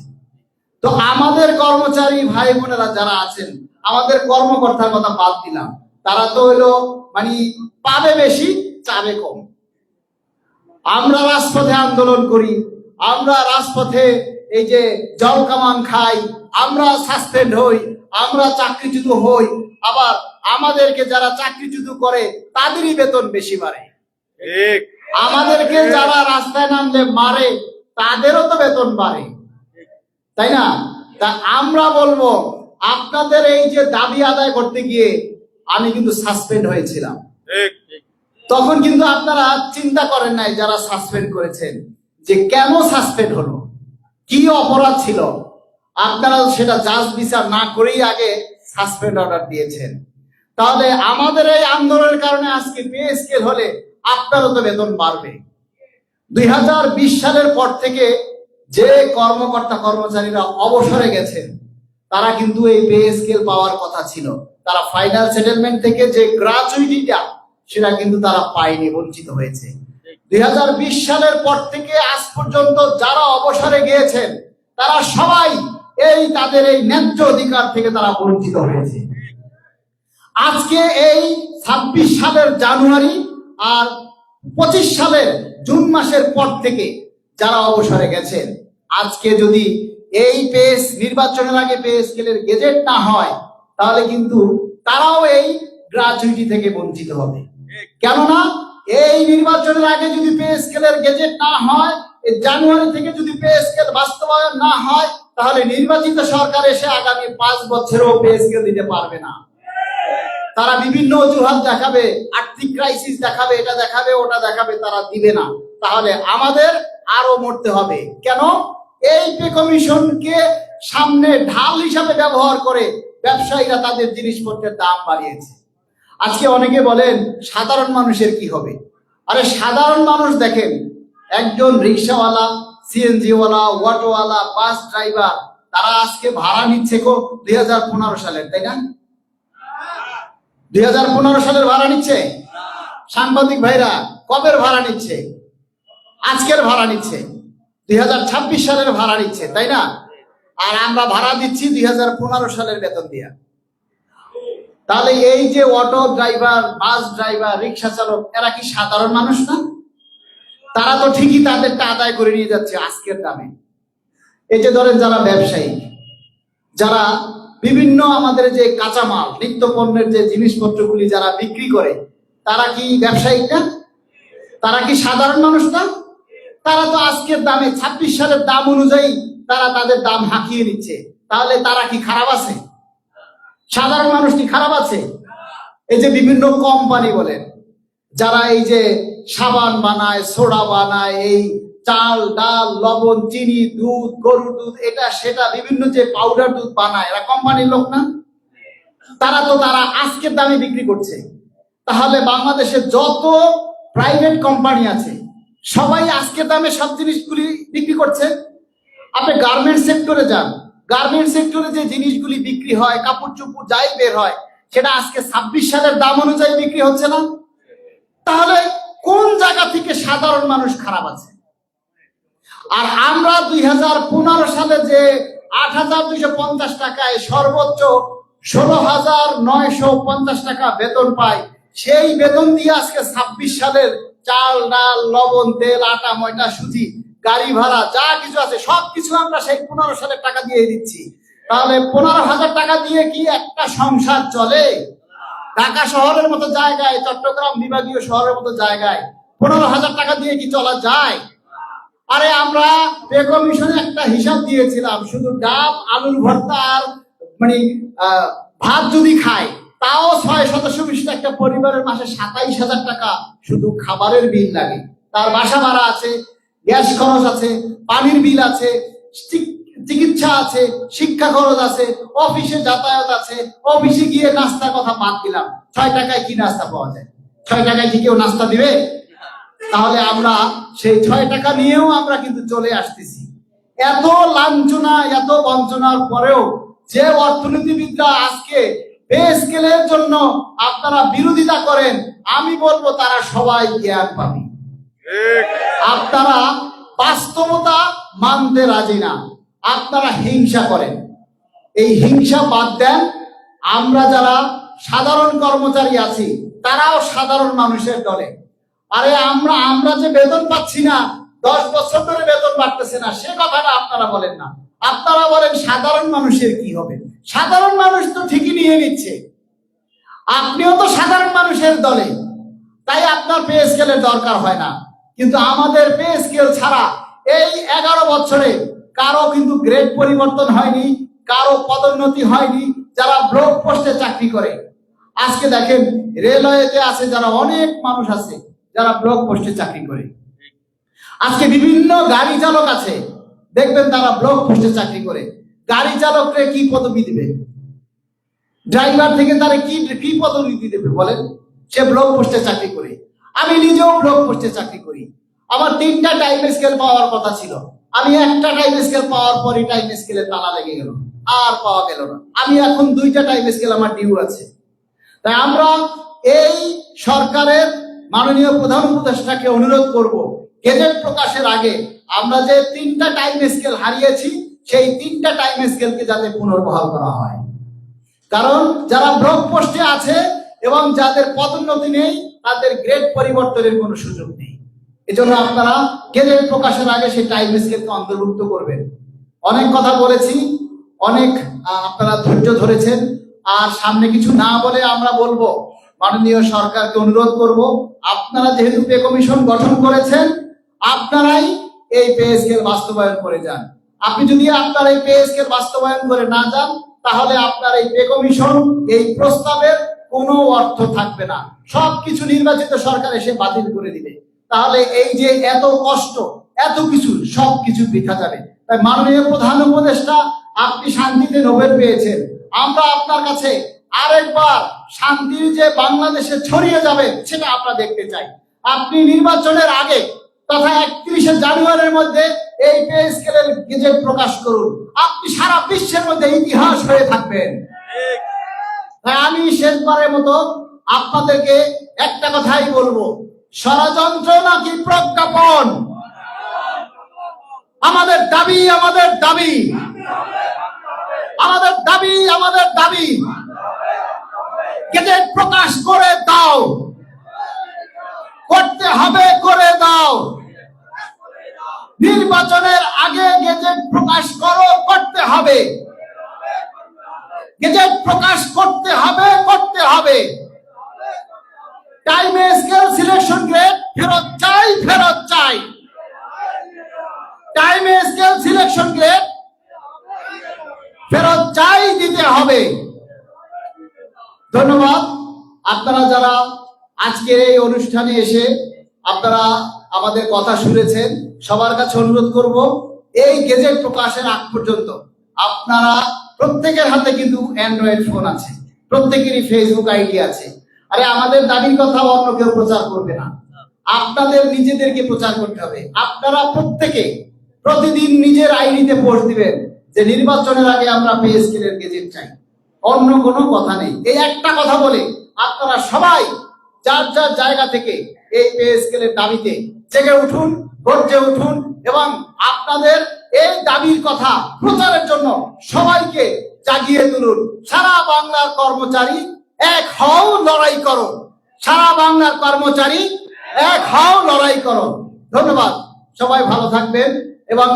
তো আমাদের কর্মচারী ভাই বোনেরা যারা আছেন, আমাদের কর্মকর্তার কথা বাদ দিলাম, তারা তো হইলো মানে পাবে বেশি চাবে কম। আমরা রাজপথে আন্দোলন করি, আমরা রাজপথে এই যে জল কামান খাই, আমরা সাসপেন্ড হই, আমরা চাকরিচ্যুত হই, আবার আমাদেরকে যারা চাকরিচ্যুত করে তাদেরই বেতন বেশি বাড়ে। আমাদেরকে যারা রাস্তায় নামলে মারে তাদেরও তো বেতন বাড়ে, তাই না? তা আমরা বলবো, আপনাদের এই যে দাবি আদায় করতে গিয়ে আমি কিন্তু সাসপেন্ড হয়েছিলাম, তখন কিন্তু আপনারা চিন্তা করেন নাই যারা সাসপেন্ড করেছেন যে কেন সাসপেন্ড হলো, কি অপরাধ ছিল। আপনারা সেটা জাজ বিচার না করেই আগে সাসপেন্ড অর্ডার দিয়েছেন। তাহলে আমাদের এই আন্দোলনের কারণে আজকে পে স্কেল হলে আপনারও তো বেতন বাড়বে। 2020 সালের পর থেকে যে কর্মকর্তা কর্মচারীরা অবসরে গেছেন তারা কিন্তু এই পে স্কেল পাওয়ার কথা ছিল, তারা ফাইনাল সেটেলমেন্ট থেকে যে গ্র্যাচুইটিটা সেটা কিন্তু তারা পায়নি, বঞ্চিত হয়েছে। 2020 সালের পর থেকে আজ পর্যন্ত যারা অবসরে গিয়েছেন তারা সবাই এই তাদের এই ন্যায্য অধিকার থেকে তারা বঞ্চিত হয়েছে। আজকে এই 26 সালের জানুয়ারি আর 25 সালের জুন মাসের পর থেকে যারা অবসরে গেছেন, আজকে যদি এই নির্বাচনের আগে পে স্কেলের গেজেট না হয় তাহলে কিন্তু তারাও এই গ্র্যাচুইটি থেকে বঞ্চিত হবে। কেননা এই নির্বাচনের আগে যদি পে স্কেলের গেজেট না হয়, জানুয়ারি থেকে যদি পে স্কেল বাস্তবায়ন না হয়, তাহলে নির্বাচিত সরকার এসে আগামী 5 বছরেও পে স্কেল দিতে পারবে না। তারা বিভিন্ন অজুহাত দেখাবে, আর্থিক ক্রাইসিস দেখাবে, এটা দেখাবে, ওটা দেখাবে, তারা দিবে না। তাহলে আমাদের আরো মরতে হবে। কেন? এই পে কমিশনকে সামনে ঢাল হিসাবে ব্যবহার করে ব্যবসায়ীরা তাদের জিনিসপত্রের দাম বাড়িয়েছে। আজকে অনেকে বলেন সাধারণ মানুষের কি হবে? আরে সাধারণ মানুষ দেখেন, একজন রিক্সাওয়ালা, সিএনজিওয়ালা, অটোওয়ালা, বাস ড্রাইভার, তারা আজকে ভাড়া নিচ্ছে 2015 সালের, তাই না? 2015 সালের ভাড়া নিচ্ছে। সাংবাদিক ভাইরা কবের ভাড়া নিচ্ছে? আজকের ভাড়া নিচ্ছে, 2026 সালের ভাড়া নিচ্ছে, তাই না? আর আমরা ভাড়া দিচ্ছি 2015 সালের বেতন দিয়া। তাহলে এই যে অটো ড্রাইভার, বাস ড্রাইভার, রিক্সা চালক, এরা কি সাধারণ মানুষ না? তারা তো ঠিকই তাদেরটা আদায় করে নিয়ে যাচ্ছে আজকের দামে। এই যে ধরেন যারা ব্যবসায়ী, যারা বিভিন্ন আমাদের যে কাঁচামাল, নিত্য পণ্যের যে জিনিসপত্রগুলি যারা বিক্রি করে, তারা কি ব্যবসায়ী না? তারা কি সাধারণ মানুষ না? তারা তো আজকের দামে 26 সালের দাম অনুযায়ী তারা তাদের দাম হাঁকিয়ে নিচ্ছে। তাহলে তারা কি খারাপ আছে? সাধারণ মানুষ কি খারাপ আছে? এই যে বিভিন্ন কোম্পানি বলেন, যারা এই যে সাবান বানায়, সোডা বানায়, এই চাল, ডাল, লবণ, চিনি, দুধ, গরুর দুধ, এটা সেটা বিভিন্ন যে পাউডার দুধ বানায়, এরা কোম্পানির লোক না? তারা আজকের দামে বিক্রি করছে। তাহলে বাংলাদেশে যত প্রাইভেট কোম্পানি আছে সবাই আজকের দামে সব জিনিসগুলি বিক্রি করছে। আপনি গার্মেন্টস সেক্টরে যান, গার্মেন্টস সেক্টরে যে জিনিসগুলি বিক্রি হয়, কাপড় চোপড় যাই বের হয়, সেটা আজকে 26 সালের দাম অনুযায়ী বিক্রি হচ্ছে না? তাহলে কোন জায়গা থেকে সাধারণ মানুষ খারাপ আছে? আর আমরা 2015 সালে যে 8,250 টাকায় সর্বোচ্চ 16,950 টাকা বেতন পাই, সেই বেতন দিয়ে আজকে 26 সালের চাল, ডাল, লবণ, তেল, আটা, ময়দা, সুজি, গাড়ি ভাড়া যা কিছু আছে সবকিছু আমরা সেই 15 সালের টাকা দিয়ে দিচ্ছি। তাহলে 15,000 টাকা দিয়ে কি একটা সংসার চলে? ঢাকা শহরের মতো জায়গায়, চট্টগ্রাম বিভাগীয় শহরের মতো জায়গায় 15,000 টাকা দিয়ে কি চলা যায়? আরে আমরা পে কমিশনে একটা হিসাব দিয়েছিলাম, শুধু ডাব, আলুর ভর্তা আর ভাত যদি খায়, তাও 6 সদস্য বিশিষ্ট একটা পরিবারের মাসে 27,000 টাকা শুধু খাবারের বিল লাগে। তার বাসা ভাড়া আছে, গ্যাস খরচ আছে, পানির বিল আছে, চিকিৎসা আছে, শিক্ষা খরচ আছে, অফিসে যাতায়াত আছে, অফিসে গিয়ে নাস্তার কথা বাদ দিলাম। 6 টাকায় কি নাস্তা পাওয়া যায়? 6 টাকায় কি কেউ নাস্তা দিবে? তাহলে আমরা সেই 6 টাকা নিয়েও আমরা কিন্তু চলে আসতেছি। এত লাঞ্ছনা, এত বঞ্চনার পরেও যে অর্থনীতিবিদরা আজকে পে স্কেলের জন্য আপনারা বিরোধিতা করেন, আমি বলবো তারা সবাই জ্ঞান পাবে। আপনারা বাস্তবতা মানতে রাজি না, আপনারা হিংসা করেন। এই হিংসা বাদ দেন। আমরা যারা সাধারণ কর্মচারী আছি, তারাও সাধারণ মানুষের দলে। আরে আমরা যে বেতন পাচ্ছি না, 10 বছর ধরে বেতন বাড়তেছে না, সে কথাটা আপনারা বলেন না। আপনারা বলেন সাধারণ মানুষের কি হবে? সাধারণ মানুষ তো ঠিকই নিয়ে নিচ্ছে, আপনিও তো সাধারণ মানুষের দলে, তাই আপনার পে স্কেলের দরকার হয় না। কিন্তু আমাদের পে স্কেল ছাড়া এই 11 বছরে কারো কিন্তু গ্রেড পরিবর্তন হয়নি, কারো পদোন্নতি হয়নি। যারা ব্লক পোস্টে চাকরি করে, আজকে দেখেন রেলওয়েতে আছে যারা, অনেক মানুষ আছে যারা ব্লক পোস্টে চাকরি করে। আজকে বিভিন্ন গাড়ি চালক আছে, দেখবেন তারা ব্লক পোস্টে চাকরি করে। গাড়ি চালককে কি পদবি দিবে? ড্রাইভার থেকে তারা কি পদবি দেবে বলেন? সে ব্লক পোস্টে চাকরি করে। আমি নিজেও ব্লক পোস্টে চাকরি করি। আমার 3টা টাইম স্কেল পাওয়ার কথা ছিল, আমি একটা টাইম স্কেল পাওয়ার পরই টাইম স্কেলে তালা লেগে গেল, আর পাওয়া গেল না। আমি এখন 2টা টাইম স্কেল আমার ডিউ আছে। তাই আমরা এই সরকারের মাননীয় প্রধান উপদেষ্টাকে অনুরোধ করব, গেজেট প্রকাশের আগে আমরা যে 3টা টাইম স্কেল হারিয়েছি, সেই 3টা টাইম স্কেলকে যাতে পুনর্বহাল করা হয়। কারণ যারা ব্লক পোস্টে আছে এবং যাদের পদোন্নতি নেই, তাদের গ্রেড পরিবর্তনের কোনো সুযোগ নেই। এজন্য আপনারা গেজেট প্রকাশের আগে সেই টাইম স্কেলকে অন্তর্ভুক্ত করবেন। অনেক কথা বলেছি, অনেক আপনারা ধৈর্য ধরেছেন। আর সামনে কিছু না বলে আমরা বলবো, মাননীয় সরকারকে অনুরোধ করব, আপনারা যেহেতু পে কমিশন গঠন করেছেন, আপনারাই এই পে স্কেল বাস্তবায়ন করে যান। আপনি যদি আপনার এই পে স্কেল বাস্তবায়ন করে না যান, তাহলে আপনার এই পে কমিশন, এই প্রস্তাবের কোনো অর্থ থাকবে না। সবকিছু নির্বাচিত সরকার এসে বাতিল করে দিবে। তাহলে এই যে এত কষ্ট, এত কিছু, সবকিছু বৃথা যাবে। তাই মাননীয় প্রধান উপদেষ্টা, আপনি শান্তিতে নোবেল পেয়েছেন। আমরা আপনার কাছে আরেকবার শান্তির যে বাংলাদেশে ছড়িয়ে যাবে, সেটা আমরা দেখতে চাই। আপনি নির্বাচনের আগে তথা 31শে জানুয়ারির মধ্যে এই পে স্কেলের গেজেট প্রকাশ করুন। আপনি সারা বিশ্বের মধ্যে ইতিহাস হয়ে থাকবেন। তাই আমি শেষবারের মতো আপনাদেরকে একটা কথাই বলবো, ষড়যন্ত্র নাকি প্রজ্ঞাপন? আমাদের দাবি, আমাদের দাবি, আমাদের দাবি, আমাদের দাবি, গেজেট প্রকাশ করে দাও, করতে হবে, করে দাও। নির্বাচনের আগে গেজেট প্রকাশ করো, করতে হবে। গেজেট প্রকাশ করতে হবে, করতে হবে। টাইম স্কেল সিলেকশন গ্রেড ফেরত চাই, ফেরত চাই। টাইম স্কেল সিলেকশন গ্রেড ফেরত চাই, দিতে হবে। ধন্যবাদ। আপনারা যারা আজকের এই অনুষ্ঠানে এসে আপনারা আমাদের কথা শুনেছেন, সবার কাছে অনুরোধ করব, এই গেজেট প্রকাশের আগ পর্যন্ত আপনারা প্রত্যেকের হাতে কিন্তু অ্যান্ড্রয়েড ফোন আছে, প্রত্যেকেরই ফেসবুক আইডি আছে। আরে আমাদের দাবির কথা অন্য কেউ প্রচার করবে না, আপনাদের নিজেদেরকে প্রচার করতে হবে। আপনারা প্রত্যেকে প্রতিদিন নিজের আইডিতে পোস্ট দিবেন যে নির্বাচনের আগে আমরা পে স্কেলের গেজেট চাই, অন্য কোনো কথা নেই। এই একটা কথা বলে আপনারা সবাই যার যার জায়গা থেকে এই পে স্কেলের দাবিতে জেগে উঠুন, গর্জে উঠুন এবং আপনাদের এই দাবির কথা প্রচারের জন্য সবাইকে জাগিয়ে তুলুন। সারা বাংলার কর্মচারী এক হও, লড়াই করো। সারা বাংলার কর্মচারী এক হও, লড়াই করো। ধন্যবাদ। সবাই ভালো থাকবেন এবং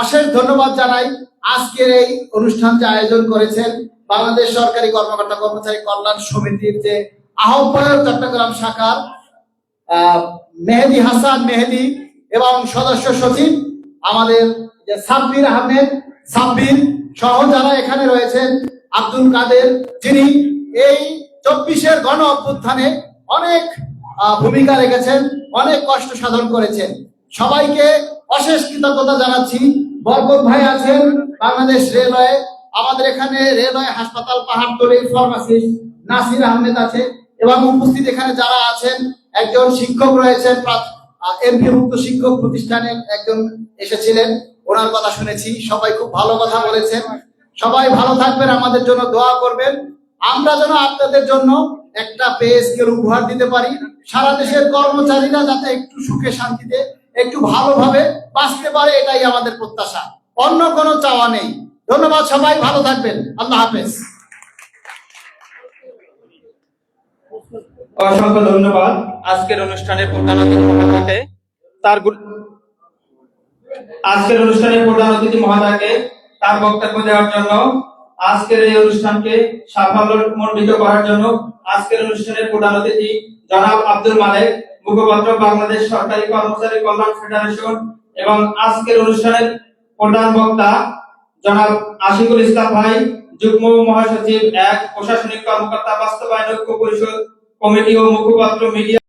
অশেষ ধন্যবাদ জানাই আজকের এই অনুষ্ঠান যে আয়োজন করেছেন বাংলাদেশ সরকারি কর্মকর্তা কর্মচারী কল্যাণ সমিতির যে আহ্বায়ক চট্টগ্রাম শাখার মেহেদি হাসান মেহেদি এবং সদস্য সচিব আমাদের যে সাব্বির আহমেদ সাব্বির সহ যারা এখানে রয়েছেন, আব্দুল কাদের, যিনি এই 24-এর গণ অভ্যুত্থানে অনেক ভূমিকা রেখেছেন, অনেক কষ্ট সাধন করেছেন। সবাইকে অশেষ কৃতজ্ঞতা জানাচ্ছি। বরকত ভাই আছেন বাংলাদেশ রেলওয়ে, আমাদের এখানে রেলওয়ে হাসপাতাল পাহাড়তলির ফার্মাসিস্ট নাসির আহমেদ আছে এবং উপস্থিত এখানে যারা আছেন, একজন শিক্ষক রয়েছেন, এমপিভুক্ত শিক্ষক প্রতিষ্ঠানের একজন এসেছিলেন, ওনার কথা শুনেছি। সবাই খুব ভালো কথা বলেছেন। সবাই ভালো থাকবেন, আমাদের জন্য দোয়া করবেন। আমরা যেন আপনাদের জন্য একটা পে স্কেল উপহার দিতে পারি। সারা দেশের কর্মচারীরা যাতে একটু সুখে শান্তিতে একটু ভালোভাবে বাঁচতে পারে, এটাই আমাদের প্রত্যাশা, অন্য কোনো চাওয়া নেই। ধন্যবাদ। সবাই ভালো থাকবেন। আল্লাহ হাফেজ। অসংখ্য ধন্যবাদ। আজকের অনুষ্ঠানের প্রধান অতিথি মহোদয়কে তার বক্তব্য দেওয়ার জন্য, আজকের এই অনুষ্ঠানকে সাফল্যমণ্ডিত করার জন্য আজকের অনুষ্ঠানের প্রধান অতিথি জনাব আব্দুল মালেক, মুখপাত্র বাংলাদেশ সরকারি কর্মচারী কল্যাণ ফেডারেশন, এবং আজকের অনুষ্ঠানের প্রধান বক্তা জনাব আশিকুল ইসলাম ভাই, যুগ্ম মহাসচিব 1 প্রশাসনিক কর্মকর্তা বাস্তবায়ন ঐক্য পরিষদ কমিটি ও মুখপাত্র মিডিয়া